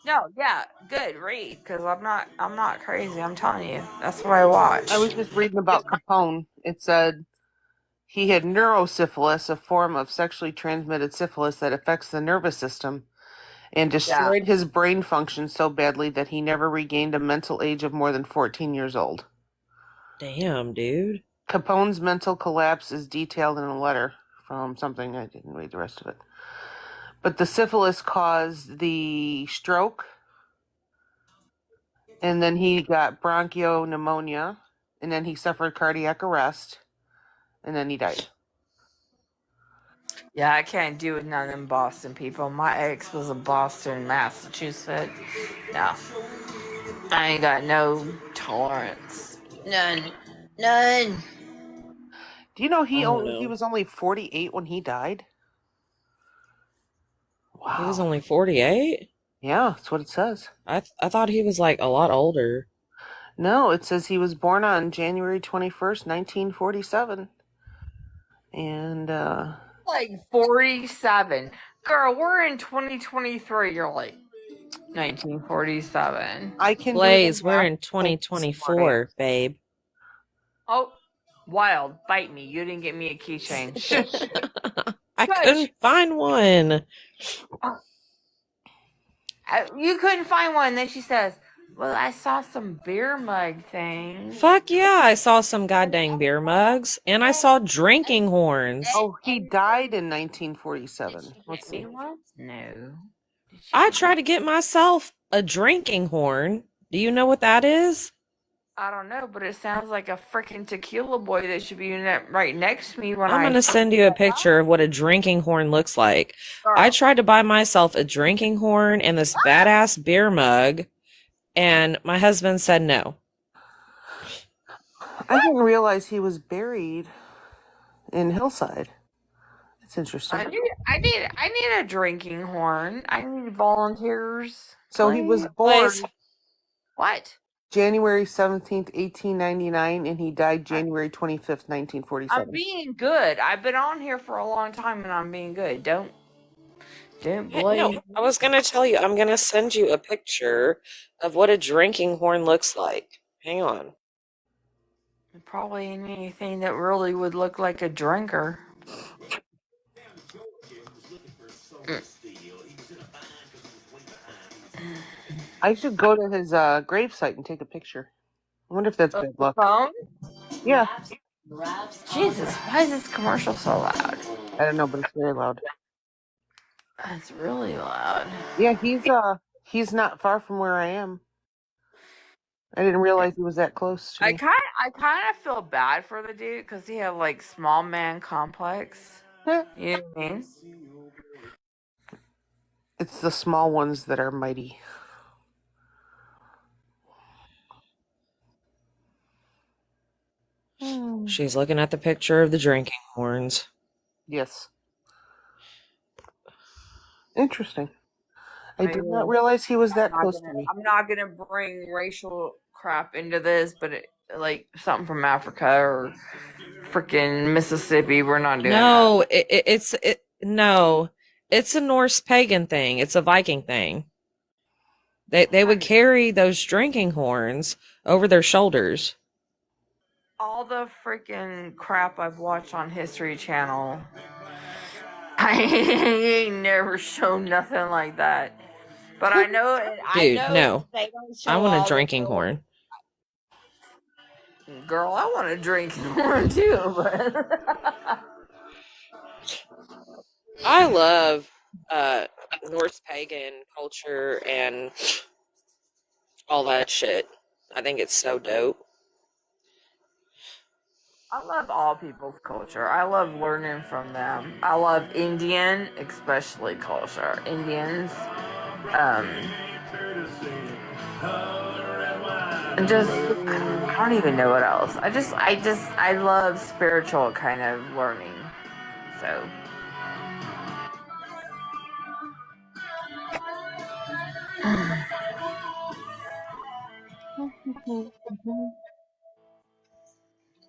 No, yeah, good. Read, because I'm not crazy. I'm telling you, that's what I watch. I was just reading about Capone. It said he had neurosyphilis, a form of sexually transmitted syphilis that affects the nervous system, and Yeah, destroyed his brain function so badly that he never regained a mental age of more than 14 years old. Damn, dude. Capone's mental collapse is detailed in a letter from something. I didn't read the rest of it. But the syphilis caused the stroke, and then he got bronchopneumonia, and then he suffered cardiac arrest, and then he died. yeah. I can't do with none of them Boston people. My ex was a Boston, Massachusetts. No, I ain't got no tolerance. None. None. Do you know I don't he know. was only 48 when he died? He was Wow. only 48? Yeah, that's what it says. I thought he was like a lot older. No, it says he was born on January 21st, 1947. And Like 47. Girl, we're in 2023. You're like 1947. I can do the Blaze, we're math in since it's smart 2024, babe. Oh, wild. Bite me. You didn't get me a keychain. Shush. I Shush. couldn't find one. You couldn't find one. Then she says, well, I saw some beer mug things. Fuck yeah, I saw some goddamn beer mugs, and I saw drinking horns. Oh, he died in Did 1947. she Let's get me see. one? No. Did she I get tried me? to get myself a drinking horn. Do you know what that is? I don't know, but it sounds like a freaking tequila boy that should be right next to me when I'm I. gonna send you a picture of what a drinking horn looks like. I Girl, tried to buy myself a drinking horn and this badass beer mug, and my husband said no. I didn't realize he was buried in Hillside. That's interesting. I need a drinking horn. I need volunteers. So he was Please. born Blaze, What? January 17th, 1899, and he died January 25th, I'm 1947. being good. I've been on here for a long time and I'm being good. Don't no, blame. I was gonna tell you, I'm gonna send you a picture of what a drinking horn looks like. Hang on. Probably ain't anything that really would look like a drinker. I should go to his gravesite and take a picture. I wonder if that's bad luck. Phone? Yeah, Jesus, why is this commercial so loud? I don't know, but it's very loud. It's really loud. Yeah, he's not far from where I am. I didn't realize he was that close to I me. kind of feel bad for the dude because he had like small man complex. You know what I mean? It's the small ones that are mighty. She's looking at the picture of the drinking horns. Yes. Interesting. I did not mean, realize he was that close to me. I'm not gonna bring racial crap into this, but like something from Africa or freaking Mississippi, we're not doing that. No, no. It's a Norse pagan thing. It's a Viking thing. They would carry those drinking horns over their shoulders. All the freaking crap I've watched on History Channel, I ain't never shown nothing like that. But I know, Dude, no. they don't show I want all a the drinking little- horn. Girl, I want a drinking horn too, but I love Norse pagan culture and all that shit. I think it's so dope. I love all people's culture. I love learning from them. I love Indian, especially culture. Indians, and just I don't even know what else. I love spiritual kind of learning. So.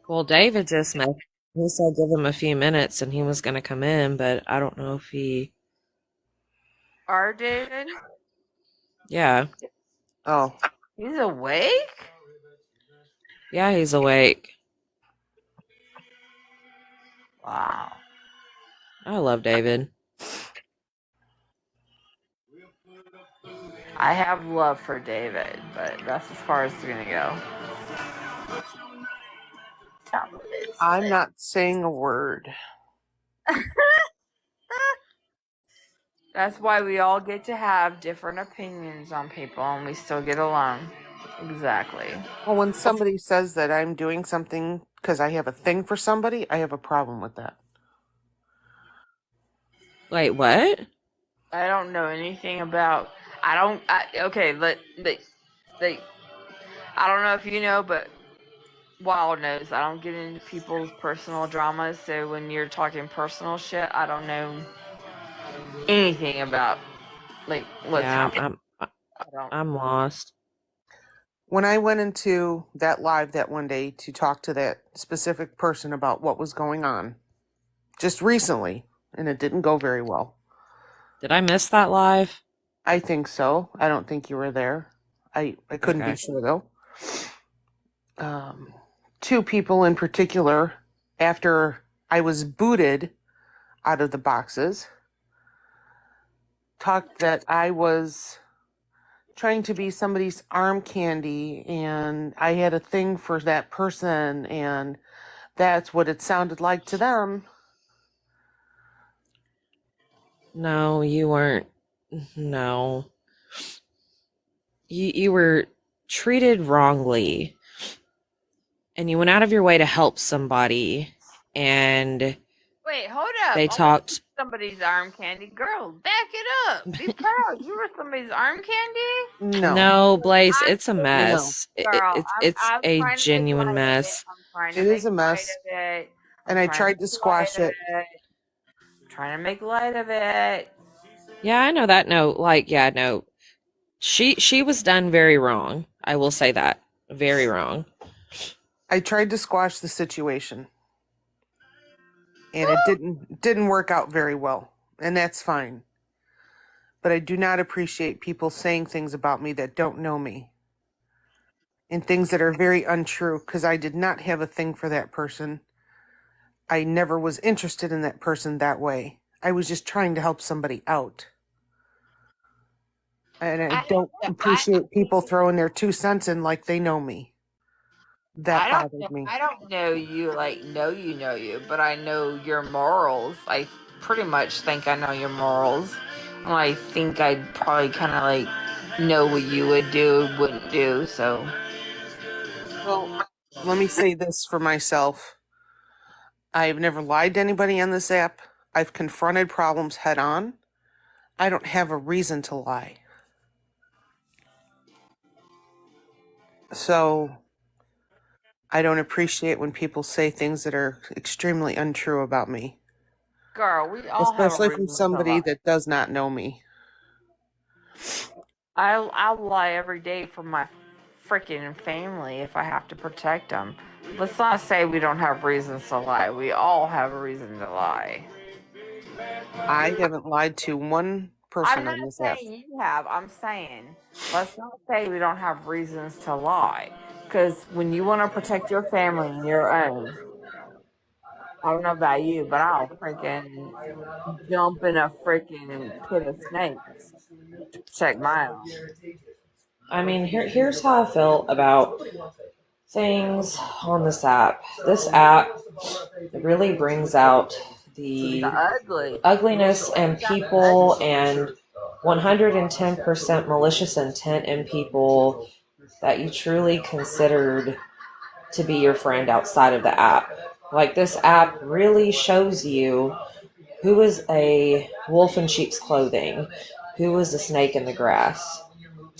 Well, David just met. He said give him a few minutes and he was going to come in, but I don't know if he Our David? Yeah. Oh, He's awake? Yeah, he's awake. Wow. I love David. I have love for David, but that's as far as it's gonna go. I'm not saying a word. That's why we all get to have different opinions on people and we still get along. Exactly. Well, when somebody says that I'm doing something because I have a thing for somebody, I have a problem with that. Wait, what? I don't know anything about. Okay, I don't know if you know, but Wild knows I don't get into people's personal dramas. So when you're talking personal shit, I don't know anything about like what's Yeah, happening. I don't. I'm lost. When I went into that live that one day to talk to that specific person about what was going on, just recently, and it didn't go very well. Did I miss that live? I think so. I don't think you were there. I couldn't be Okay. sure though. Two people in particular, after I was booted out of the boxes, talked that I was trying to be somebody's arm candy and I had a thing for that person and that's what it sounded like to them. No, you weren't. No. You were treated wrongly. And you went out of your way to help somebody. And Wait, hold up. they talked. Somebody's arm candy. Girl, back it up. Be proud. You were somebody's arm candy? No. No, Blaze, it's a mess. Girl, It's I'm a trying to make genuine light mess. of it. I'm trying to It make is a light mess. of it. And I tried to squash it. I'm trying to make light of it. Yeah, I know that. No, no. She was done very wrong. I will say that. Very wrong. I tried to squash the situation. And it didn't work out very well. And that's fine. But I do not appreciate people saying things about me that don't know me. And things that are very untrue because I did not have a thing for that person. I never was interested in that person that way. I was just trying to help somebody out. And I don't appreciate people throwing their 2 cents in like they know me. That bothered me. I don't know you like know you, but I know your morals. I pretty much think I know your morals. And I think I'd probably kind of like know what you would do, wouldn't do. So, Well, let me say this for myself. I've never lied to anybody on this app. I've confronted problems head on. I don't have a reason to lie. So I don't appreciate when people say things that are extremely untrue about me. girl, we all Especially have a from reason somebody to lie. that does not know me. I'll lie every day for my freaking family if I have to protect them. Let's not say we don't have reasons to lie. We all have a reason to lie. I haven't lied to one person I'm not on this app. saying you have. I'm saying let's not say we don't have reasons to lie. Because when you want to protect your family and your own, I don't know about you, but I'll freaking jump in a freaking pit of snakes to protect my own. I mean, here's how I felt about things on this app. This app really brings out The the ugly. ugliness in people and 110% malicious intent in people that you truly considered to be your friend outside of the app. Like, this app really shows you who is a wolf in sheep's clothing, who is a snake in the grass.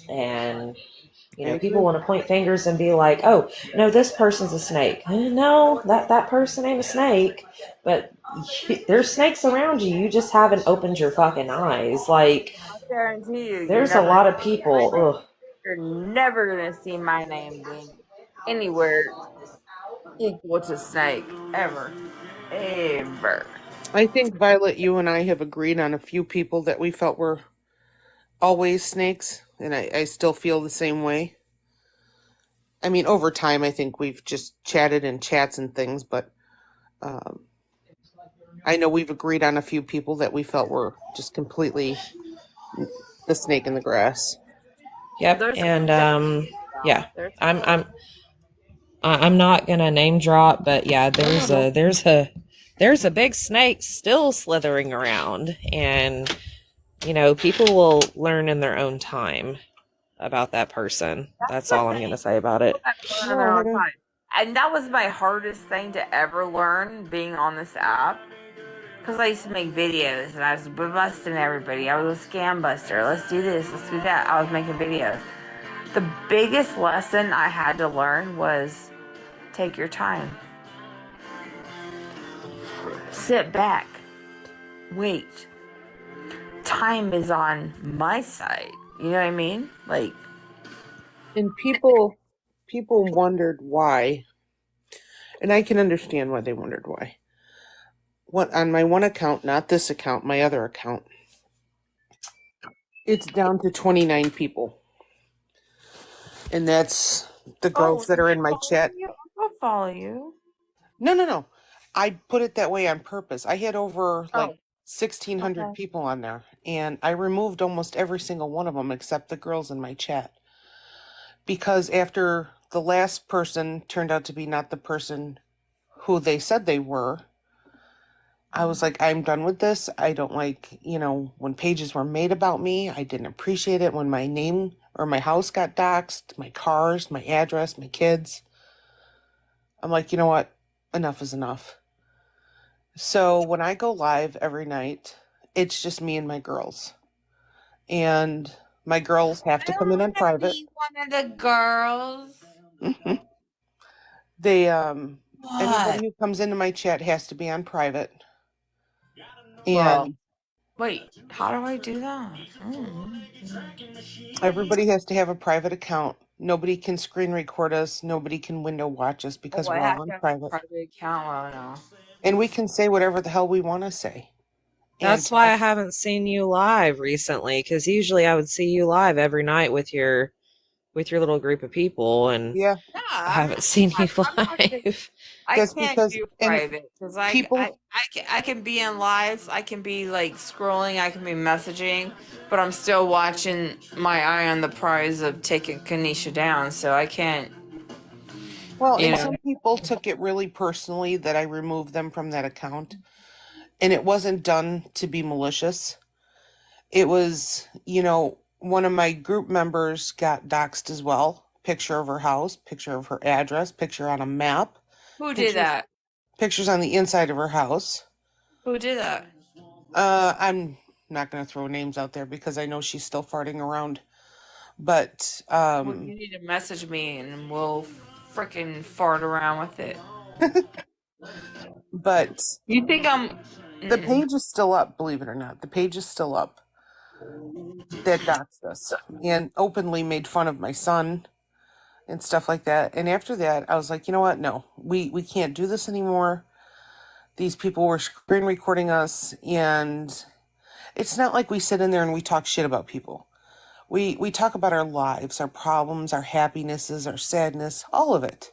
And people want to point fingers and be like, "Oh, no, this person's a snake." No, that person ain't a snake. But there's snakes around you. You just haven't opened your fucking eyes. Like, I guarantee you, there's a lot of people. Ugh. you're never gonna see my name being anywhere equal to snake ever, ever. I think, Violet, you and I have agreed on a few people that we felt were always snakes, and I still feel the same way. I mean, over time, I think we've just chatted in chats and things, but um, I know we've agreed on a few people that we felt were just completely the snake in the grass. Yep. There's And yeah, there's I'm I'm I'm not gonna name drop, but yeah, there's a big snake still slithering around, and people will learn in their own time about that person. That's the all I'm thing. gonna say about it. Learn in No, their I own don't. time. And that was my hardest thing to ever learn being on this app. Because I used to make videos and I was busting everybody. I was a scam buster. Let's do this, let's do that. I was making videos. The biggest lesson I had to learn was take your time. Sit back. Wait. Time is on my side. You know what I mean? Like, And people wondered why, and I can understand why they wondered why. What on my one account, not this account, my other account, it's down to 29 people, and that's the girls that are in my chat. I'll follow you. No. I put it that way on purpose. I had over like Oh, 1,600 okay. people on there, and I removed almost every single one of them except the girls in my chat. Because after the last person turned out to be not the person who they said they were, I was like, I'm done with this. I don't like, when pages were made about me. I didn't appreciate it when my name or my house got doxxed, my cars, my address, my kids. I'm like, you know what? Enough is enough. So when I go live every night, it's just me and my girls. And my girls have to come in on private. Be one of the girls. They What? anybody who comes into my chat has to be on private. Well, And wait, how do I do that? everybody has to have a private account. Nobody can screen record us. Nobody can window watch us because I we're have all to on have a private. private account. I don't know. And we can say whatever the hell we want to say. And That's why I haven't seen you live recently, because usually I would see you live every night with your little group of people, and yeah, Yeah, I haven't seen you live. I that's can't because do and private because people I can be in live. I can be like scrolling. I can be messaging, but I'm still watching my eye on the prize of taking Kanisha down. So I can't. well, You and know. some people took it really personally that I removed them from that account. And it wasn't done to be malicious. It was, one of my group members got doxxed as well. Picture of her house, picture of her address, picture on a map, Who did pictures that? pictures on the inside of her house. Who did that? I'm not gonna throw names out there because I know she's still farting around. But Well, you need to message me and we'll freaking fart around with it. but You think I'm? the page is still up, believe it or not. The page is still up that doxed us and openly made fun of my son and stuff like that. And after that, I was like, you know what? No, we can't do this anymore. These people were screen recording us, and it's not like we sit in there and we talk shit about people. We talk about our lives, our problems, our happinesses, our sadness, all of it.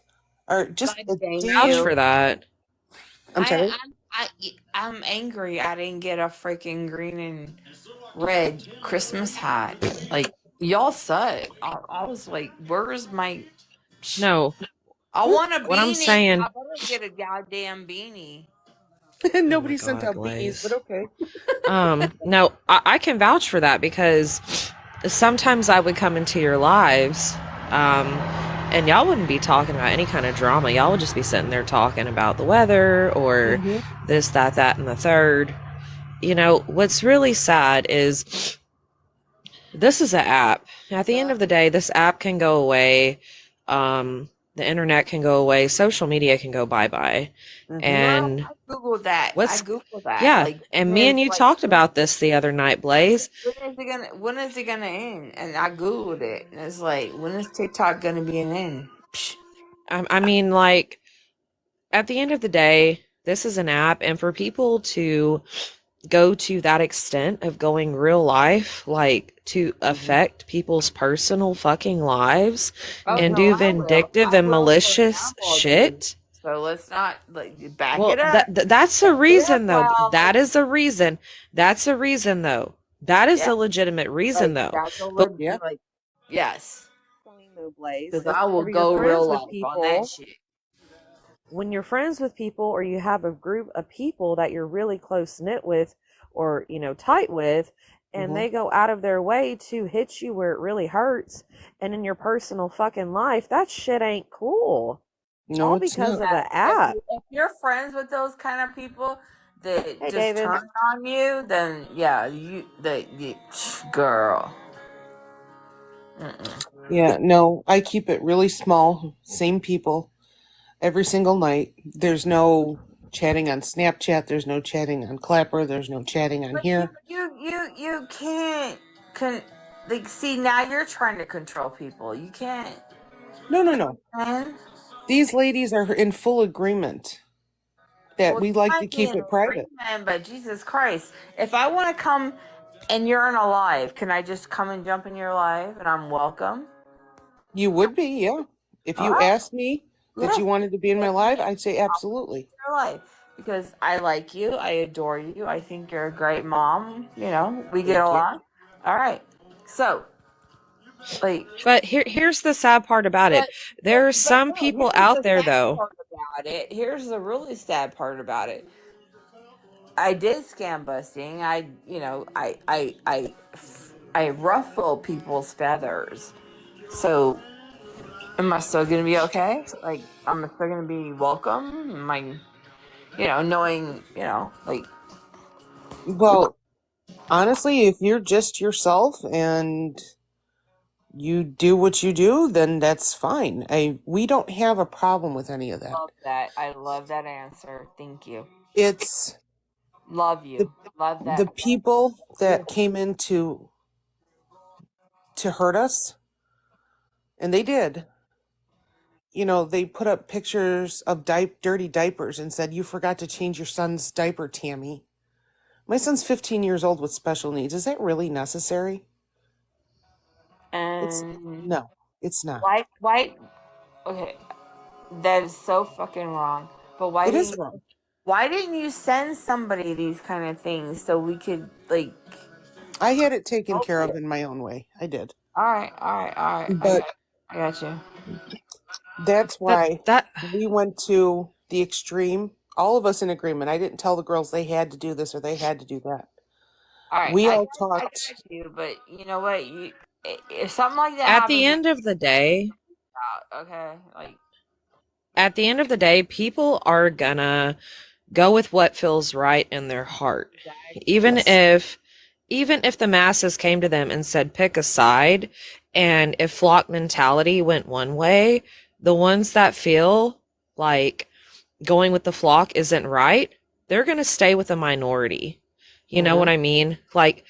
Or just God a dang Vouch you. for that. I'm sorry. I'm angry. I didn't get a freaking green and red Christmas hat. Like y'all suck. I was like, where's my? No, I want a what I'm beanie. saying. I better get a goddamn beanie. Oh my Nobody sent God, out beanies, but Glaze. okay. No, I can vouch for that because sometimes I would come into your lives, and y'all wouldn't be talking about any kind of drama. Y'all would just be sitting there talking about the weather or this, that, and the third. What's really sad is this is an app. At the end of the day, this app can go away. The internet can go away. Social media can go bye-bye. And I googled that. what's Yeah, yeah, like and me and you talked about this the other night, Blaze. when is it gonna end? And I googled it, and it's like, when is TikTok gonna be an end? Psh. I mean, like, at the end of the day, this is an app, and for people to go to that extent of going real life, like to affect people's personal fucking lives Oh and no, do I will. vindictive I and will for malicious example of you. shit. So let's not like back Well, it up. that's a Back it up, reason though. Ralph. That is a reason. That's a reason though. That is Yeah, a legitimate reason like though. that's a But little Yeah. like yes, though, Blaze, because I will whenever you're go real friends with life on that people, shit. when you're friends with people or you have a group of people that you're really close knit with or, tight with, and Hmm. they go out of their way to hit you where it really hurts and in your personal fucking life, that shit ain't cool. No, All it's because not. of Yeah, an app. if you're friends with those kind of people that Hey, just David. turn on you, then yeah, you girl. Mm-mm. Yeah, no, I keep it really small. Same people every single night. There's no chatting on Snapchat. There's no chatting on Clapper. There's no chatting on But here. you can't con like see now you're trying to control people. You can't, No, no, no. man. These ladies are in full agreement that Well, we you like to might be keep in it private. agreement, but Jesus Christ, if I want to come and you're in a live, can I just come and jump in your live and I'm welcome? You would be, yeah. If All you right, asked me that yeah, you wanted to be in my live, I'd say absolutely. your life because I like you, I adore you, I think you're a great mom. We get Thank you. along. All right, so like. But here's the sad part about it. But There are but some no, people here's out the there sad though. part about it. Here's the really sad part about it. I did scam busting. I ruffle people's feathers. So am I still gonna be okay? Like I'm still gonna be welcome? Am I, knowing, like Well, honestly, if you're just yourself and you do what you do, then that's fine. We don't have a problem with any of that. love that. I love that answer. Thank you. It's Love the you. Love the that. people Yeah. that came in to hurt us, and they did. They put up pictures of dirty diapers and said, "You forgot to change your son's diaper, Tammy." My son's 15 years old with special needs. Is that really necessary? It's And no, it's not. why okay. That is so fucking wrong. But It is wrong. why didn't you send somebody these kind of things so we could like I had it taken help care you? of in my own way. I did. All right. But I got you. that's That why that we went to the extreme. All of us in agreement. I didn't tell the girls they had to do this or they had to do that. All right. We all I talked. got you. But you know what? If something like that at the happens, end of the day, okay, like at the end of the day, people are gonna go with what feels right in their heart. Even Yes. if even if the masses came to them and said pick a side, and if flock mentality went one way, the ones that feel like going with the flock isn't right, they're going to stay with the minority. You know what Mm-hmm. I mean? Like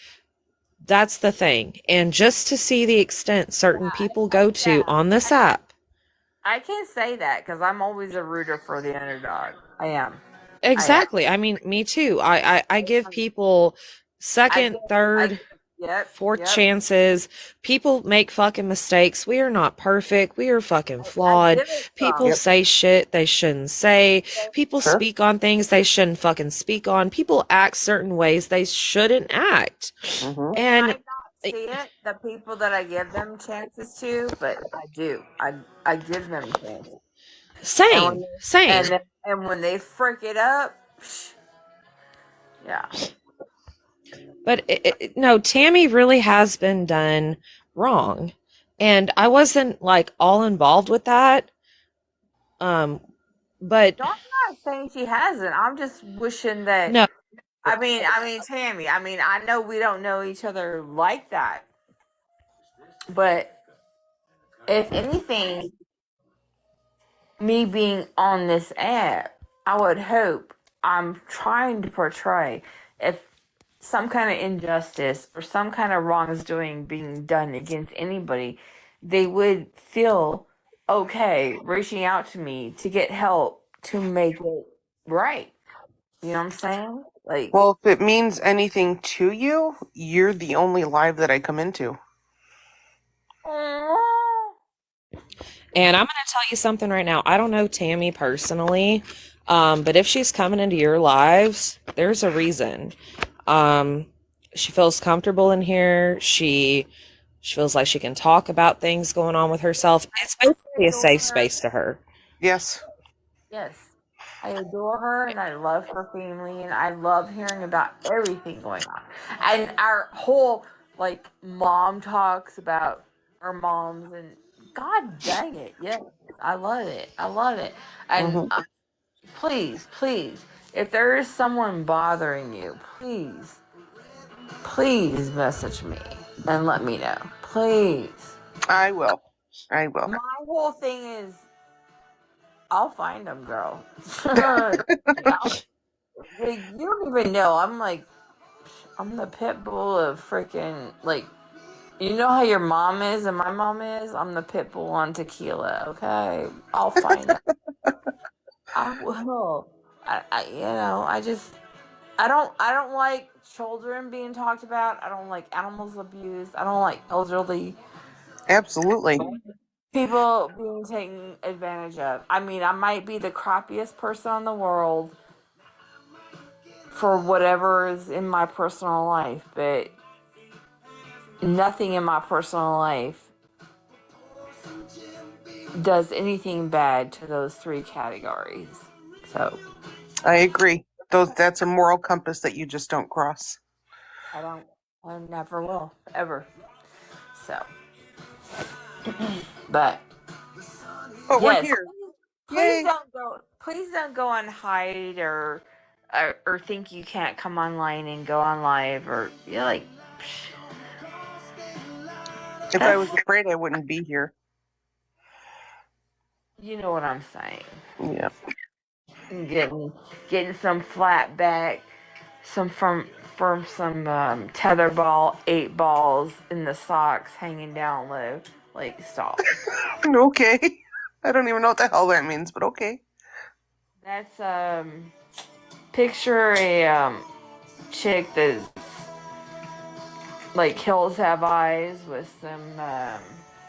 that's the thing. And just to see the extent certain people go to yeah, on this app. I can't say that because I'm always a rooter for the underdog. I am. I am. Exactly. I mean, me too. I give people I give. second, I third, give. Yep. fourth Yep. chances. People make fucking mistakes. We are not perfect. We are fucking I flawed. give it People some. Yep. say shit they shouldn't say. People Sure. speak on things they shouldn't fucking speak on. People act certain ways they shouldn't act. Mm-hmm. I And not see it, the people that I give them chances to, but I do. I give them chances. And same, when same. and when they frick it up, yeah. But no, Tammy really has been done wrong. And I wasn't like all involved with that. Um, but No, I'm not saying she hasn't. I'm just wishing that. no, I mean, Tammy. I know we don't know each other like that, but if anything, me being on this app, I would hope I'm trying to portray if some kind of injustice or some kind of wrongdoing being done against anybody, they would feel okay reaching out to me to get help to make it right. You know what I'm saying? Like, Well, if it means anything to you, you're the only live that I come into. And I'm going to tell you something right now. I don't know Tammy personally, but if she's coming into your lives, there's a reason. She feels comfortable in here. She feels like she can talk about things going on with herself. It's basically a safe space to her. Yes. yes, I adore her and I love her family and I love hearing about everything going on. And our whole like mom talks about our moms and God dang it, yes, I love it. I love it. And Mm-hmm. please, if there is someone bothering you, please message me and let me know. Please. I will. I will. My whole thing is I'll find them, girl. Like, you don't even know. I'm the pit bull of freaking, like, you know how your mom is and my mom is? I'm the pit bull on tequila, okay? I'll find them. I will. I don't like children being talked about. I don't like animals abused. I don't like elderly Absolutely. people being taken advantage of. I mean, I might be the crappiest person in the world for whatever is in my personal life, but nothing in my personal life does anything bad to those three categories. So I agree. That's a moral compass that you just don't cross. I never will, ever. So, but But we're yes, here. please Yay. please don't go on hide or think you can't come online and go on live or you're like, If I was afraid, I wouldn't be here. you know what I'm saying. Yeah. Getting some flat back, some from some tetherball 8 balls in the socks hanging down low. Like, stop. Okay. I don't even know what the hell that means, but okay. That's picture a chick that's like hills have eyes with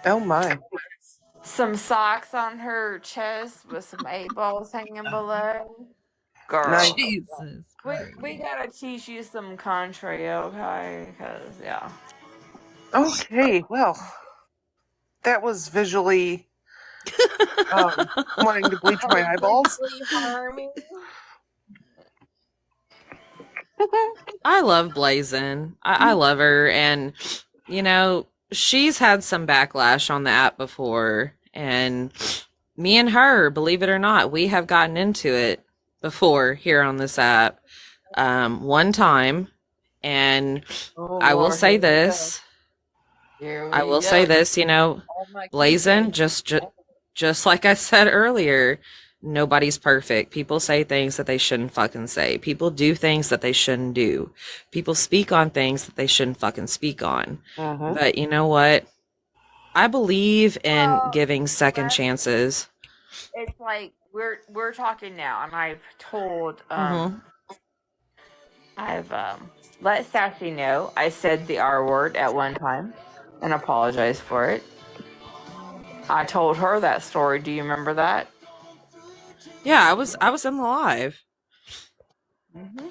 Oh my. some socks on her chest with some 8 balls hanging below. Girl, Nice. Jesus we gotta teach you some country, okay? Because yeah. Okay, well, that was visually wanting to bleach my eyeballs. Visually harming. I love Blazen. I love her. And, you know, she's had some backlash on the app before. And me and her, believe it or not, we have gotten into it before here on this app. One time. And Oh, I will Lord, say here we go. this. Here I we will go. say this, you know, Oh my Blazen, goodness. just like I said earlier, nobody's perfect. People say things that they shouldn't fucking say. People do things that they shouldn't do. People speak on things that they shouldn't fucking speak on. Mm-hmm. But you know what? I believe in Well, giving second chances. it's like we're talking now, and Mm-hmm. I've let Sassy know I said the R word at one time and apologized for it. I told her that story. Do you remember that? Yeah, I was in the live Mm-hmm.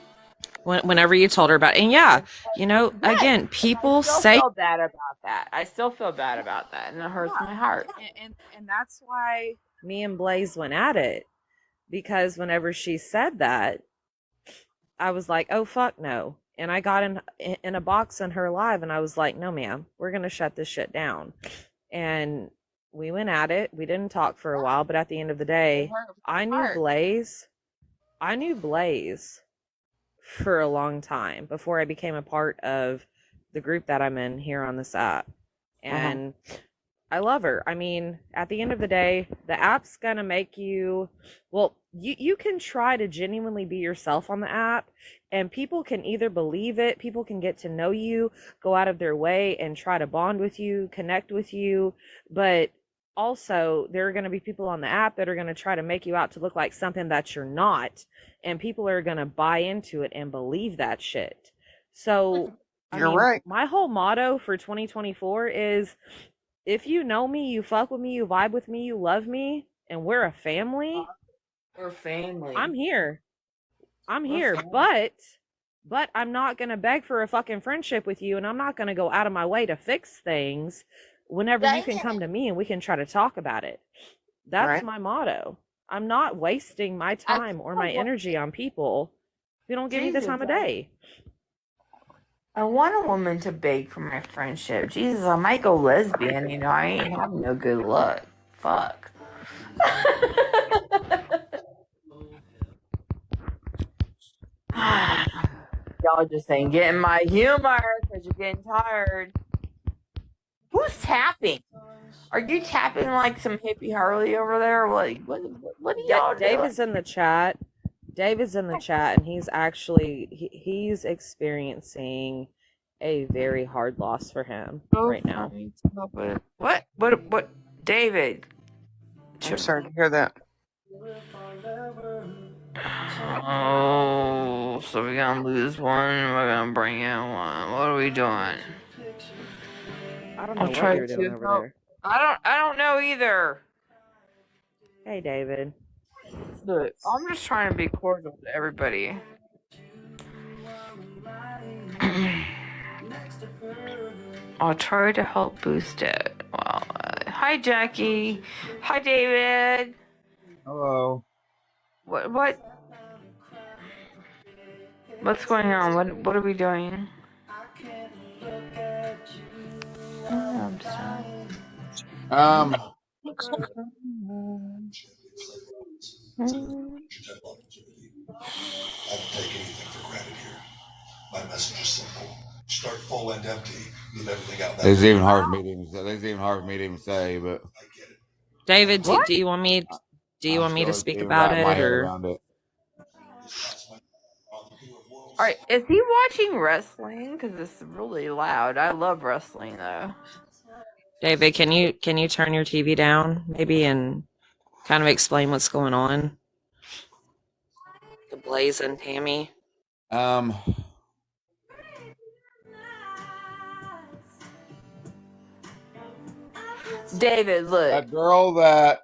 whenever you told her about it. And yeah, you know, Yes. again, people I still say feel bad about that. I still feel bad about that, and it hurts my heart. and that's why me and Blaze went at it, because whenever she said that, I was like, "Oh fuck no." And I got in a box in her live and I was like, "No ma'am, we're going to shut this shit down." And we went at it. We didn't talk for a while, but at the end of the It day, hurts I my knew heart. Blaze. I knew Blaze for a long time before I became a part of the group that I'm in here on this app. And I love her. I mean, at the end of the day, the app's gonna make you, well, you can try to genuinely be yourself on the app, and people can either believe it, people can get to know you, go out of their way and try to bond with you, connect with you, but also there are going to be people on the app that are going to try to make you out to look like something that you're not, and people are going to buy into it and believe that shit. So I You're mean, right. my whole motto for 2024 is, if you know me, you fuck with me, you vibe with me, you love me, and we're a family, We're family. I'm here. I'm We're here. family. But I'm not going to beg for a fucking friendship with you, and I'm not going to go out of my way to fix things whenever you can come to me and we can try to talk about it. That's Right. my motto. I'm not wasting my time or my energy on people who don't give me the time of day. I want a woman to beg for my friendship. Jesus, I might go lesbian. You know, I ain't having no good luck. Fuck. Y'all just ain't getting my humor because you're getting tired. Who's tapping? Are you tapping like some hippie Harley over there? What are y'all doing? David's in the chat. David's in the chat, and he's actually he's experiencing a very hard loss for him right now. What? David. I'm sorry to hear that. Oh, so we're gonna lose one. We're gonna bring in one. What are we doing? I don't know I'll what try you're doing to over help. there. I don't know either. Hey, David. Look, I'm just trying to be cordial to everybody. I'll try to help boost it. Well, hi Jackie. Hi David. Hello. What's going on? What are we doing? I'm sorry. Um, I don't take anything for granted here. My message is simple. Start full and empty. Leave everything out. it's even hard for me to even say. It's even hard for me to even say, but I get it. David, What? do you want me? Do you I'm want me to still speak even about wrapping my it, head or around it. Alright, is he watching wrestling? Because it's really loud. I love wrestling though. David? Can you turn your TV down, maybe, and kind of explain what's going on? The Blazen, Tammy. Um, David, look. a girl that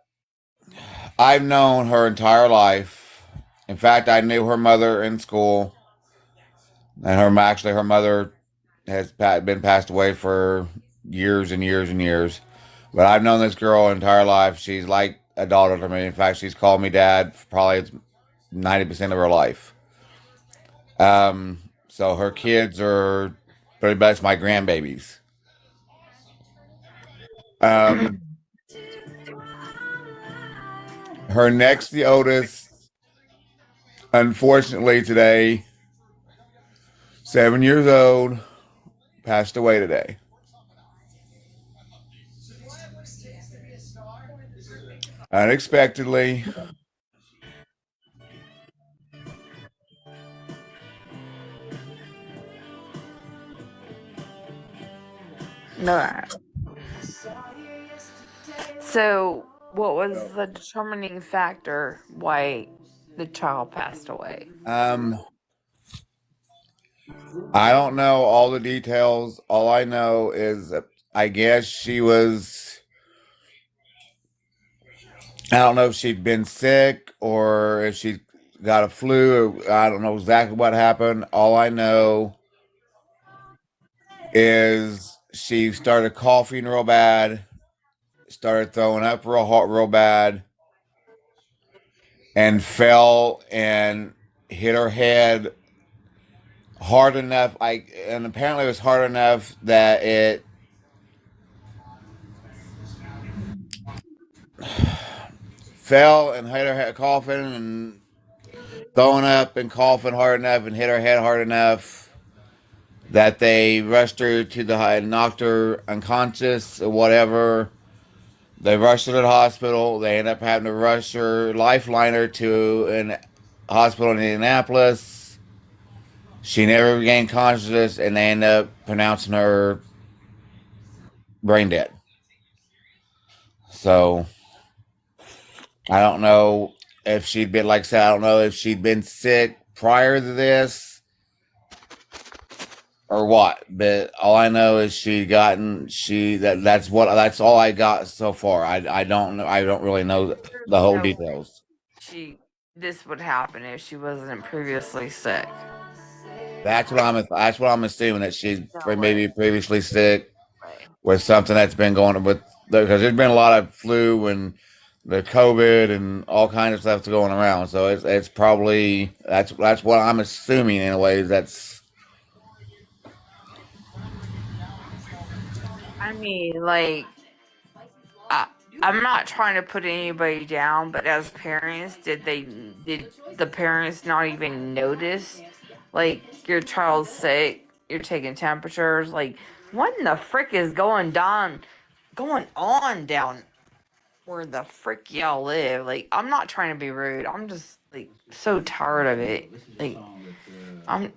I've known her entire life. In fact, I knew her mother in school, and her mother has been passed away for years and years and years. But I've known this girl her entire life. She's like a daughter to me. In fact, she's called me dad for probably 90% of her life. So her kids are pretty much my grandbabies. Um, her next, the oldest, unfortunately today, 7 years old, passed away today. Unexpectedly. No. So, what was the determining factor why the child passed away? I don't know all the details. All I know is that I guess she was. I don't know if she'd been sick or if she got a flu. I don't know exactly what happened. All I know is she started coughing real bad, started throwing up real bad, and fell and hit her head hard enough. And apparently it was hard enough that it fell and hit her head, coughing and throwing up and coughing hard enough and hit her head hard enough that they rushed her to the knocked her unconscious or whatever. They rushed her to the hospital. They ended up having to rush her, lifeline her to an hospital in Indianapolis. She never regained consciousness, and they ended up pronouncing her brain dead. So I don't know if she'd been, like I said, I don't know if she'd been sick prior to this or what. But all I know is that's all I got so far. I don't know. I don't really know the whole No way details. this would happen if she wasn't previously sick. That's what I'm assuming, that she No maybe way. previously sick Way. with something that's been going on with, because there's been a lot of flu and the COVID and all kinds of stuff going around. So it's probably that's what I'm assuming. Anyways, that's I mean, like, I, I'm not trying to put anybody down, but as parents, did the parents not even notice, like, your child's sick, you're taking temperatures, like, what in the frick is going on down where the frick y'all live? Like, I'm not trying to be rude. I'm just like so tired of it. Like, I'm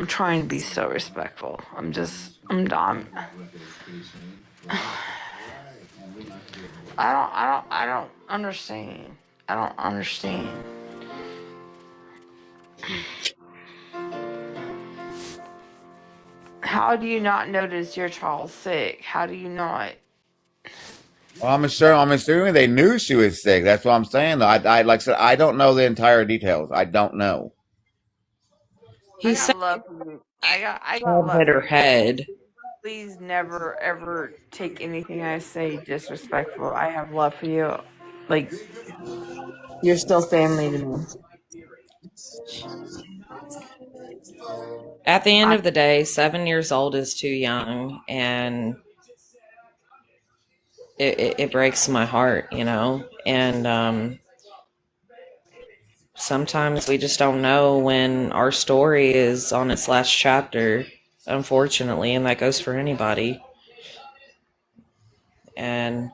trying to be so respectful. I'm done. I don't understand. I don't understand. How do you not notice your child sick? How do you not? well, I'm assuming they knew she was sick. That's what I'm saying. I like I said, I don't know the entire details. I don't know. I He said got love for you. I got Bob love hit for her you. head. Please never ever take anything I say disrespectful. I have love for you. Like, you're still family to me. At the end I, of the day, 7 years old is too young, and it breaks my heart, you know. And sometimes we just don't know when our story is on its last chapter, unfortunately, and that goes for anybody. And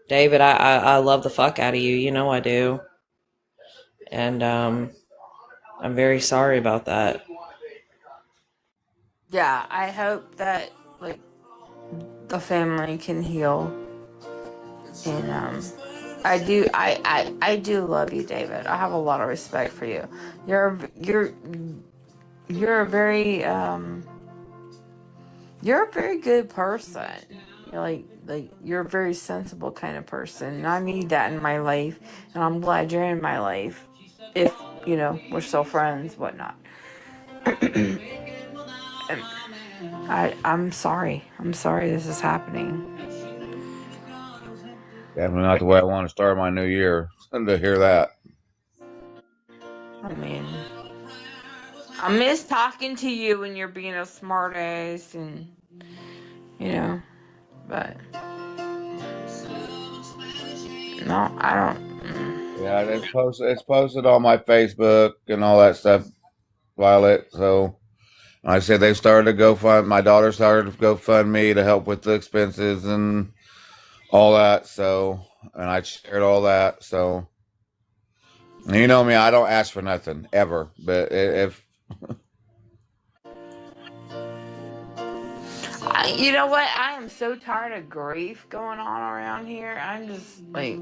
David, I love the fuck out of you. You know I do. And I'm very sorry about that. yeah, I hope that, like, the family can heal. And I do love you, David. I have a lot of respect for you. You're a very you're a very good person. You're like you're a very sensible kind of person. And I need that in my life, and I'm glad you're in my life. If we're still friends, whatnot. I'm sorry. I'm sorry this is happening. Definitely not the way I want to start my new year. To hear that. I mean, I miss talking to you when you're being a smartass, and but no, I don't. Yeah, it's posted on my Facebook and all that stuff, Violet. So like I said, they started to GoFund. My daughter started to GoFundMe to help with the expenses and all that. So, and I shared all that. So, you know me, I don't ask for nothing ever. But if You know what? I am so tired of grief going on around here. I'm just like,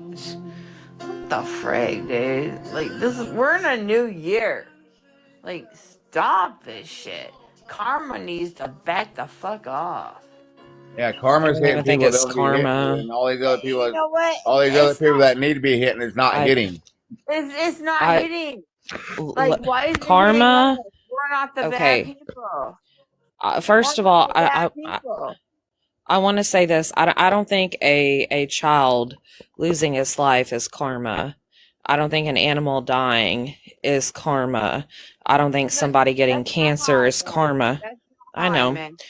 what the frig, dude? Like, we're in a new year. Like, stop this shit. Karma needs to back the fuck off. yeah, I karma's don't hitting even think people that it's don't be hitting, karma. and all these other You people, know what? all these other It's people not. that need to be hitting is not I, hitting. It's not I, hitting. Like, why is it hitting us? karma. We're not the bad Okay. people. We're First of all, not the bad people. I want to say this. I don't think a child losing his life is karma. I don't think an animal dying is karma. I don't think somebody getting That's not how cancer I is meant. karma. That's not I how I know. meant.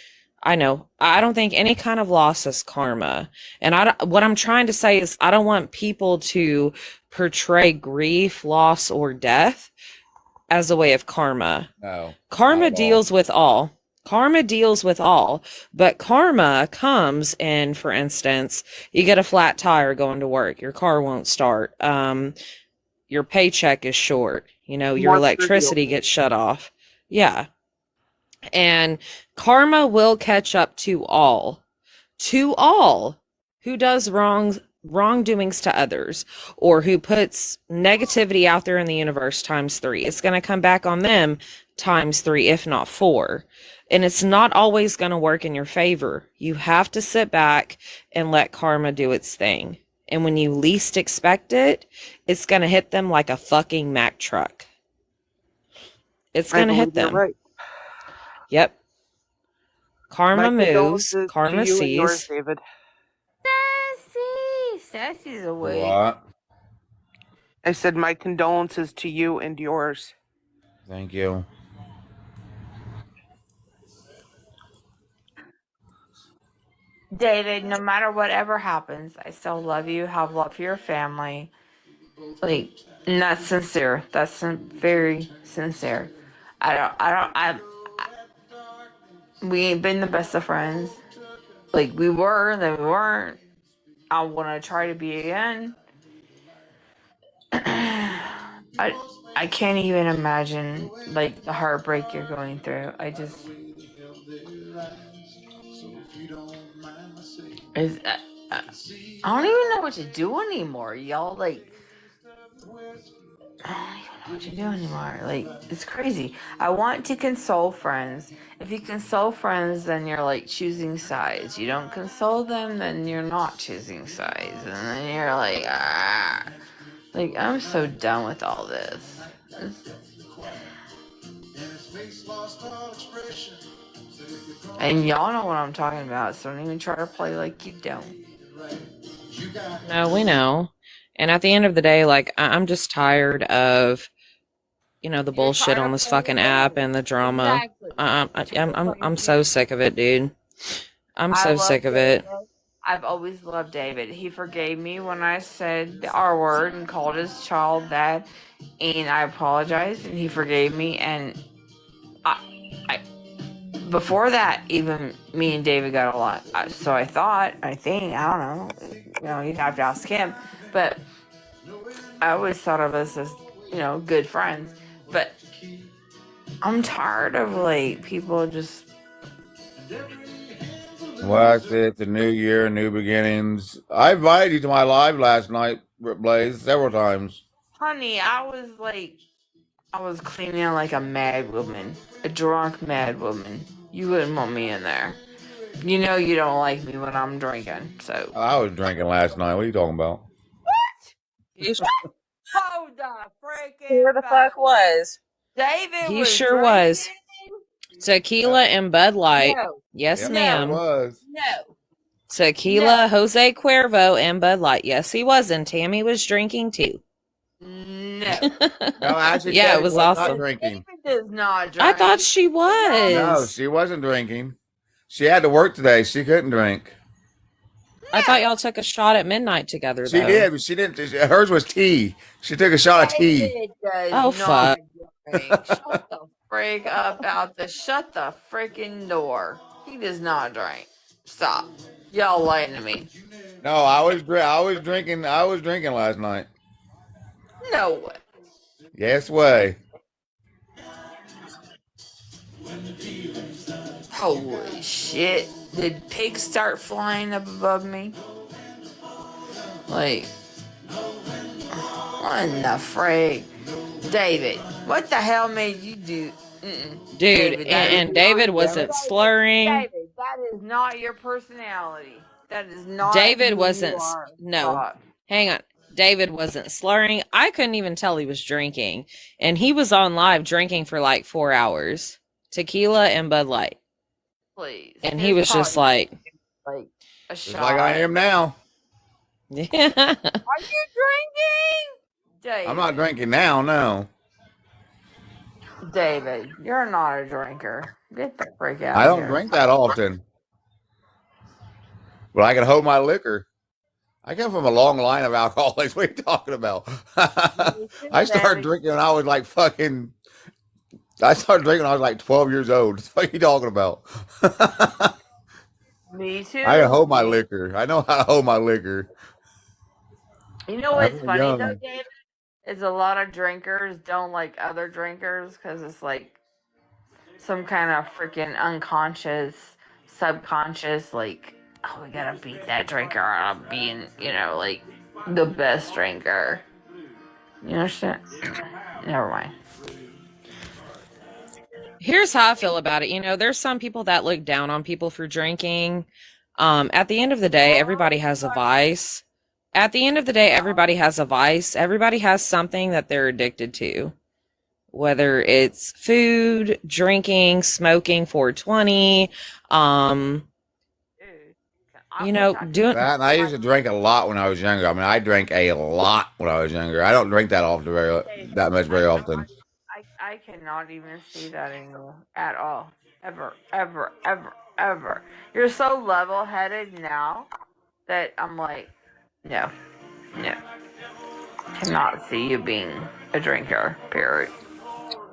I know. I don't think any kind of loss is karma. And what I'm trying to say is I don't want people to portray grief, loss, or death as a way of karma. No, not Karma at all. deals with all. Karma deals with all, but karma comes in, for instance, you get a flat tire going to work, your car won't start, your paycheck is short, your More trivial. electricity gets shut off. Yeah. And karma will catch up to all who does wrongdoings to others, or who puts negativity out there in the universe times 3. It's going to come back on them times 3, if not 4. And it's not always going to work in your favor. You have to sit back and let karma do its thing. And when you least expect it, it's going to hit them like a fucking Mack truck. It's going to hit them. Right. Yep. Karma My moves. condolences Karma to you and yours, sees. David. Sassy's awake. What? I said my condolences to you and yours. Thank you. David, no matter whatever happens, I still love you, have love for your family. Like, and that's sincere. That's very sincere. We ain't been the best of friends. Like, we were, then we weren't. I want to try to be again. I can't even imagine, like, the heartbreak you're going through. I don't even know what to do anymore, y'all. Like, I don't even know what to do anymore. Like, it's crazy. I want to console friends. If you console friends, then you're like choosing sides. You don't console them, then you're not choosing sides. And then you're like, ah. Like, I'm so done with all this. And y'all know what I'm talking about, so don't even try to play like you don't. No, we know. And at the end of the day, like, I'm just tired of, the bullshit on this fucking app and the drama. Exactly. I'm so sick of it, dude. I'm so sick of it. I've always loved David. He forgave me when I said the R word and called his child that, and I apologized, and he forgave me. And I before that, even me and David got along. So I think, I don't know. You'd have to ask him. But I always thought of us as, good friends. But I'm tired of, like, people just... Well, I said it's a new year, new beginnings. I invited you to my live last night, Blaze, several times. Honey, I was cleaning like a mad woman. A drunk mad woman. You wouldn't want me in there. You know you don't like me when I'm drinking, so... I was drinking last night. What are you talking about? Hold the freaking Where the fuck was? David He was sure drinking? was. Tequila and Bud Light. No. Yes, Yep, ma'am. I was. No. Tequila, Jose Cuervo, and Bud Light. Yes, he was. And Tammy was drinking too. No. No, actually, Yeah, Tammy it was was not awesome. drinking. David does not drink. I thought she was. No, she wasn't drinking. She had to work today. She couldn't drink. I thought y'all took a shot at midnight together, She though. did, but she didn't. Hers was tea. She took a shot of tea. David does Oh, not fuck. drink. Shut the frig up out the... Shut the freaking door. He does not drink. Stop. Y'all lying to me. No, I was drinking. I was drinking last night. No way. Yes way. Holy shit. Did pigs start flying up above me? Like, what in the frig? David, what the hell made you do? Dude, David, and David wasn't slurring. David, that is not your personality. That is not. David who wasn't. You are. No. Stop. Hang on. David wasn't slurring. I couldn't even tell he was drinking. And he was on live drinking for like 4 hours. Tequila and Bud Light. Please. And he was just like a Just shot. like I am now. Yeah. Are you drinking? David. I'm not drinking now. No. David, you're not a drinker. Get the freak out. I don't here. drink that often. But I can hold my liquor. I come from a long line of alcoholics. What are you talking about? I started drinking when I was like fucking... I started drinking when I was like 12 years old. What are you talking about? Me too. I can hold my liquor. I know how to hold my liquor. You know what's funny young. though, David? Is a lot of drinkers don't like other drinkers because it's like some kind of freaking unconscious, subconscious, like, oh, we gotta beat that drinker out of being, like the best drinker. You understand? Never mind. Here's how I feel about it. There's some people that look down on people for drinking. At the end of the day, everybody has a vice. At the end of the day, everybody has a vice. Everybody has something that they're addicted to. Whether it's food, drinking, smoking, 420, doing. That, and I used to drink a lot when I was younger. I mean, I drank a lot when I was younger. I don't drink that often, that much very often. I cannot even see that anymore at all. Ever, ever, ever, ever. You're so level headed now that I'm like, no. Cannot see you being a drinker, period.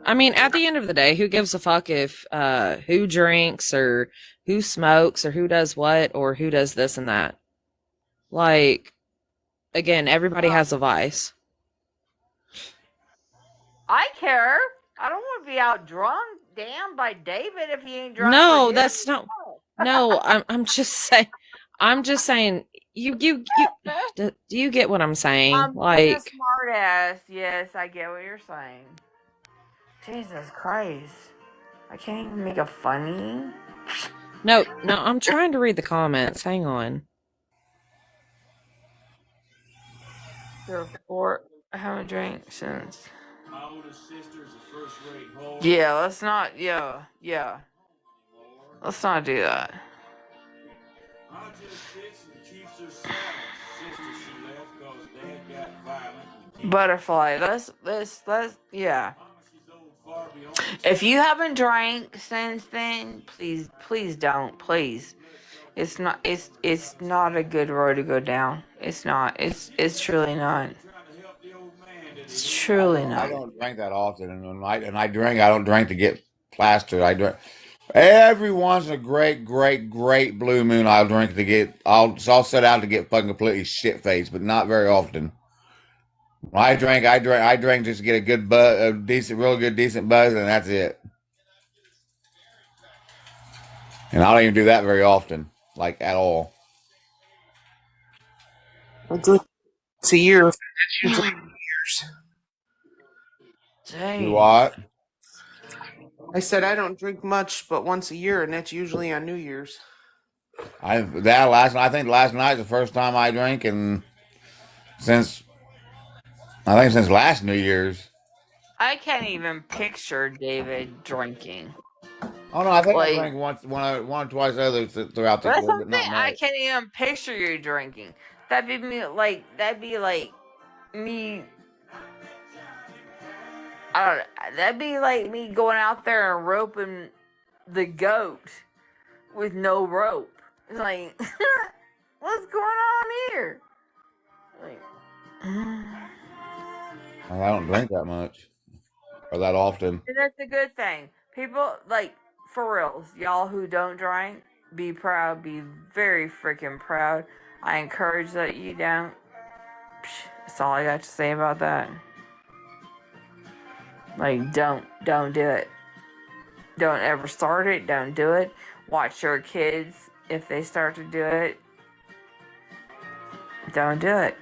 I mean, at the end of the day, who gives a fuck if who drinks or who smokes or who does what or who does this and that? Like, again, everybody has a vice. I care. I don't want to be out drunk, damn, by David if he ain't drunk. No, that's not. No, I'm just saying. I'm just saying. You do you get what I'm saying? Like, a smart ass. Yes, I get what you're saying. Jesus Christ. I can't even make a funny. No, I'm trying to read the comments. Hang on. I haven't drank since. My oldest sister's a first-rate whore. Yeah, let's not. Yeah. Let's not do that. Butterfly. Let's. Yeah. If you haven't drank since then, please don't. Please. It's not a good road to go down. It's not. It's truly not. It's truly not. I don't drink that often, and I drink. I don't drink to get plastered. I drink every once in a great blue moon. I'll drink to get. I'll set out to get fucking completely shit faced, but not very often. When I drink just to get a good buzz, real good, decent buzz, and that's it. And I don't even do that very often, like at all. It's a year. That's usually years. Dang. You what? I said I don't drink much, but once a year, and that's usually on New Year's. I think last night is the first time I drank, and since last New Year's. I can't even picture David drinking. Oh no, I think I drank once or twice throughout the That's year, but something not much. I can't even picture you drinking. That'd be me. I don't know. That'd be like me going out there and roping the goat with no rope. It's like, what's going on here? Like, I don't drink that much or that often. and that's a good thing. People, like, for reals, y'all who don't drink, be proud. Be very freaking proud. I encourage that you don't. That's all I got to say about that. Like, don't do it. Don't ever start it. Don't do it. Watch your kids if they start to do it. Don't do it.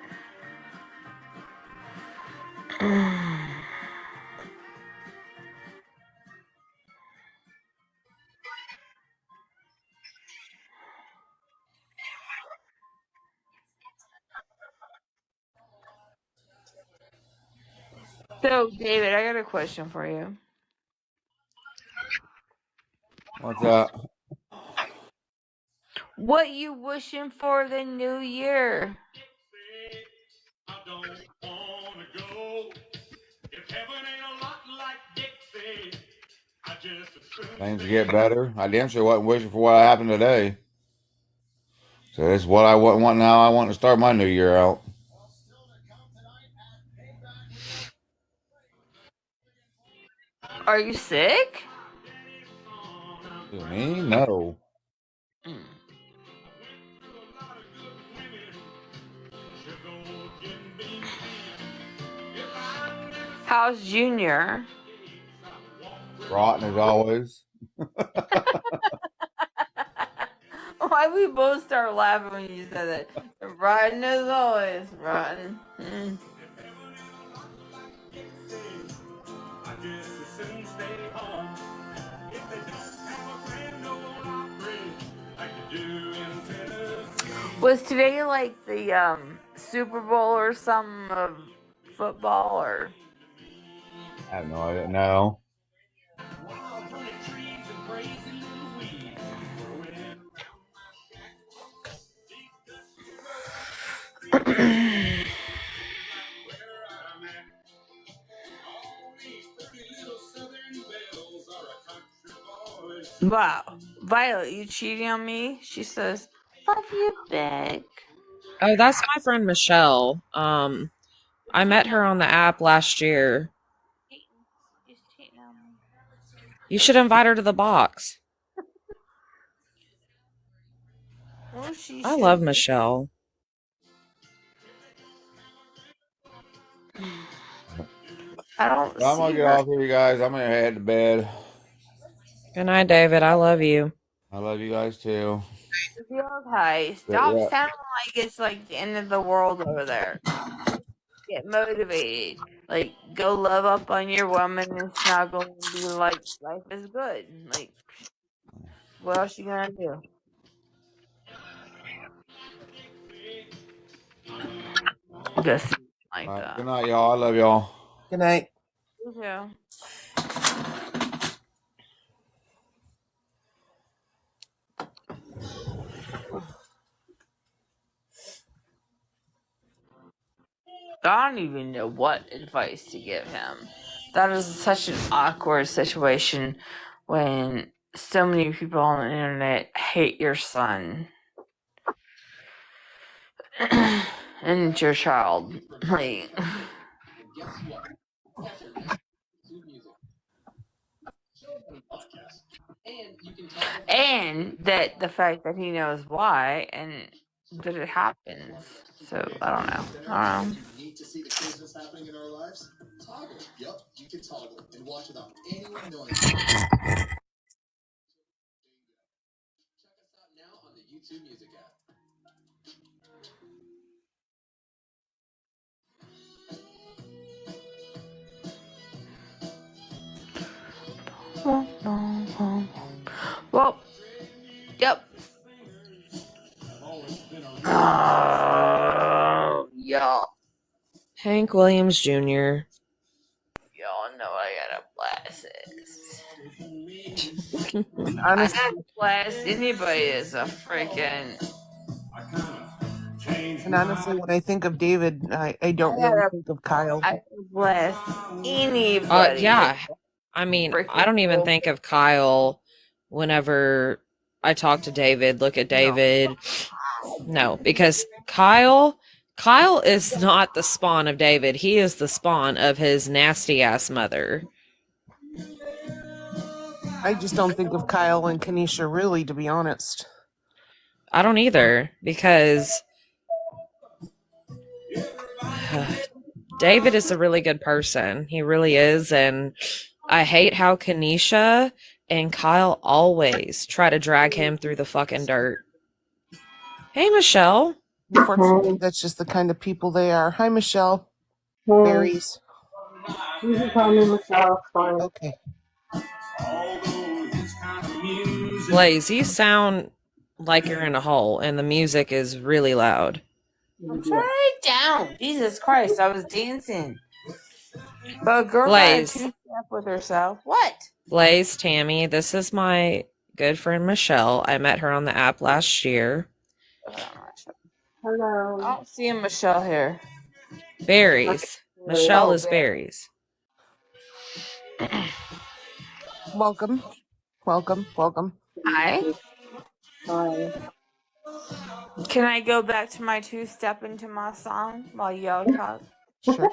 So, David, I got a question for you. What's up? What you wishing for the new year? Things get better. I damn sure wasn't wishing for what happened today. So that's what I want now. I want to start my new year out. Are you sick? Me? No. How's Junior? Rotten as always. Why we both start laughing when you said that? Riding as always, riding. Mm. Was today like the Super Bowl or something of football or? I have no idea. No. Wow, Violet, you cheating on me? She says, "Love you, Big." Oh, that's my friend Michelle. I met her on the app last year. She's cheating on me. You should invite her to the box. Well, she I love should. Michelle. I don't I'm gonna see get her. off here, you guys. I'm gonna head to bed. Good night, David. I love you. I love you guys too. Okay, But stop yeah. sounding like it's like the end of the world over there. Get motivated. Like, go love up on your woman and snuggle and be like, life is good. Like, what else you gonna do? Just like All right. that. Good night, y'all. I love y'all. Good night. You too. I don't even know what advice to give him. That is such an awkward situation when so many people on the internet hate your son and your child. Like, and that the fact that he knows why and that it happens. So I don't know. I don't know. Need to see the craziness happening in our lives? Toggle. Yep, you can toggle and watch without anyone knowing. Check us out now on the YouTube Music app. Well, yep. Y'all Hank Williams Jr. know I gotta blast this. And I honestly, gotta blast anybody as a freaking. when I think of David, I don't really think of Kyle. I gotta blast anybody. Yeah. I mean, I don't even think of Kyle whenever I talk to David, look at David. No, because Kyle is not the spawn of David. He is the spawn of his nasty ass mother. I just don't think of Kyle and Kanisha really, to be honest. I don't either, because David is a really good person. He really is, and I hate how Kanisha and Kyle always try to drag him through the fucking dirt. Hey, Michelle. Unfortunately, that's just the kind of people they are. Hi, Michelle. Berries. You can call me Michelle. Fine. Okay. Blaze, you sound like you're in a hole, and the music is really loud. I'm trying it down. Jesus Christ, I was dancing. But a girl Blaze. got a two-step with herself. What? Blaze, Tammy, this is my good friend Michelle. I met her on the app last year. Hello. I don't see a Michelle here. Berries. Michelle is berries. Welcome. Welcome. Welcome. Hi. Hi. Can I go back to my two-step into my song while y'all talk? Sure.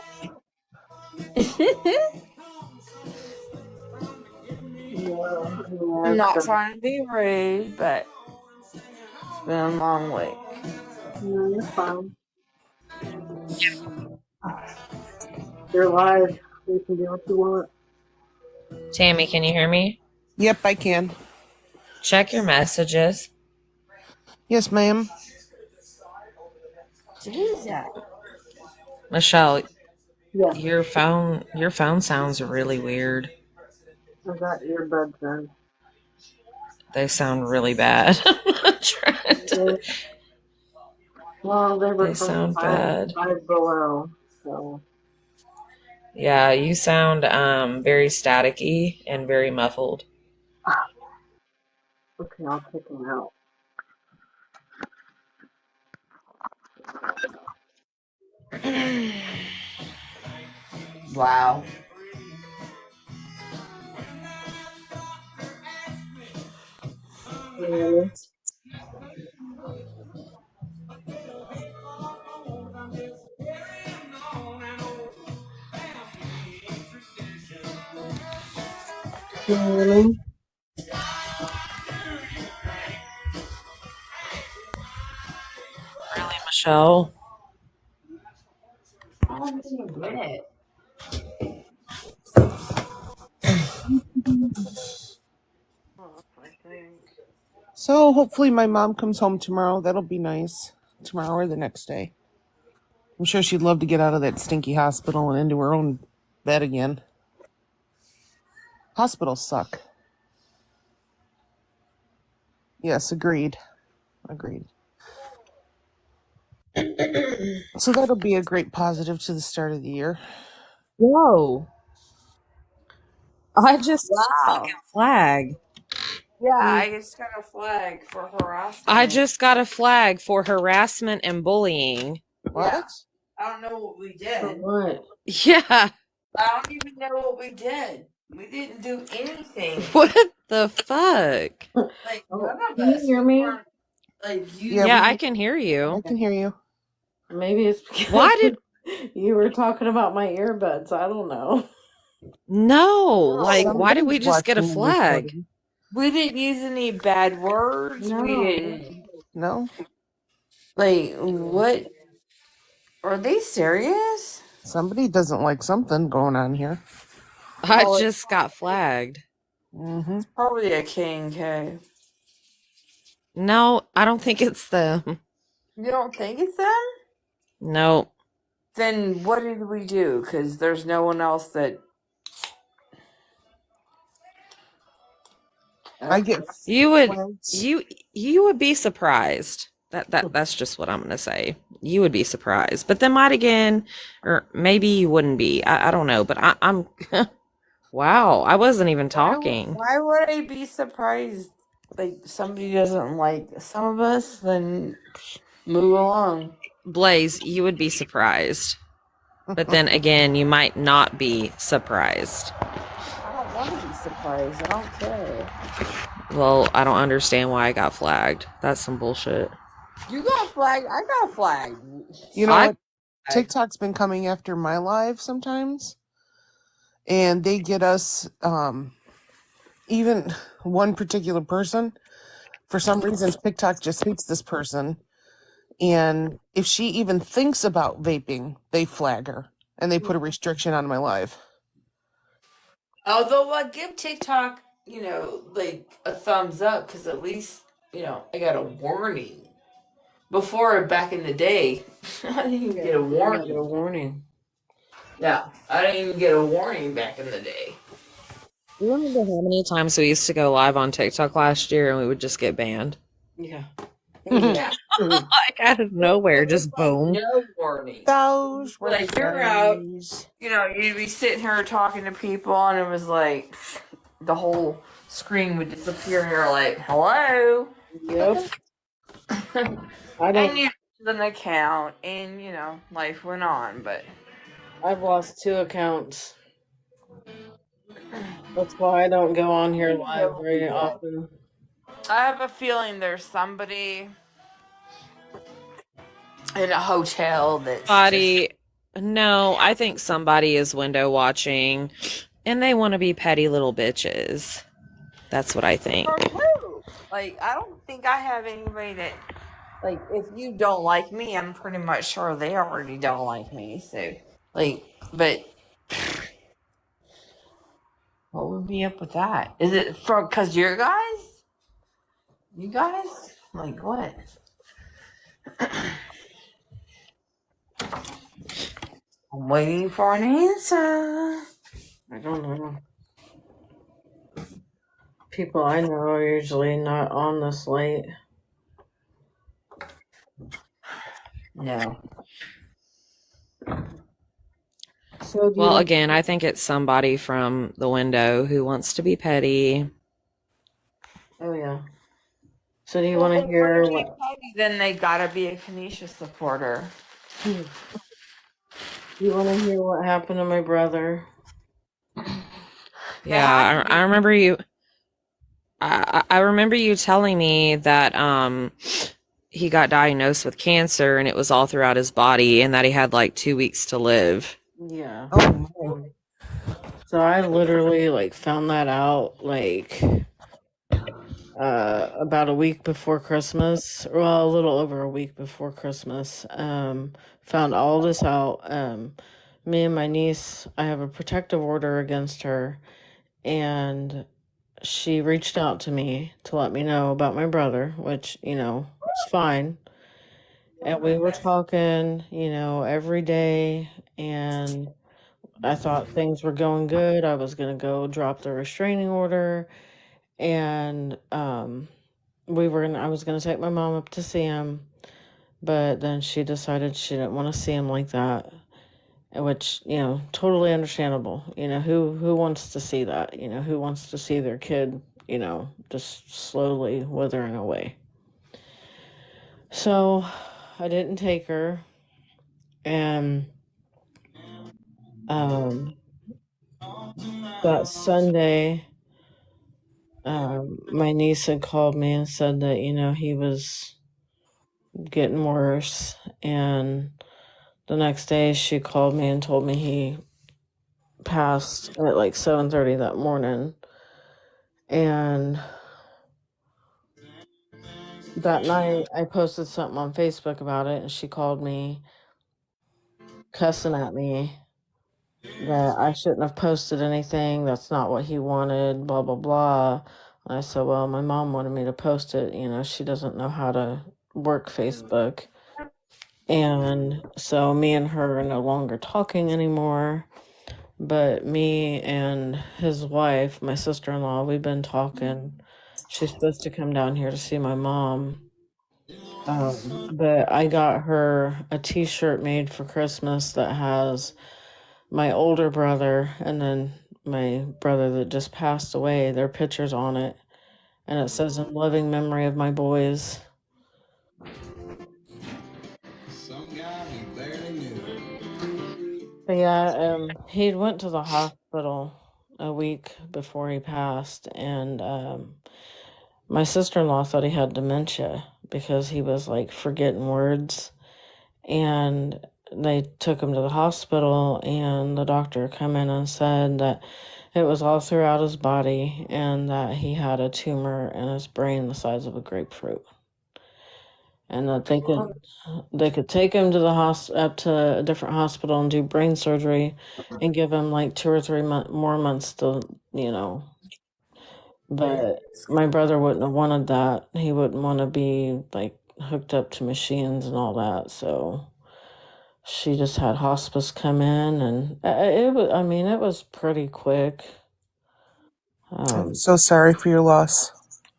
I'm not trying to be rude, but it's been a long week. No, you're fine. You're live. You can do what you want. Tammy, can you hear me? Yep, I can. Check your messages. Yes, ma'am. Who's that? Michelle, Yes, your phone sounds really weird. I got earbuds in. They sound really bad. Well, they They were from sound bad. five below, so Yeah, you sound very staticky and very muffled. okay, I'll take them out. Wow. Really? Really? Really, Michelle? I don't even get it. I think. So hopefully my mom comes home tomorrow. That'll be nice. Tomorrow or the next day. I'm sure she'd love to get out of that stinky hospital and into her own bed again. Hospitals suck. Yes, agreed. Agreed. So that'll be a great positive to the start of the year. Whoa. I just got a Wow. fucking flag. Yeah, I just got a flag for harassment. I just got a flag for harassment and bullying. What? Yeah. I don't know what we did. For what? Yeah. I don't even know what we did. We didn't do anything. What the fuck? Like, none of Can you us hear me? weren't, like, you. Yeah, Yeah, we- I can hear I you. can hear you. Maybe it's because Why did you were talking about my earbuds. I don't know. no? Like, why did we Somebody's just get a watching the flag? recording. We didn't use any bad words. No. We didn't. No? Like, what? Are they serious? Somebody doesn't like something going on here. I Oh, just got flagged. Mm-hmm. Probably a K&K. No, I don't think it's them. You don't think it's them? No. Then what did we do? Because there's no one else that. I get You would flags. you would be surprised. That's just what I'm gonna say. You would be surprised. But then might again, or maybe you wouldn't be. I don't know, but I'm wow, I wasn't even talking. Why would I be surprised? Like, somebody doesn't like some of us, then move along. Blaze, you would be surprised. But then again, you might not be surprised. I don't want to be surprised. I don't care. Well, I don't understand why I got flagged. That's some bullshit. You got flagged. I got flagged. You know I- what? TikTok's been coming after my live sometimes. And they get us, even one particular person. For some reason, TikTok just hates this person. And if she even thinks about vaping, they flag her. And they put a restriction on my live. Although I give TikTok, like a thumbs up, because at least, I got a warning. Before, back in the day, I didn't even get a warning. Yeah, I didn't even get a warning back in the day. You remember how many times we used to go live on TikTok last year and we would just get banned? Yeah. Yeah. Like out of nowhere, just boom. No warning. Those were Like, you're out, days. you'd be sitting here talking to people, and it was like, the whole screen would disappear, and you're like, hello? Yep. I And don't. you had an account, and, life went on, but. I've lost 2 accounts. That's why I don't go on here live very often. I have a feeling there's somebody in a hotel that's No, I think somebody is window watching and they want to be petty little bitches. That's what I think. Like, I don't think I have anybody that, like, if you don't like me, I'm pretty much sure they already don't like me. So, like, but What would be up with that? Is it for because you guys? You guys? Like what? I'm waiting for an answer. I don't know. People I know are usually not on this late. No. So do you Well, want? again, I think it's somebody from the window who wants to be petty. Oh yeah. So do you want to hear what? Then they gotta be a Kanisha supporter. Do you want to hear what happened to my brother? Yeah, I remember you. I remember you telling me that he got diagnosed with cancer and it was all throughout his body and that he had like 2 weeks to live. Yeah. Oh, So I literally like found that out like about a week before Christmas. Well, a little over a week before Christmas. Found all this out. Me and my niece, I have a protective order against her, and she reached out to me to let me know about my brother, which, is fine. And we were talking, every day, and I thought things were going good. I was going to go drop the restraining order, and I was going to take my mom up to see him, but then she decided she didn't want to see him like that, which, totally understandable. Who wants to see that? Who wants to see their kid, just slowly withering away. So I didn't take her, and that Sunday, my niece had called me and said that, he was getting worse, and the next day she called me and told me he passed at like 7:30 that morning. And that night I posted something on Facebook about it, and she called me cussing at me that I shouldn't have posted anything. That's not what he wanted, blah, blah, blah. And I said, well, my mom wanted me to post it. She doesn't know how to work Facebook. And so me and her are no longer talking anymore. But me and his wife, my sister-in-law, we've been talking. She's supposed to come down here to see my mom. But I got her a t-shirt made for Christmas that has my older brother and then my brother that just passed away, their pictures on it. And it says, in loving memory of my boys. But yeah, he went to the hospital a week before he passed, and my sister-in-law thought he had dementia because he was like forgetting words. And they took him to the hospital, and the doctor come in and said that it was all throughout his body and that he had a tumor in his brain the size of a grapefruit. And that they could take him to the up to a different hospital and do brain surgery and give him like 2 or 3 more months to, but my brother wouldn't have wanted that. He wouldn't want to be like hooked up to machines and all that. So she just had hospice come in, and it was pretty quick. I'm so sorry for your loss.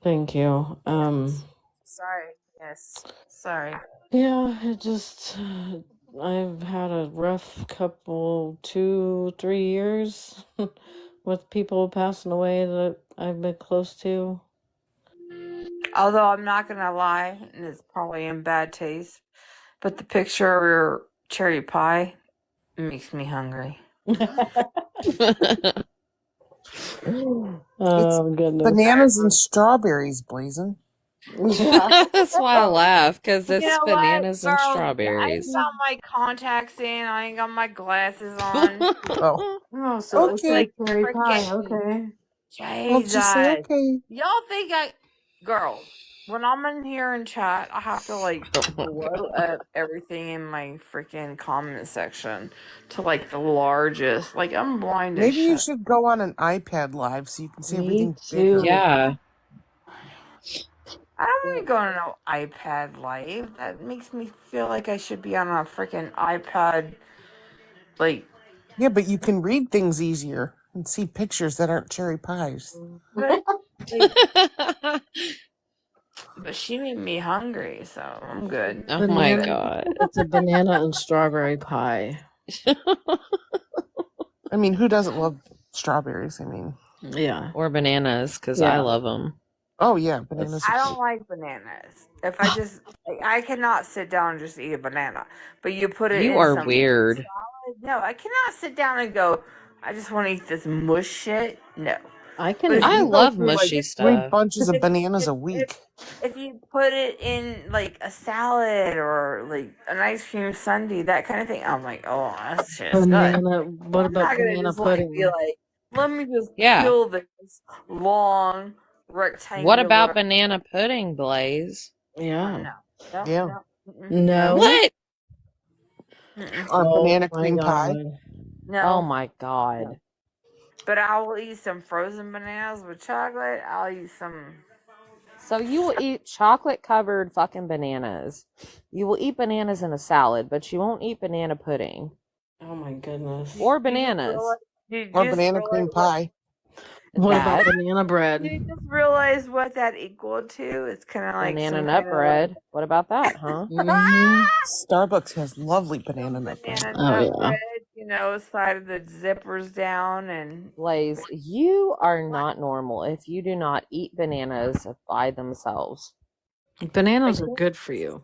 Thank you. Sorry. Yes. Sorry. Yeah, I've had a rough couple 2-3 years with people passing away that I've been close to. Although I'm not gonna lie, and it's probably in bad taste, but the picture of your cherry pie makes me hungry. Oh goodness. Bananas and strawberries, Blazen. Yeah. That's why I laugh, because it's You know bananas what, and girl? I strawberries. ain't got my contacts in. I ain't got my glasses on. Oh, Oh, so it's okay. like cherry pie. Freaking Okay. I'll just say Jesus. okay. Y'all think girls, when I'm in here in chat, I have to like blow up everything in my freaking comment section to like the largest. Like I'm blind as Maybe you shit. should go on an iPad live so you can see Me everything too. bigger. Yeah. I don't want to go on an iPad live. That makes me feel like I should be on a freaking iPad. Like, Yeah, but you can read things easier and see pictures that aren't cherry pies. but, like, but she made me hungry, so I'm good. Oh my Banana. god. It's a banana and strawberry pie. I mean, who doesn't love strawberries? I mean, Yeah. Or bananas, because I love them. oh yeah, bananas. I don't like bananas. If I just, I cannot sit down and just eat a banana. But you put it You in are some weird. salad. No, I cannot sit down and go, I just want to eat this mush shit. No. I But can. if I you love go through, like, mushy 3 stuff. bunches of if- bananas a if- week. if you put it in like a salad or like an ice cream sundae, that kind of thing, I'm like, oh, that's just good. Banana. What I'm about not gonna banana just like pudding? be like, let me just Yeah. peel this long rectangular. What about banana pudding, Blaze? Yeah. No. No, Yeah. no, mm-mm, No. What? mm-mm, Or banana my cream pie. God. no. Oh my god. But I will eat some frozen bananas with chocolate. I'll eat some. So you will eat chocolate covered fucking bananas. You will eat bananas in a salad, but you won't eat banana pudding. Oh my goodness. Or bananas. Or banana cream pie. What about That. banana bread? Do you just realize what that equaled to? It's kind of like Banana some nut kind of bread. What about that, huh? Mhm. Starbucks has lovely banana nut bread. banana Oh, nut yeah. bread, you know, side of the zippers down and. Blaze, you are not normal if you do not eat bananas by themselves. Bananas are good for you.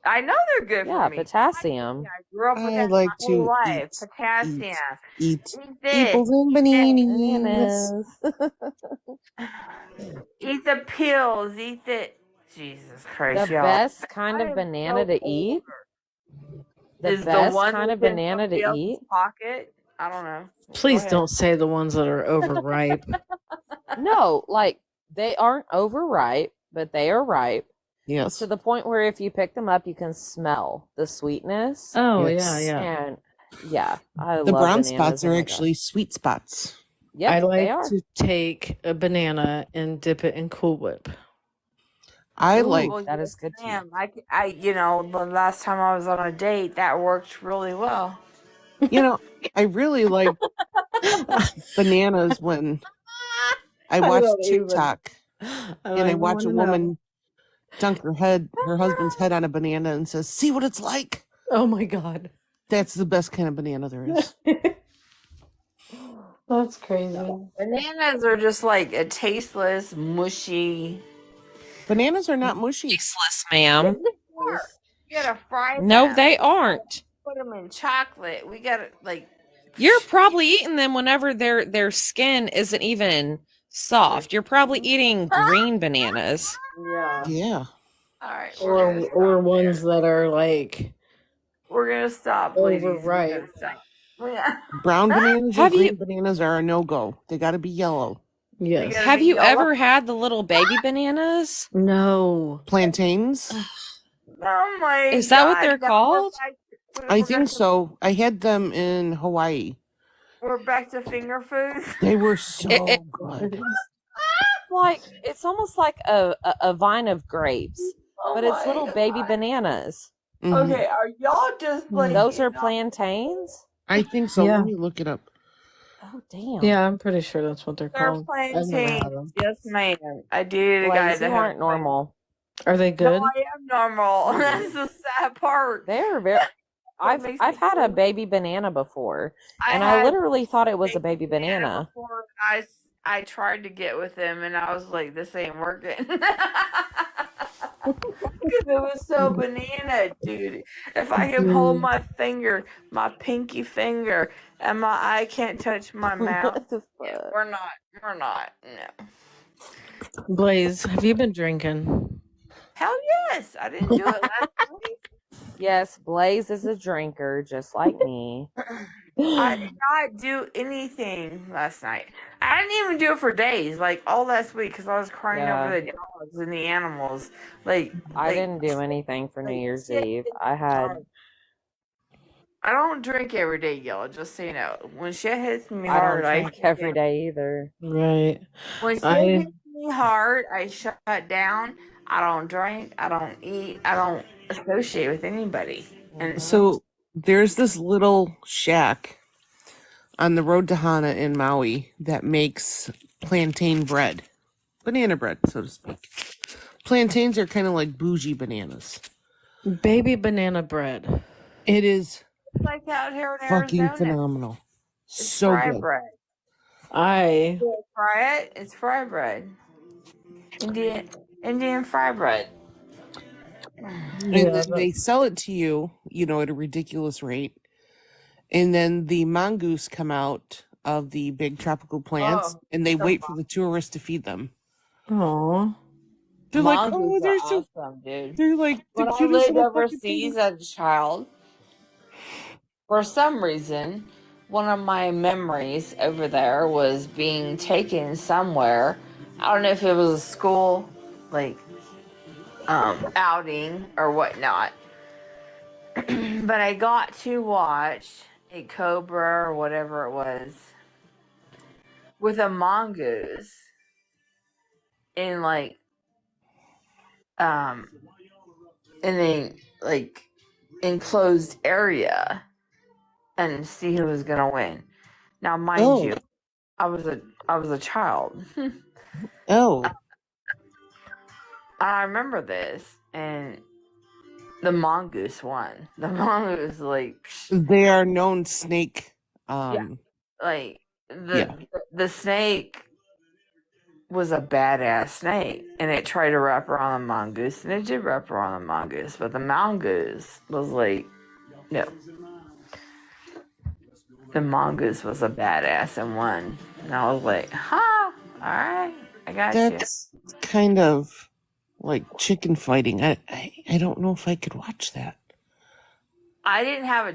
I know they're good Yeah, for me. potassium. I grew up with I that like my whole to life. Potassium. Eat Eat this. apples and bananas. Eat the pills. Eat the. Jesus Christ, The y'all. best kind I of am banana so to eat. The Is the best one kind of that's in banana to somebody else's eat. pocket? I don't know. Please ahead. don't say the ones that are overripe. No, like they aren't overripe, but they are ripe Yes. to the point where if you pick them up, you can smell the sweetness. Oh, Yes. yeah. And yeah, I The love brown bananas. spots Oh are my actually sweet spots. God. Yep, I they like are. to take a banana and dip it in Cool Whip. I Ooh, like that is good too. Damn, you know, the last time I was on a date, that worked really well. You know, I really like bananas when I watch don't even- TikTok and I watch a woman dunk her husband's head on a banana and says, "See what it's like?" Oh my God. That's the best kind of banana there is. That's crazy. Bananas are just like a tasteless, mushy. Bananas are not mushy. Tasteless, ma'am. You gotta fry them. No, they aren't. Put them in chocolate. We gotta like. You're probably eating them whenever their skin isn't even soft. You're probably eating green bananas. Yeah. Yeah. All right. Or ones that are like We're gonna stop, ladies. overripe. We're gonna stop. Yeah. Brown bananas Have and green you- bananas are a no-go. They got to be yellow. Yes. gotta Have be you yellow. ever had the little baby bananas? No. Plantains? Oh my Is that what God. they're Now called? I think so. I had them in Hawaii. We're back to finger foods. They were so It- good. It's almost like a vine of grapes, but it's little baby bananas. Mhm. Okay, are y'all just playing? Those are plantains? I think so. Yeah. Let me look it up. Oh, damn. Yeah, I'm pretty sure that's what they're They're called. I've never had plantains. them. Yes, ma'am. I dated a guy Blaze, that you had aren't normal. Are they good? No, I am normal. That's the sad part. They're very. makes me I've had a feel- baby banana before, and had I literally thought it was a baby banana. before I tried to get with him, and I was like, "This ain't working." Because it was so banana, dude. If I can hold my finger, my pinky finger, and my eye can't touch my mouth, What the yeah, fuck? we're not. No. Blaze, have you been drinking? Hell yes, I didn't do it last night. Yes, Blaze is a drinker, just like me. I did not do anything last night. I didn't even do it for days, like all last week, because I was crying over Yeah, the dogs and the animals. Like, I like, didn't do anything for New like, Year's shit Eve. hits I me had, hard. I don't drink every day, y'all. Just so you know, when shit hits me I don't hard, I drink every day either. Right. when shit I hits me hard, I shut down. I don't drink. I don't eat. I don't associate with anybody. And So there's this little shack on the road to Hana in Maui that makes plantain bread, banana bread, so to speak. Plantains are kind of like bougie bananas. baby banana bread. It is it's like out here in fucking Arizona, phenomenal. it's So fry good. bread. I You fry it. It's fry bread. Indian fry bread. And yeah, then they sell it to you, at a ridiculous rate. And then the mongoose come out of the big tropical plants Oh, and they the wait for the tourists to feed them. oh, They're like, mongoose oh, are awesome, dude. they're like the When I cutest lived little fucking overseas things. as a child, for some reason, one of my memories over there was being taken somewhere. I don't know if it was a school, like, outing or whatnot, but I got to watch a cobra or whatever it was with a mongoose in like um in a like enclosed area and see who was gonna win. Now, mind Oh, you, I was a child. oh. I remember this, and the mongoose won. The mongoose, like, They are known snake. yeah, Um, like yeah. the snake was a badass snake, and it tried to wrap around the mongoose, and it did wrap around the mongoose, but the mongoose was like, no, the mongoose was a badass and won. And I was like, huh, all right, I got you. That's kind of like chicken fighting. I don't know if I could watch that. I didn't have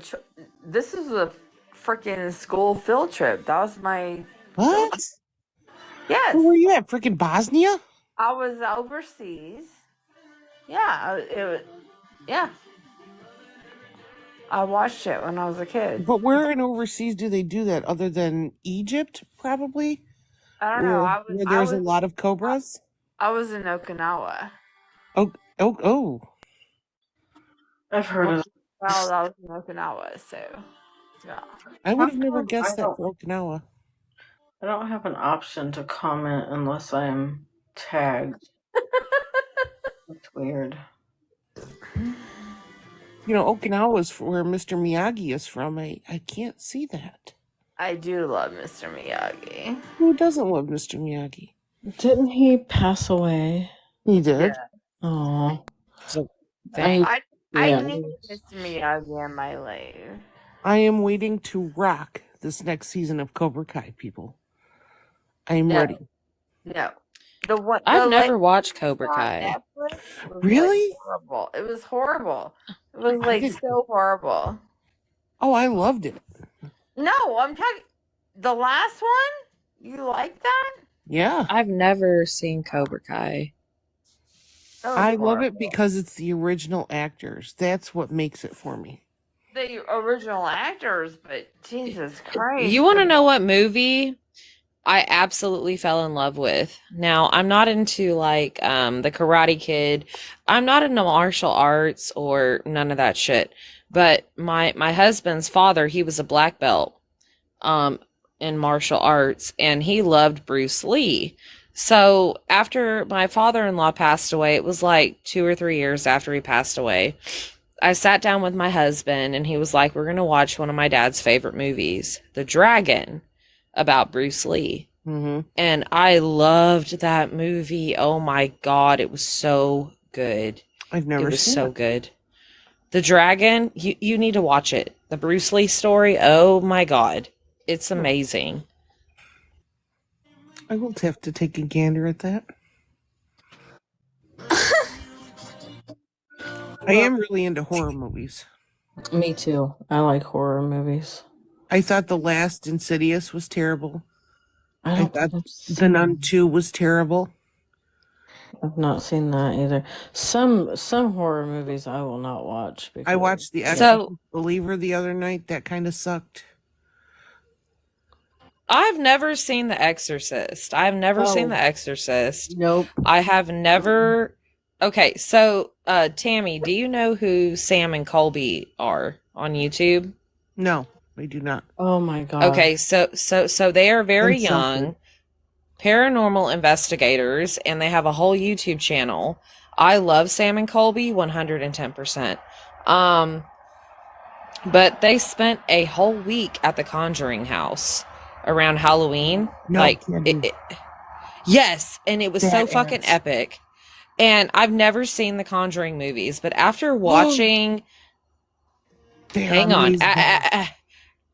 this is a freaking school field trip. That was my What? yes. Where were you at? Freaking Bosnia? I was overseas. Yeah, it was. Yeah, I watched it when I was a kid. But where in overseas do they do that other than Egypt, probably? I don't know. Where there's a lot of cobras? I was in Okinawa. Oh, oh. I've heard of Well, I was in Okinawa, so yeah. I would have never I guessed that don't. for Okinawa. I don't have an option to comment unless I'm tagged. That's weird. Okinawa is where Mr. Miyagi is from. I can't see that. I do love Mr. Miyagi. Who doesn't love Mr. Miyagi? Didn't he pass away? He did. Oh, So, I yeah. need Mr. Miyagi in my life. I am waiting to rock this next season of Cobra Kai, people. I am ready. No, the one I've never watched Cobra on Kai. Netflix was Really? like horrible. It was horrible. It was like so horrible. Oh, I loved it. No, I'm talking the last one. You like that? Yeah. I've never seen Cobra Kai. That was I love horrible. it because it's the original actors. That's what makes it for me. The original actors, but Jesus Christ. You want to know what movie I absolutely fell in love with? Now, I'm not into like the Karate Kid. I'm not into martial arts or none of that shit. But my husband's father, he was a black belt in martial arts, and he loved Bruce Lee. So after my father-in-law passed away, it was like 2 or 3 years after he passed away, I sat down with my husband and he was like, we're going to watch one of my dad's favorite movies, The Dragon, about Bruce Lee. Mm-hmm. And I loved that movie. Oh my God. It was so good. I've never It was seen so it. good. The Dragon, you need to watch it. The Bruce Lee story. Oh my God. It's amazing. I will have to take a gander at that. I am really into horror movies. Me too. I like horror movies. I thought the last Insidious was terrible. I I don't thought think I've The seen Nun that. 2 was terrible. I've not seen that either. Some horror movies I will not watch I because watched The So Exorcist Believer the other night. That kind of sucked. I've never seen The Exorcist. I've never seen Oh, The Exorcist. nope. I have never. Okay, so Tammy, do you know who Sam and Colby are on YouTube? No, I do not. Oh my god. Okay, so they are very And something. young paranormal investigators, and they have a whole YouTube channel. I love Sam and Colby 110%. But they spent a whole week at the Conjuring house around Halloween. No Like kidding. yes, and it was so fucking Badass. epic. And I've never seen the Conjuring movies, but after watching They are hang on. amazing.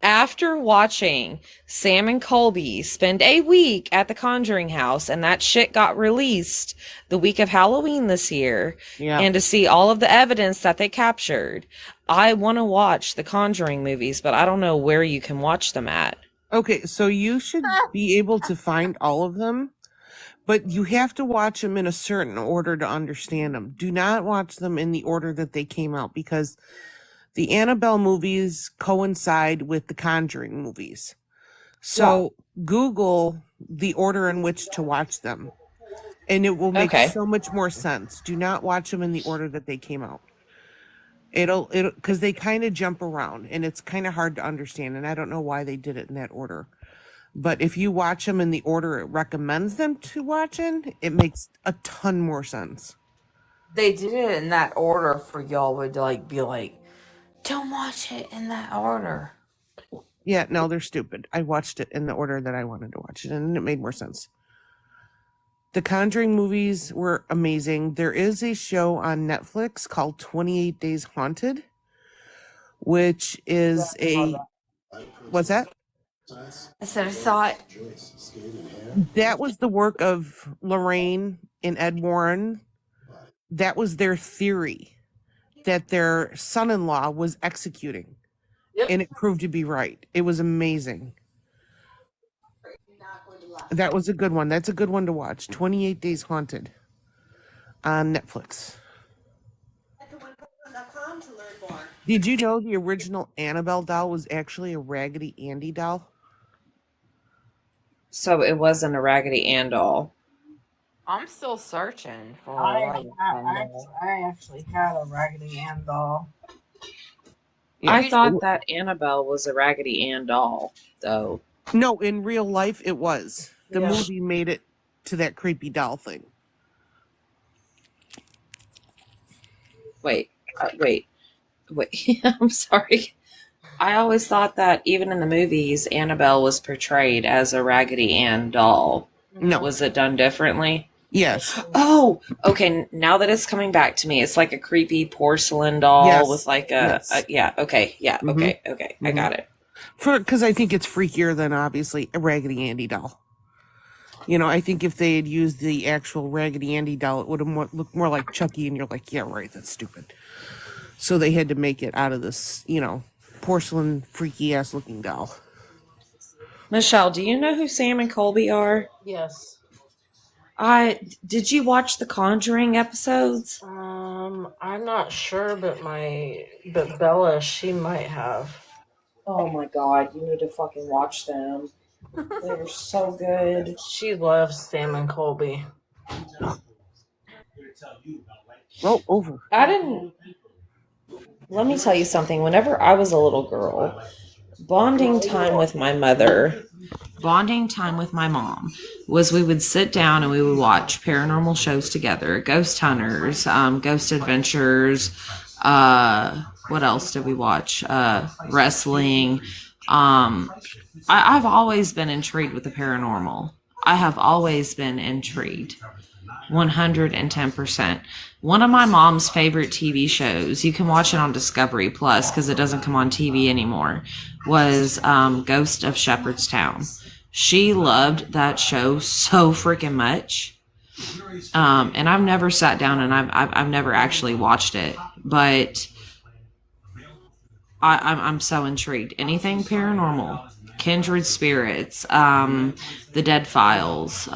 After watching Sam and Colby spend a week at the Conjuring house, and that shit got released the week of Halloween this year, Yeah. and to see all of the evidence that they captured, I want to watch the Conjuring movies, but I don't know where you can watch them at. Okay, so you should be able to find all of them, but you have to watch them in a certain order to understand them. Do not watch them in the order that they came out, because the Annabelle movies coincide with the Conjuring movies. So Google the order in which to watch them, and it will make Okay. so much more sense. Do not watch them in the order that they came out. It'll because they kind of jump around, and it's kind of hard to understand, and I don't know why they did it in that order. But if you watch them in the order it recommends them to watch in, it makes a ton more sense. They did it in that order for y'all would like be like, don't watch it in that order. Yeah, no, they're stupid. I watched it in the order that I wanted to watch it, and it made more sense. The Conjuring movies were amazing. There is a show on Netflix called 28 Days Haunted, which is a... What's that? I said I saw it. That was the work of Lorraine and Ed Warren. That was their theory that their son-in-law was executing. Yep. And it proved to be right. It was amazing. That was a good one. That's a good one to watch. 28 Days Haunted on Netflix. Did you know the original Annabelle doll was actually a Raggedy Andy doll? So it wasn't a Raggedy Ann doll. I'm still searching for I actually had a Raggedy Ann doll. I thought that Annabelle was a Raggedy Ann doll, though. No, in real life it was. The Yeah. movie made it to that creepy doll thing. Wait. I'm sorry. I always thought that even in the movies, Annabelle was portrayed as a Raggedy Ann doll. No. Was it done differently? Yes. Oh, okay. Now that it's coming back to me, it's like a creepy porcelain doll Yes. with like Yes. okay. Mhm. Okay. I got it. Because I think it's freakier than obviously a Raggedy Andy doll. You know, I think if they had used the actual Raggedy Andy doll, it would have looked more like Chucky, and you're like, yeah, right, that's stupid. So they had to make it out of this, porcelain, freaky ass looking doll. Michelle, do you know who Sam and Colby are? Yes. Did you watch the Conjuring episodes? I'm not sure, but Bella, she might have. Oh my god, you need to fucking watch them. They're so good. She loves Sam and Colby. Roll over. I didn't. Let me tell you something. Whenever I was a little girl, bonding time with my mother, bonding time with my mom, was we would sit down and we would watch paranormal shows together. Ghost Hunters, Ghost Adventures. What else did we watch? Wrestling. I've always been intrigued with the paranormal. I have always been intrigued. 110%. One of my mom's favorite TV shows, you can watch it on Discovery Plus because it doesn't come on TV anymore, was Ghost of Shepherdstown. She loved that show so freaking much. And I've never sat down and I've never actually watched it, but I'm so intrigued. Anything paranormal, kindred spirits, the Dead Files,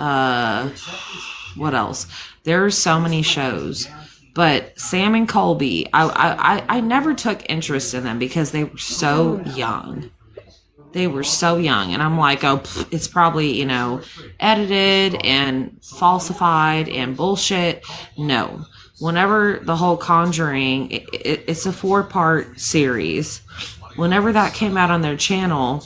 what else? There are so many shows, but Sam and Colby, I never took interest in them because they were so young. They were so young, and I'm like, oh, it's probably, you know, edited and falsified and bullshit. No. Whenever the whole Conjuring, it's a 4-part series. Whenever that came out on their channel,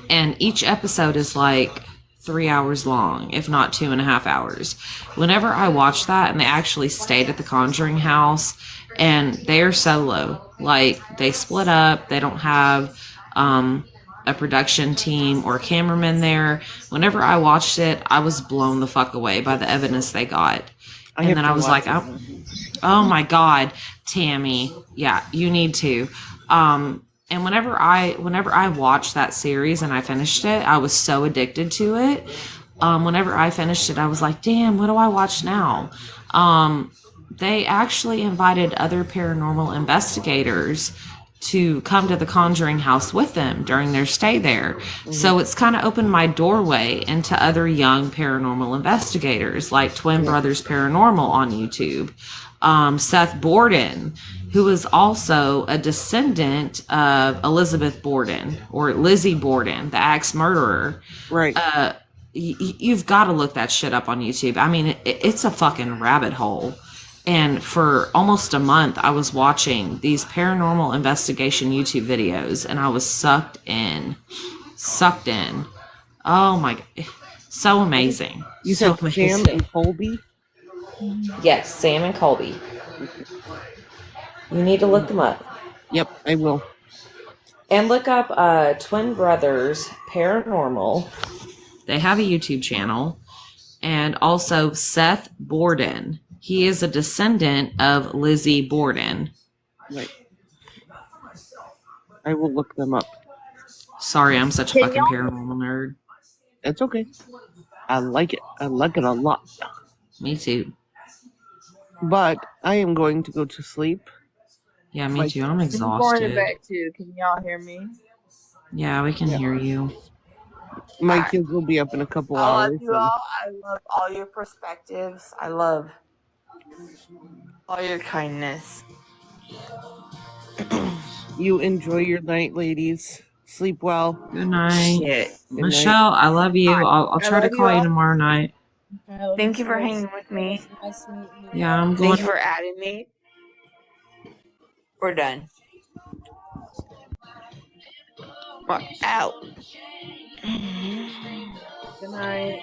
and each episode is like 3 hours long, if not 2.5 hours. Whenever I watched that, and they actually stayed at the Conjuring house, and they're solo, like they split up, they don't have a production team or cameraman there. Whenever I watched it, I was blown the fuck away by the evidence they got. And then I was like, oh my God, Tammy. Yeah, you need to. And whenever I watched that series and I finished it, I was so addicted to it. Whenever I finished it, I was like, damn, what do I watch now? They actually invited other paranormal investigators to come to the Conjuring house with them during their stay there. Mm-hmm. So it's kind of opened my doorway into other young paranormal investigators, like Twin Brothers Paranormal on YouTube. Seth Borden, who is also a descendant of Elizabeth Borden, or Lizzie Borden, the axe murderer. Right. You've got to look that shit up on YouTube. I mean, it's a fucking rabbit hole. And for almost a month, I was watching these paranormal investigation YouTube videos, and I was sucked in. Oh my God. So amazing. You said Sam and Colby? Yes, Sam and Colby. You need to look them up. Yep, I will. And look up Twin Brothers Paranormal. They have a YouTube channel. And also Seth Borden. He is a descendant of Lizzie Borden. Right. I will look them up. Sorry, I'm such a fucking paranormal nerd. It's okay. I like it. I like it a lot. Me too. But I am going to go to sleep. Yeah, me too. I'm exhausted. I'm going to bed too. Can y'all hear me? Yeah, we can hear you. My kids will be up in a couple hours. I love you all. I love all your perspectives. I love all your kindness. You enjoy your night, ladies. Sleep well. Good night. Shit. Good Michelle, night. I love you. I'll try to call you tomorrow night. Thank you for hanging with me. Yeah, I'm going. Thank you for adding me. We're done. We're out. Good night.